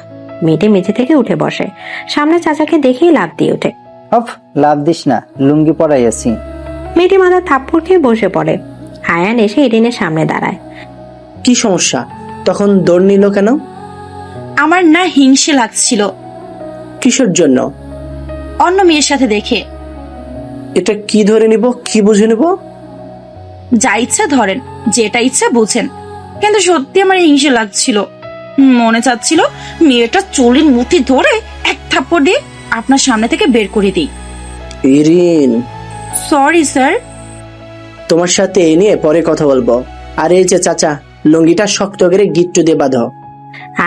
মেয়েটি মেঝে থেকে উঠে বসে, সামনে চাচাকে দেখেই লাফ দিয়ে ওঠে। অফ, লাভ দিস না, লুঙ্গি পরাই আছি। মেয়েটি মাথা থাপ্পড় খেয়ে বসে পড়ে। আয়ান এসে ইরিনের সামনে দাঁড়ায়। কি সমস্যা? তখন দৌড় নিল কেন? আমার না হিংসে লাগছিল। কিসের জন্য? অন্য মেয়ের সাথে দেখে। এটা কি ধরে নিব, কি বুঝে নিব? যা ইচ্ছা ধরেন, যেটা ইচ্ছা বুঝেন, কিন্তু সত্যি আমার হিংসে লাগছিল। মনে চাচ্ছিল মেয়েটা চুলের মুঠি ধরে এক থাপ্পড় দিয়ে আপনার সামনে থেকে বের করে দিই। Erin, sorry sir. তোমার সাথে এ নিয়ে পরে কথা বলবো। আর এই যে চাচা, লুঙ্গিটা শক্ত করে গিট্টু দিয়ে বাঁধো।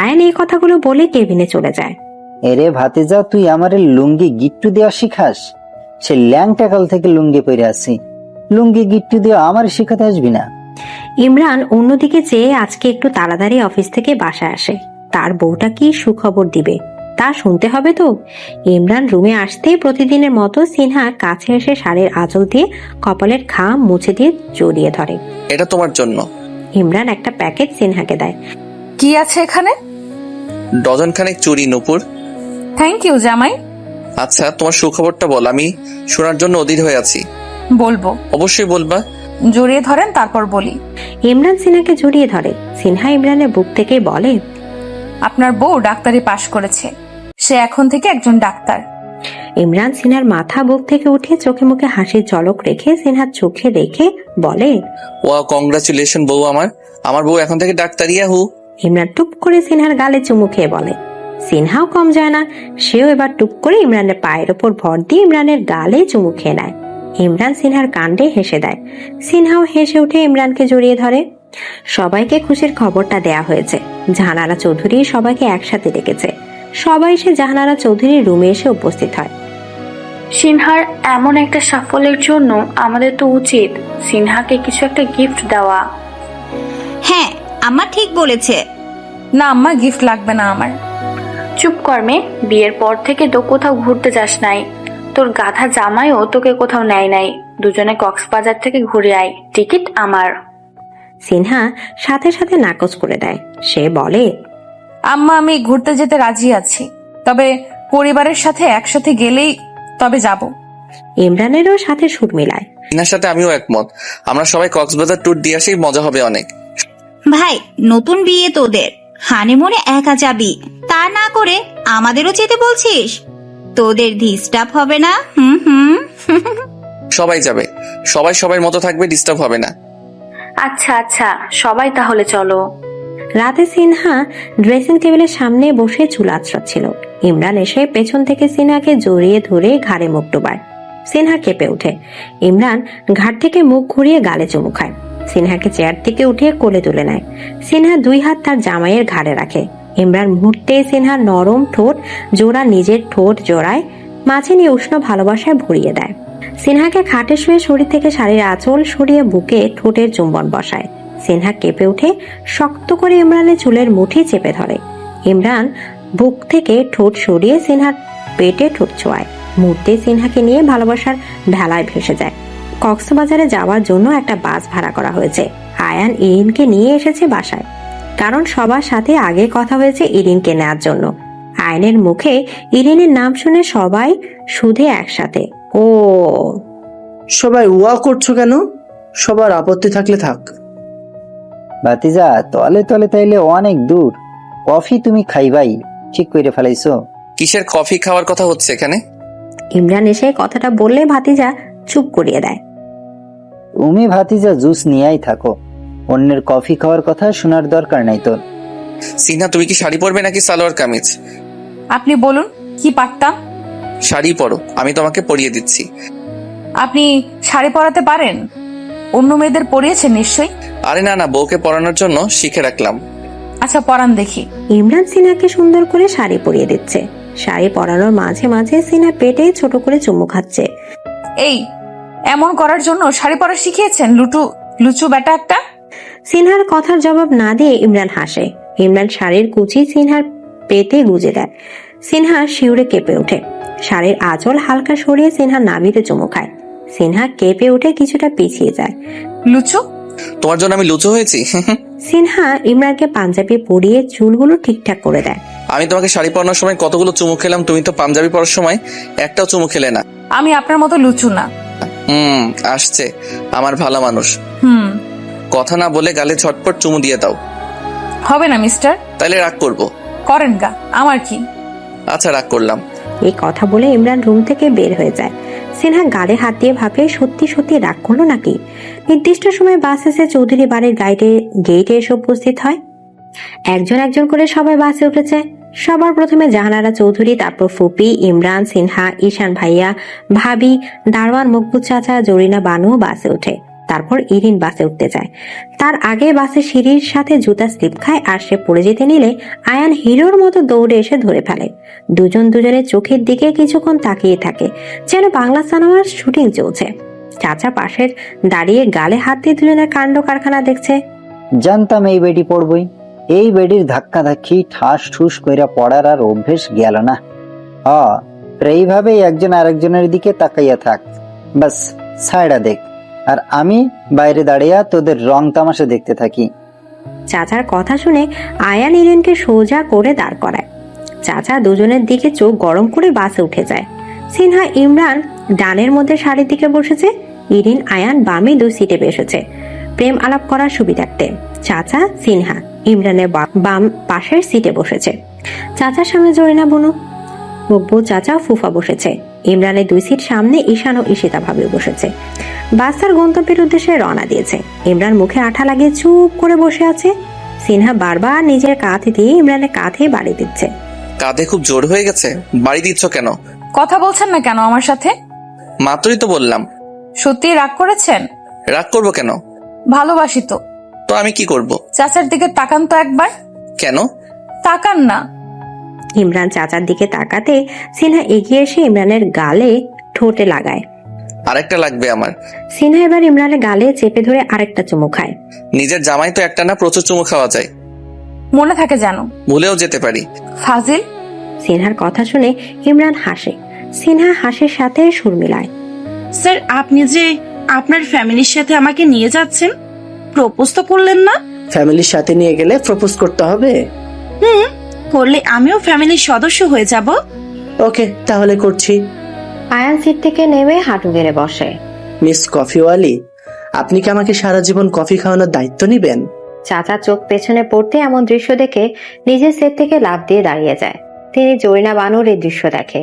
আয়ান এই কথাগুলো বলে কেবিনে চলে যায়। এরে ভাতিজা, তুই আমার লুঙ্গি গিট্টু দেওয়া শিখাস? সে ল্যাংটা কাল থেকে লুঙ্গি পরে আছি, লুঙ্গি গিট্টু দেওয়া আমার শিখাতে আসবি না। ইমরান অন্যদিকে চেয়ে আজকে একটু তাড়াতাড়ি অফিস থেকে বাসায় আসে। তার বউটা কি সুখবর দিবে তা শুনতে হবে তো। ইমরান রুমে আসতেই প্রতিদিনের মতো সিনহা কাছে এসে শাড়ির আঁচল দিয়ে কপালের ঘাম মুছে দিয়ে জড়িয়ে ধরে। এটা তোমার জন্য। ইমরান একটা প্যাকেট সিনহাকে দেয়। কি আছে এখানে? ডজন খানেক চুড়ি নূপুর। থ্যাংক ইউ জামাই। আচ্ছা, তোমার সুখবরটা বল, আমি শোনার জন্য অধীর হয়ে আছি। বলবো। অবশ্যই বলবা। জড়িয়ে ধরেন, তারপর বলি। ইমরান সিনহাকে জড়িয়ে ধরে। সিনহা ইমরানের বুক থেকে বলে, আপনার বউ ডাক্তারি পাশ করেছে, সে এখন থেকে একজন ডাক্তার। ইমরান সিনহার মাথা বুক থেকে উঠে চোখে মুখে হাসির ঝলক রেখে সিনহার চোখে রেখে বলে, ওয়া, কংগ্রাচুলেশন বউ আমার। আমার বউ এখন থেকে ডাক্তার। ইয়াহু। ইমরান টুপ করে সিনহার গালে চুমু খেয়ে বলে। সিনহাও কম যায় না, সেও এবার টুপ করে ইমরানের পায়ের ওপর ভর দিয়ে ইমরানের গালে চুমু খেয়ে নেয়। ইমরান সিনহার কাণ্ডে হেসে দেয়। সিনহাও হেসে উঠে ইমরানকে জড়িয়ে ধরে। সবাইকে খুশির খবরটা দেয়া হয়েছে। জাহানারা চৌধুরী সবাইকে একসাথে ডেকেছে। সবাই এসে জাহানারা চৌধুরীর রুমে এসে উপস্থিত হয়। সিনহার এমন একটা সাফল্যের জন্য আমাদের তো উচিত সিনহাকে কিছু একটা গিফট দেওয়া। হ্যাঁ, আম্মা ঠিক বলেছে। না আম্মা, গিফট লাগবে না আমার। চুপ কর মে, বিয়ের পর থেকে তো কোথাও ঘুরতে যাস নাই, তোর গাধা জামাইও তোকে কোথাও নেয় নাই। দুজনে কক্সবাজার থেকে ঘুরে আয়, টিকিট আমার। সিনহা সাথে সাথে নাকচ করে দেয়। সে বলে, আম্মা, আমি ঘুরতে যেতে রাজি আছি, তবে পরিবারের সাথে একসাথে গেলেই তবে যাব। ইমরানেরও সাথে সুর মিলায়। এনার সাথে আমিও একমত। আমরা সবাই কক্সবাজার ট্যুর দিয়ে আসি, মজা হবে অনেক। ভাই, নতুন বিয়ে তোদের, হানিমুনে একা যাবি, তা না করে আমাদেরও যেতে বলছিস? তোদের ডিস্টার্ব হবে না? হুম। সবাই যাবে, সবাই সবার মতো থাকবে, ডিস্টার্ব হবে না। আচ্ছা আচ্ছা, সবাই তাহলে চলো। রাতে সিনহা ড্রেসিং টেবিলের সামনে বসে চুল আঁচড়াচ্ছিল। ইমরান এসে পেছন থেকে সিনহাকে জড়িয়ে ধরে ঘাড়ে মুখ ডোবায়। সিনহা কেঁপে ওঠে। ইমরান ঘাট থেকে মুখ ঘুরিয়ে গালে চুমু খায়। সিনহাকে চেয়ার থেকে উঠিয়ে কোলে তুলে নেয়। সিনহা দুই হাত তার জামাইয়ের ঘাড়ে রাখে। ইমরান মুহূর্তে সিনহার নরম ঠোঁট জোড়া নিজের ঠোঁট জোড়ায় মাঝে নিয়ে উষ্ণ ভালোবাসায় ভরিয়ে দেয়। সিনহাকে খাটে শুয়ে শরীর থেকে শাড়ির আঁচল সরিয়ে বুকে ঠোঁটের চুম্বন বসায়। সিনহা কেঁপে উঠে শক্ত করে ইমরানের চুলের মুঠি চেপে ধরে। ইমরান বুক থেকে ঠোঁট সরিয়ে সিনহার পেটে ঠোঁট ছোঁয়ায়। মুহূর্তে সিনহাকে নিয়ে ভালোবাসার ভেলায় ভেসে যায়। কক্সবাজারে যাওয়ার জন্য একটা বাস ভাড়া করা হয়েছে। আয়ান ইরিনকে নিয়ে এসেছে বাসায়, কারণ সবার সাথে আগে কথা হয়েছে ইরিনকে নেওয়ার জন্য। আয়নের মুখে ইরিনের নাম শুনে সবাই শুধু একসাথে ও। সবাই ওয়া করছো কেন? সবার আপত্তি থাকলে থাক। ভাতিজা, তলে তলে তাইলে অনেক দূর। কফি তুমি খাইবাই, ঠিক করে ফেলাইছো। কিসের কফি খাওয়ার কথা হচ্ছে এখানে? ইমরান এসে কথাটা বললে ভাতিজা চুপ করিয়ে দেয়। তুমি ভাতিজা জুস নিয়েই থাকো, অন্যের কফি খাওয়ার কথা শোনার দরকার নাই তোর। সিনহা, তুমি কি শাড়ি পরবে নাকি সালোয়ার কামিজ? আপনি বলুন, কি পারতাম? শাড়ি পরো, আমি তোমাকে পরিয়ে দিচ্ছি। আপনি শাড়ি পরাতে পারেন? অন্য মেয়েদের পরিয়েছেন নিশ্চয়ই। আরে না না, বউকে পরানোর জন্য শিখে রাখলাম। আচ্ছা, পরান দেখি। ইমরান সিনহাকে সুন্দর করে শাড়ি পরিয়ে দিচ্ছে। শাড়ি পরানোর মাঝে মাঝে সিনহা পেটে ছোট করে চুমু খাচ্ছে। এই এমন করার জন্য শাড়ি পরা শিখিয়েছেন লুচু বেটা একটা? সিনহার কথার জবাব না দিয়ে ইমরান হাসে। ইমরান শাড়ির কুচি সিনহার পেটে গুজে দেয়। সিনহা শিউরে কেঁপে ওঠে। শাড়ির আঁচল হালকা সরিয়ে সিনহা নাভিতে চুমু খায়। সিনহা কেঁপে উঠে কিছুটা পিছিয়ে যায়। লুচু, তোমার জন্য আমি লুচো হয়েছি? সিনহা ইমরানকে পাঞ্জাবি পরিয়ে চুলগুলো ঠিকঠাক করে দেয়। আমি তোমাকে শাড়ি পরানোর সময় কতগুলো চুমু খেলাম, তুমি তো পাঞ্জাবি পরার সময় একটাও চুমু খেলে না। আমি আপনার মতো লুচু না। আসছে আমার ভালো মানুষ। কথা না বলে গালে ঝটপট চুমু দিয়ে দাও। হবে না মিস্টার। তাইলে রাগ করব। করেন গা, আমার কি। আচ্ছা, রাগ করলাম। এই কথা বলে ইমরান রুম থেকে বের হয়ে যায়। সিনহা গালে হাত দিয়ে ভাবে সত্যি সত্যি রাগ করলো নাকি। নির্দিষ্ট সময় বাস এসে চৌধুরী বাড়ির গেটে এসে উপস্থিত হয়। একজন একজন করে সবাই বাসে উঠেছে। সবার প্রথমে জাহানারা চৌধুরী, তারপর ফুপি, ইমরান, সিনহা, ঈশান ভাইয়া, ভাবি, দারওয়ান, মকবুল চাচা, জরিনা বানু বাসে ওঠে। তারপর ইরিন বাসে উঠতে যায়। তার আগে বাসে সিঁড়ির সাথে জুতা স্লিপ খায়, আর সে পড়ে যেতে নিলে আয়ান হিরোর মতো দৌড়ে এসে ধরে ফেলে। দুজন দুজনের চোখের দিকে কিছুক্ষণ তাকিয়ে থাকে, যেন বাংলা সিনেমার শুটিং চলছে। চাচা পাশের দাঁড়িয়ে গালে হাত দিয়ে দুজনের কাণ্ড কারখানা দেখছে। জানতাম এই বেডি পড়বই। এই বেডির ধাক্কা ধাক্কি ঠাস ঠুস কইরা পড়ার আর অভ্যেস গেল না। এইভাবেই একজন আরেকজনের দিকে তাকাইয়া থাক, বাস ছাইড়া দেখ, আর আমি বাইরে দাঁড়িয়ে তোদের রং তামাশা দেখতে থাকি। চাচার কথা শুনে আয়ান ইরিনকে সোজা করে দাঁড় করায়। চাচা দুজনের দিকে চোখ গরম করে বাসে উঠে যায়। সিনহা ইমরান ডানের মধ্যে সারির দিকে বসেছে, ইরিন আয়ান বামে 2 সিটে বসেছে প্রেম আলাপ করার সুবিধার্থে। চাচা সিনহা ইমরানের বাম পাশের সিটে বসেছে। চাচার সামনে জরিনা বনু, মকবুল চাচা ফুফা বসেছে। ইমরানের 2 সিট সামনে ঈশান ও ঈশিতা ভাবে বসেছে। বাস তার গন্তব্যের উদ্দেশ্যে রওনা দিয়েছে। ইমরান মুখে আঠা লাগিয়ে চুপ করে বসে আছে। সিনহা বারবার নিজের কাঁধ দিয়ে ইমরানের কাঁধে বাড়ি দিচ্ছে। কাঁধে খুব জোর হয়ে গেছে, বাড়ি দিচ্ছ কেন? কথা বলছেন না কেন আমার সাথে? মাত্রই তো বললাম। সত্যি রাগ করেছেন? রাগ করবো কেন? ভালোবাসি তো। তো আমি কি করব? চাচার দিকে তাকান তো একবার। কেন? তাকান না। ইমরান চাচার দিকে তাকাতে সিনহা এগিয়ে এসে ইমরানের গালে ঠোঁটে লাগায়। আরেকটা লাগবে আমার। সিনহা এবার ইমরানের গালে চেপে ধরে আরেকটা চুমু খায়। নিজের জামাই তো একটা না, প্রচুর চুমু খাওয়া যায়। মনে থাকে জানো। ভুলেও যেতে পারি। ফাজিল। সিনহার কথা শুনে ইমরান হাসে। সিনহা হাসির সাথে সুর মিলায়। স্যার, আপনি যে আপনার ফ্যামিলির সাথে আমাকে নিয়ে যাচ্ছেন, প্রপোজ তো করলেন না? ফ্যামিলির সাথে নিয়ে গেলে প্রপোজ করতে হবে? করলে আমিও ফ্যামিলির সদস্য হয়ে যাব। ওকে, তাহলে করছি। আয়ান সিট থেকে নেমে হাঁটু গেড়ে বসে। মিস কফিওয়ালি, আপনি কি আমাকে সারা জীবন কফি খাওয়ানোর দায়িত্ব নিবেন? চাচা চোখ পেছনে পড়তে এমন দৃশ্য দেখে নিজের সেট থেকে লাফ দিয়ে দাঁড়িয়ে যায়। তিনি জরিনা বানুর এই দৃশ্য দেখে।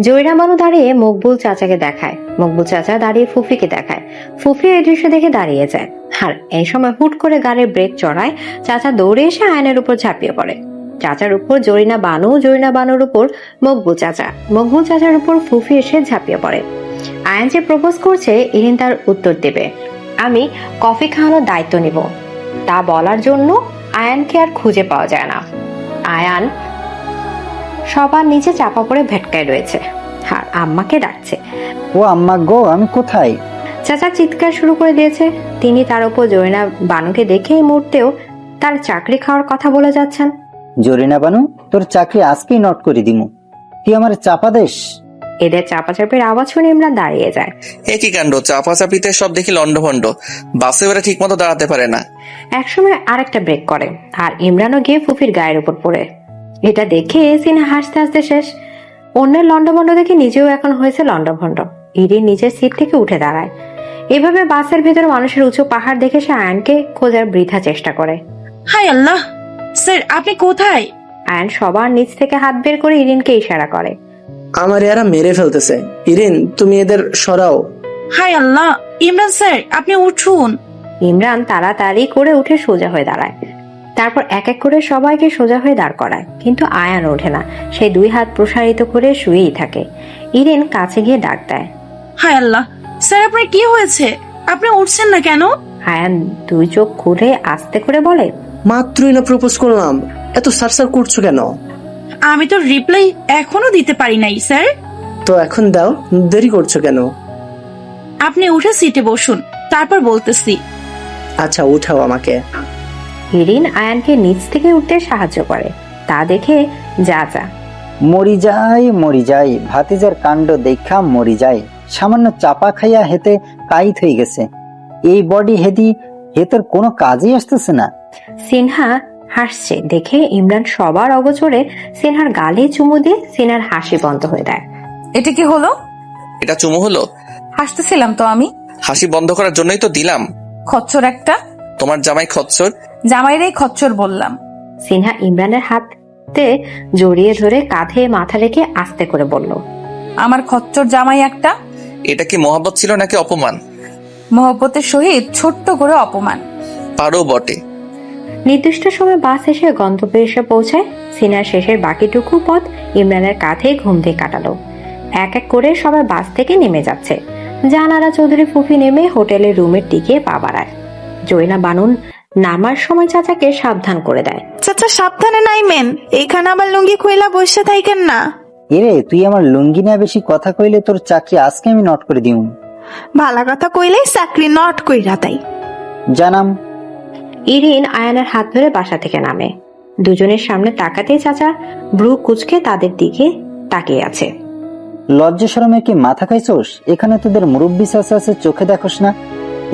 জরিনা বানু দাঁড়িয়ে মকবুল চাচাকে দেখায়, মকবুল চাচা দাঁড়িয়ে ফুফিকে দেখায়। ফুফি এই দৃশ্য দেখে দাঁড়িয়ে যায়। আর এই সময় হুট করে গাড়ির ব্রেক চড়ায়। চাচা দৌড়ে এসে আয়নের উপর ঝাঁপিয়ে পড়ে। চাচার উপর জরিনা বানু, জরিনা বানুর উপর মকবুল চাচা, মকবুল চাচার উপর ফুফি এসে ঝাঁপিয়ে পড়ে। আয়ান যে প্রপোজ করছে, ইরিন তার উত্তর দেবে, আমি কফি খাওয়ানোর দায়িত্ব নিব। তা বলার জন্য আয়ানকে আর খুঁজে পাওয়া যায় না। আয়ান সবার নিচে চাপা পড়ে ভেটকায় রয়েছে, আর আম্মাকে ডাকছে। ও আম্মা গো, আমি কোথায়? চাচা চিৎকার শুরু করে দিয়েছে। তিনি তার উপর জরিনা বানুকে দেখে এই মুহূর্তেও তার চাকরি খাওয়ার কথা বলে যাচ্ছেন। জরিনা বানু, তোর চাকরি আজকেই নট করে দিমু। তুই আমার চাপা দেশ। এদের চাপাচাপির আওয়াজ শুনে ইমরান দাঁড়িয়ে যায়। একই কাণ্ড, চাপাচাপিতে সব দেখি লন্ডভন্ড। বাসে ওরা ঠিক মতো দাঁড়াতে পারে না। একসময় আরেকটা ব্রেক করে, আর ইমরানও গিয়ে ফুফির গায়ের উপর পড়ে। এটা দেখে সিনহা হাসতে হাসতে শেষ। অন্যের লন্ডভন্ড দেখে নিজেও এখন হয়েছে লন্ডভন্ড। ইরিন নিজের সিট থেকে উঠে দাঁড়ায়। এভাবে বাসের ভেতরে মানুষের উঁচু পাহাড় দেখে সে আয়ানকে খোঁজার বৃথা চেষ্টা করে। হায় আল্লাহ, স্যার আপনি কোথায়? আয়ান সবার নিচ থেকে হাত বের করে ইরিনকে ইশারা করে। আমার এরা মেরে ফেলতেছে। ইরিন, তুমি এদের সরাও। হায় আল্লাহ, ইমরান স্যার আপনি উঠুন। ইমরান তাড়াতাড়ি করে উঠে সোজা হয়ে দাঁড়ায়। তারপর এক এক করে সবাইকে সোজা হয়ে দাঁড় করায়, কিন্তু আয়ান ওঠে না। সে 2 হাত প্রসারিত করে শুয়েই থাকে। ইরিন কাছে গিয়ে ডাক দেয়, হায় আল্লাহ, স্যার আপনার কি হয়েছে? আপনি উঠছেন না কেন? আয়ান 2 চোখ খুলে আস্তে করে বলে, মাত্রই না প্রপোজ করলাম, এত সারসার করছো কেন? আমি তো রিপ্লাই এখনো দিতে পারি নাই স্যার। তো এখন দাও, দেরি করছো কেন? আপনি উঠে সিটে বসুন, তারপর বলতেছি। আচ্ছা, উঠাও আমাকে। ইরিন আয়ানকে নিচ থেকে উঠতে সাহায্য করে। তা দেখে যা মরি যাই ভাতিজার কাণ্ড দেখা মরি যায়। সামান্য চাপা খাইয়া হেতে কাইত হয়ে গেছে। এই বডি হেতের কোনো কাজেই আসতেছে না। সিনহা হাসছে দেখে ইমরান সবার অগোচরে সিনহার গালে চুমু দিয়ে সিনহার হাসি বন্ধ হয়ে দেয়। এটা কি হলো? এটা চুমু হলো? হাসতেছিলাম তো আমি। হাসি বন্ধ করার জন্যই তো দিলাম। খচ্চর একটা। তোমার জামাই খচ্চর? জামাইরেই খচ্চর বললাম। সিনহা ইমরানের হাতে জড়িয়ে ধরে কাঁধে মাথা রেখে আস্তে করে বলল, আমার খচ্চর জামাই একটা। এটা কি মহব্বত ছিল নাকি অপমান? মহব্বতের সহিত ছোট্ট করে অপমান। পারো বটে। নির্দিষ্ট সময় বাস এসে গন্তব্যে এসে পৌঁছায়। সিনহা শেষের বাকিটুকু পথ ইমরানের কাঁধে ঘুম দিয়ে কাটালো। এক এক করে সবাই বাস থেকে নেমে যাচ্ছে। জানারা চৌধুরী ফুফি নেমে হোটেলের রুমের দিকে পা বাড়ায়। জয়না বানুন নামার সময় চাচাকে সাবধান করে দেয়। চাচা সাবধানে নাইমেন, এইখানে আবার লুঙ্গি খুইলা বসে থাকেন না। এরে তুই আমার লুঙ্গি না বেশি কথা কইলে তোর চাকরি আজকে আমি নট করে দিউম। ভালা কথা কইলেই চাকরি নট কইরা তাই জানাম। ইরিন আয়ানের হাত ধরে বাসা থেকে নামে। দুজনের সামনে তাকাতেই চাচা ব্রু কুচকে তাদের দিকে তাকিয়ে আছে। লজ্জা শরমে কি মাথা খাইছোস? এখানে তোদের মুরব্বী চাচা আছে, চোখে দেখোস না?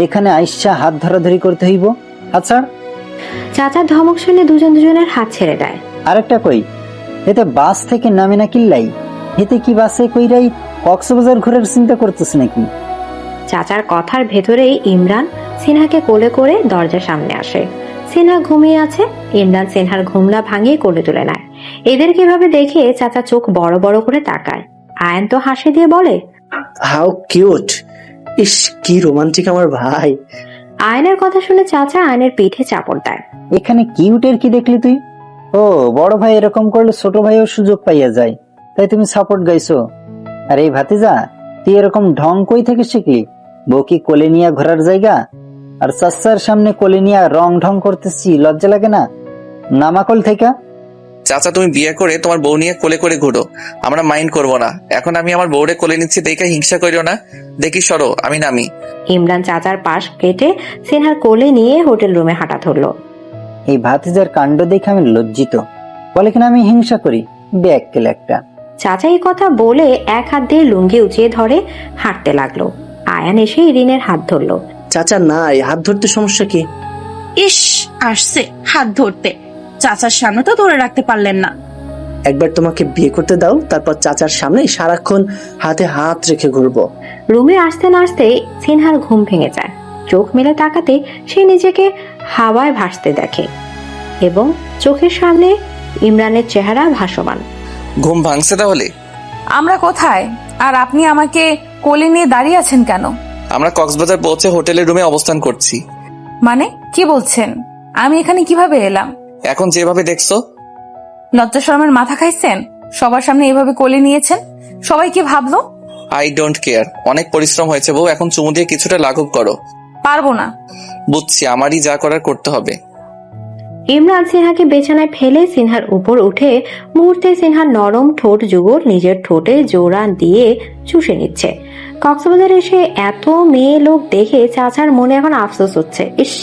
এখানে আইসা হাত ধরাধরি করতে হইব? আচ্ছা চাচার ধমক শুনে দুজনের হাত ছেড়ে দেয়। আরেকটা কই, এতে বাস থেকে নামে না কিল্লাই, এতে কি বাসে কইরাই কক্সবাজার ঘোরার চিন্তা করতেছ নাকি? চাচার কথার ভেতরেই ইমরান সিনহাকে কোলে করে দরজার সামনে আসে। সিনহা ঘুমিয়ে আছে। ইমরান সিনহার ঘুমনা ভাঙিয়ে কোলে তুলে নেয়। এদের কিভাবে দেখে চাচা চোখ বড় বড় করে তাকায়। আয়ান তো হাসি দিয়ে বলে, হাউ কিউট, ইস কি রোমান্টিক আমার ভাই। আয়নের কথা শুনে চাচা আয়নের পিঠে চাপড় দেয়। এখানে কিউটের কি দেখলি তুই? ও বড় ভাই এরকম করলে ছোট ভাইও সুযোগ পাইয়া যায়, তাই তুমি সাপোর্ট গাইছো? আর এই ভাতিজা, তুই এরকম ঢং কই থেকে শিখলি? বউ কি কোলে নিয়ে ঘোরার জায়গা? আর চাচার সামনে কোলে নিয়ে রং ঢং করতেছি, লজ্জা লাগে না? নামাকল থেকে। চাচা তুমি বিয়ে করে তোমার বউ নিয়ে কোলে করে ঘুরো, আমরা মাইন্ড করবো না। এখন আমি আমার বউরে কোলে নিচ্ছি দেখে হিংসা করিও না। দেখি সরো, আমি নামি। ইমরান চাচার পাশ কেটে সিনহার কোলে নিয়ে হোটেল রুমে হাঁটা ধরলো। এই ভাতিজার কাণ্ড দেখে আমি লজ্জিত। বলে কিনা আমি হিংসা করি, ব্যাককেল একটা। চাচা এই কথা বলে এক হাত দিয়ে লুঙ্গি উঁচিয়ে ধরে হাঁটতে লাগলো। আয়ান এসে ইরিনের হাত ধরলো। চাচা নাই, হাত ধরতে সমস্যা কি? ইস আসছে হাত ধরতে, চাচার সামনে তো ধরে রাখতে পারলেন না। একবার তোমাকে বিয়ে করতে দাও, তারপর চাচার সামনে সারাক্ষণ হাতে হাত রেখে ঘুরবো। রুমে আসতে না আসতে সিনহার ঘুম ভেঙে যায়। চোখ মেলে তাকাতে সে নিজেকে হাওয়ায় ভাসতে দেখে এবং চোখের সামনে ইমরানের চেহারা ভাসমান। ঘুম ভাঙছে তাহলে? আমরা কোথায়? আর আপনি আমাকে কোলে নিয়ে দাঁড়িয়ে আছেন কেন? আমরা কক্সবাজার পৌঁছে হোটেলের রুমে অবস্থান করছি। মানে কি বলছেন? আমি এখানে কিভাবে এলাম? এখন যেভাবে দেখছো। লজ্জা শরমের মাথা খাইছেন? সবার সামনে এভাবে কোলে নিয়েছেন, সবাই কি ভাবলো? আই ডোন্ট কেয়ার, অনেক পরিশ্রম হয়েছে বউ, এখন চুমু দিয়ে কিছুটা লাঘব করো। পারবো না। বুঝছি, আমারই যা করার করতে হবে। ইমরান সিনহাকে বিছানায় ফেলে সিনহার উপর উঠে মুহূর্তে সিনহার নরম ঠোঁট যুগল নিজের ঠোঁটে জোড়া দিয়ে চুষে নিচ্ছে। কক্সবাজার এসে এত মেয়ে লোক দেখে চাচার মনে এখন আফসোস হচ্ছে। ইস,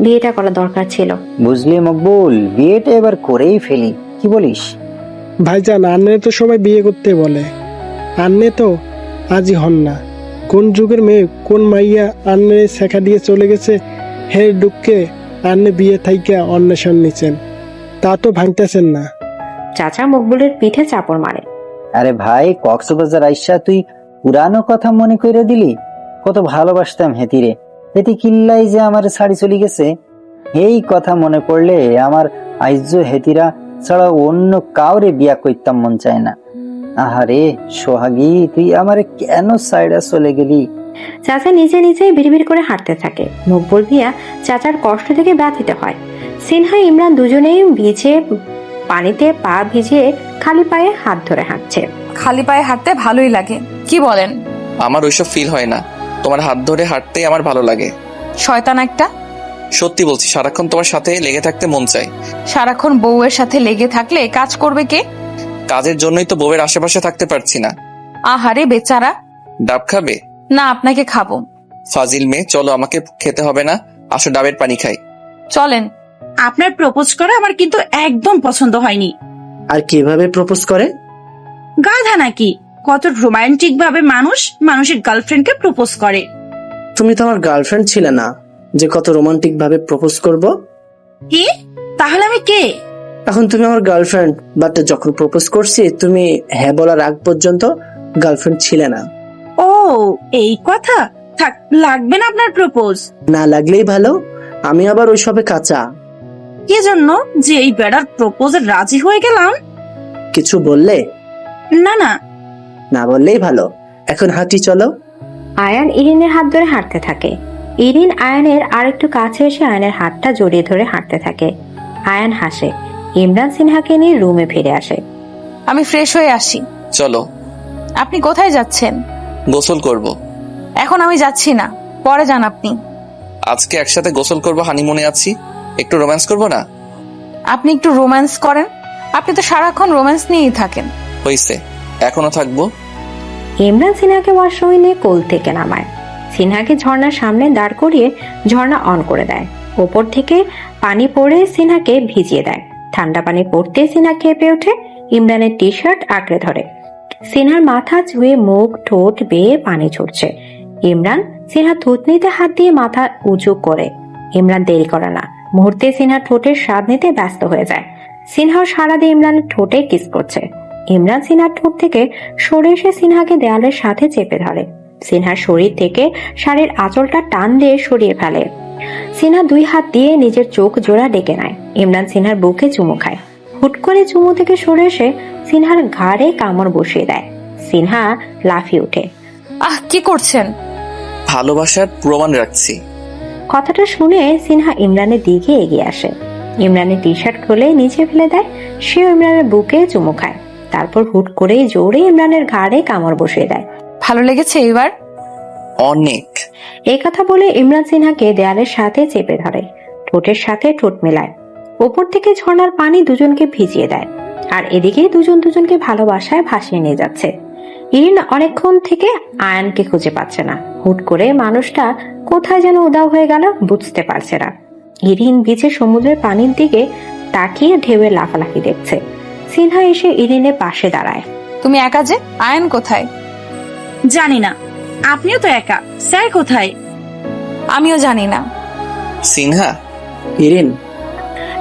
বিয়েটা করা দরকার ছিল। বুঝলি মকবুল, বিয়েটা এবার করেই ফেলি, কি বলিস? ভাইজান, আন্নে তো সবাই বিয়ে করতে বলে, আন্নে তো আজই হন না। কোন যুগের মেয়ে, কোন মাইয়া আন্নে শেখা দিয়ে চলে গেছে, হে ডুককে আন্নে বিয়ে থাইকা অন্বেষণ নিচ্ছেন, তা তো ভাঙতেছেন না। চাচা মকবুলের পিঠে চাপড় মারে। আরে ভাই, কক্সবাজার আইসা তুই পুরানো কথা মনে করে দিলি? কত ভালোবাসতাম হেতিরে, হেতি কিল্লাই যে আমার ছাড়ি চলে গেছে, এই কথা মনে পড়লে আমার আইজ হেতিরা ছাড়া অন্য কাউরে বিয়া করতাম মন চায় না। আহারে সোহাগী, তুই আমারে কেন সাইডা চলে গেলি? চাচা নিজে নিজেই বিড়বিড় করে হাঁটতে থাকে। মকবুল মিয়া চাচার কষ্ট থেকে ব্যথিত হয়। সিনহা ইমরান দুজনেই ভিজে পানিতে পা ভিজিয়ে খালি পায়ে হাত ধরে হাঁটছে। খালি পায়ে হাঁটতে ভালোই লাগে, কি বলেন? আমার ওইসব ফিল হয় না, তোমার হাত ধরে হাঁটতেই আমার ভালো লাগে। শয়তান একটা। সত্যি বলছি, সারাক্ষণ তোমার সাথে লেগে থাকতে মন চায়। সারাক্ষণ বউয়ের সাথে লেগে থাকলে কাজ করবে কে? কাজের জন্যই তো বউয়ের আশেপাশে থাকতে পারছি না। আহারে বেচারা। ডাব খাবে? না, আপনাকে খাবো। ফাজিল মেয়ে, চলো, আমাকে খেতে হবে না, আসো ডাবের পানি খাই। চলেন। আপনার প্রপোজ করা আমার কিন্তু একদম পছন্দ হয়নি। আর কিভাবে প্রপোজ করে? গাধা নাকি? কত রোমান্টিক ভাবে মানুষের গার্লফ্রেন্ডকে প্রপোজ করে। তুমি তো আমার গার্লফ্রেন্ড ছিলে না যে কত রোমান্টিক ভাবে প্রপোজ করব। কি? তাহলে আমি কে? এখন তুমি আমার গার্লফ্রেন্ড, বাট যখন প্রপোজ করছি তুমি হ্যাঁ বলার আগ পর্যন্ত গার্লফ্রেন্ড ছিলে না। ও এই কথা। থাক, লাগবে না আপনার প্রপোজ। না লাগলেই ভালো, আমি আবার ওইসবে কাঁচা। কি জন্য যে এই বেড়ার প্রপোজে রাজি হয়ে গেলাম? কিছু বললে? না না। না বললেই ভালো। এখন হাঁটি চলো। আয়ান ইরিনের হাত ধরে হাঁটতে থাকে। ইরিন আয়ানের আরেকটু কাছে এসে আয়ানের হাতটা জড়িয়ে ধরে হাঁটতে থাকে। আয়ান হাসে। ইমরান সিনহাকে নিয়ে রুমে ফিরে আসে। আমি ফ্রেশ হয়ে আসি। চলো। আপনি কোথায় যাচ্ছেন? গোসল করব। এখন আমি যাচ্ছি না, পরে যান আপনি। আজকে একসাথে গোসল করব, হানিমুনে আছি, একটু রোম্যান্স করব না? আপনি একটু রোম্যান্স করেন। আপনি তো সারাক্ষণ রোম্যান্স নিয়েই থাকেন। হইছে, এখনো থাকবো। ইমরান সিনহাকে ওয়াশরুমে নিয়ে কোল থেকে নামায়। সিনহাকে ঝর্ণার সামনে দাঁড় করিয়ে ঝর্ণা অন করে দেয়। ওপর থেকে পানি পড়ে সিনহাকে ভিজিয়ে দেয়। ঠান্ডা পানি পড়তে সিনহা কেঁপে ওঠে। ইমরানের টি শার্ট আঁকড়ে ধরে। সিনহার মাথা চুয়ে মুখ ঠোঁট বেয়ে পানি ছুটছে। ইমরান সিনহা থুতনিতে হাত দিয়ে মাথা উঁচু করে। ইমরান দেরি করে না, মুহূর্তে সিনহার ঠোঁটের স্বাদ নিতে ব্যস্ত হয়ে যায়। সিনহাও সারা দিয়ে ইমরানের ঠোঁটে কিস করছে। ইমরান সিনহার ঠোঁট থেকে সরে এসে সিনহাকে দেয়ালের সাথে চেপে ধরে। সিনহার শরীর থেকে শাড়ির আঁচলটা টান দিয়ে সরিয়ে ফেলে। সিনহা দুই হাত দিয়ে নিজের চোখ জোড়া ডেকে নেয়। ইমরান সিনহার বুকে চুমু খায়। হুট করে চুমু থেকে সরে এসে সিনহার ঘাড়ে কামড় বসিয়ে দেয়। সিনহা লাফিয়ে ওঠে। আহ, কি করছেন? ভালোবাসার প্রমাণ রাখছি। কথাটা শুনে সিনহা ইমরানের দিকে এগিয়ে আসে। ইমরানের টি শার্ট খুলে নিচে ফেলে দেয়। সে ইমরানের বুকে চুমু খায়। তারপর হুট করে জোরে ইমরানের ঘাড়ে কামড় বসিয়ে দেয়। ভালো লেগেছে এবার? অনেক। এই কথা বলে ইমরান সিনহাকে দেয়ালের সাথে চেপে ধরে, ঠোঁটের সাথে ঠোঁট মেলায়। ওপর থেকে ঝর্ণার পানি দুজনকে ভিজিয়ে দেয়। আর এদিকে দুজন দুজনকে ভালোবাসায় ভাসিয়ে নিয়ে যাচ্ছে। ইরিন অনেকক্ষণ থেকে আয়ানকে খুঁজে পাচ্ছে না। হুট করে মানুষটা কোথায় যেন উধাও হয়ে গেল, বুঝতে পারছে না। ইরিন বিচে সমুদ্রের পানির দিকে তাকিয়ে ঢেউয়ে লাফালাফি দেখছে। সিনহা এসে ইরিনের পাশে দাঁড়ায়। তুমি একা যে? আয়ান কোথায়? জানি না। আপনিও তো একা। স্যার কোথায়? আমিও জানি না। সিনহা, ইরিন।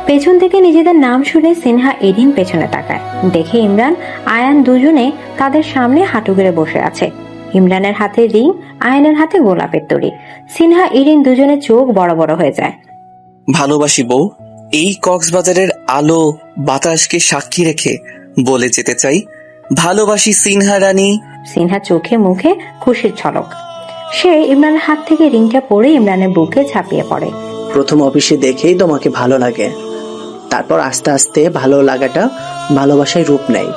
পেছন থেকে নিজেদের নাম শুনে সিনহা ইরিন পেছনে তাকায়। দেখে ইমরান আয়ান দুজনে তাদের সামনে হাঁটু গেড়ে বসে আছে। ইমরানের হাতে রিং, আয়ানের হাতে গোলাপের তরি। সিনহা ইরিন দুজনের চোখ বড় বড় হয়ে যায়। ভালোবাসি বউ। এই কক্সবাজারের আলো বাতাসকে সাক্ষী রেখে বলে যেতে চাই, ভালোবাসি সিনহা রানী। সিনহা চোখে মুখে খুশির ঝলক। সে ইমরানের হাত থেকে রিংটা পরে ইমরানের বুকে ঝাঁপিয়ে পড়ে। প্রথম অফিসে দেখেই তোমাকে ভালো লাগে, তারপর আস্তে আস্তে ভালো লাগাটা ভালোবাসায় রূপ নেয়।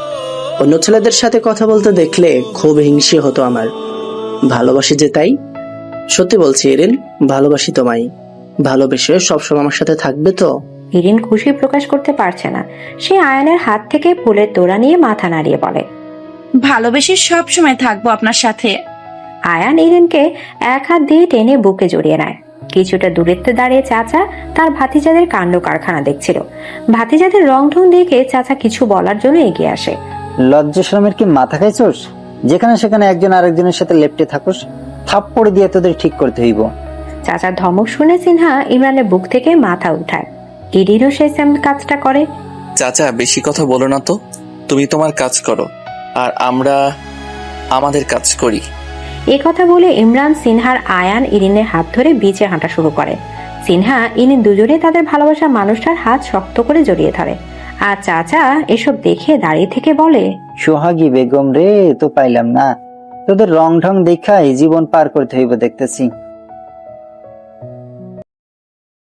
অন্য ছেলেদের সাথে কথা বলতে দেখলে খুব হিংসে হতো আমার। ভালোবাসি যে তাই। সত্যি বলছি ইরিন, ভালোবাসি তোমায়। ভালোবেসে সবসময় আমার সাথে থাকবে তো? ইরিন খুশি প্রকাশ করতে পারছে না। সে আয়ানের হাত থেকে ফুলের তোড়া নিয়ে মাথা নাড়িয়ে বলে, ভালোবেসে সব সময় থাকবো আপনার সাথে। আয়ান ইরিনকে এক হাত দিয়ে টেনে বুকে জড়িয়ে নেয়। কিছুটা দূরত্বে দাঁড়িয়ে চাচা তার ভাতিজাদের কাণ্ড কারখানা দেখছিল। ভাতিজাদের রং ঢং দেখে চাচা কিছু বলার জন্য এগিয়ে আসে। লজ্জা শরমের কি মাথা খাইছোস? যেখানে সেখানে একজন আরেকজনের সাথে লেপটে থাকুস, থাপ্পড় দিয়ে তোদের ঠিক করতে হইব। চাচার ধমক শুনে সিনহা ইমরানের বুক থেকে মাথা উঠায়। ইরিনও সেই সেম কাজটা করে। চাচা, বেশি কথা বলো না তো। তুমি তোমার কাজ করো আর আমরা আমাদের কাজ করি। এই কথা বলে ইমরান, সিনহার আয়ান ইরিনের হাত ধরে বিচে হাঁটা শুরু করে। সিনহা ইরিন দুজনে তাদের ভালোবাসার মানুষটার হাত শক্ত করে জড়িয়ে ধরে। আর চাচা এসব দেখে দাঁড়িয়ে থেকে বলে, সোহাগী বেগম রে, তো পাইলাম না। তোদের রং ঢং দেখাই জীবন পার করতে হইব দেখতেছি।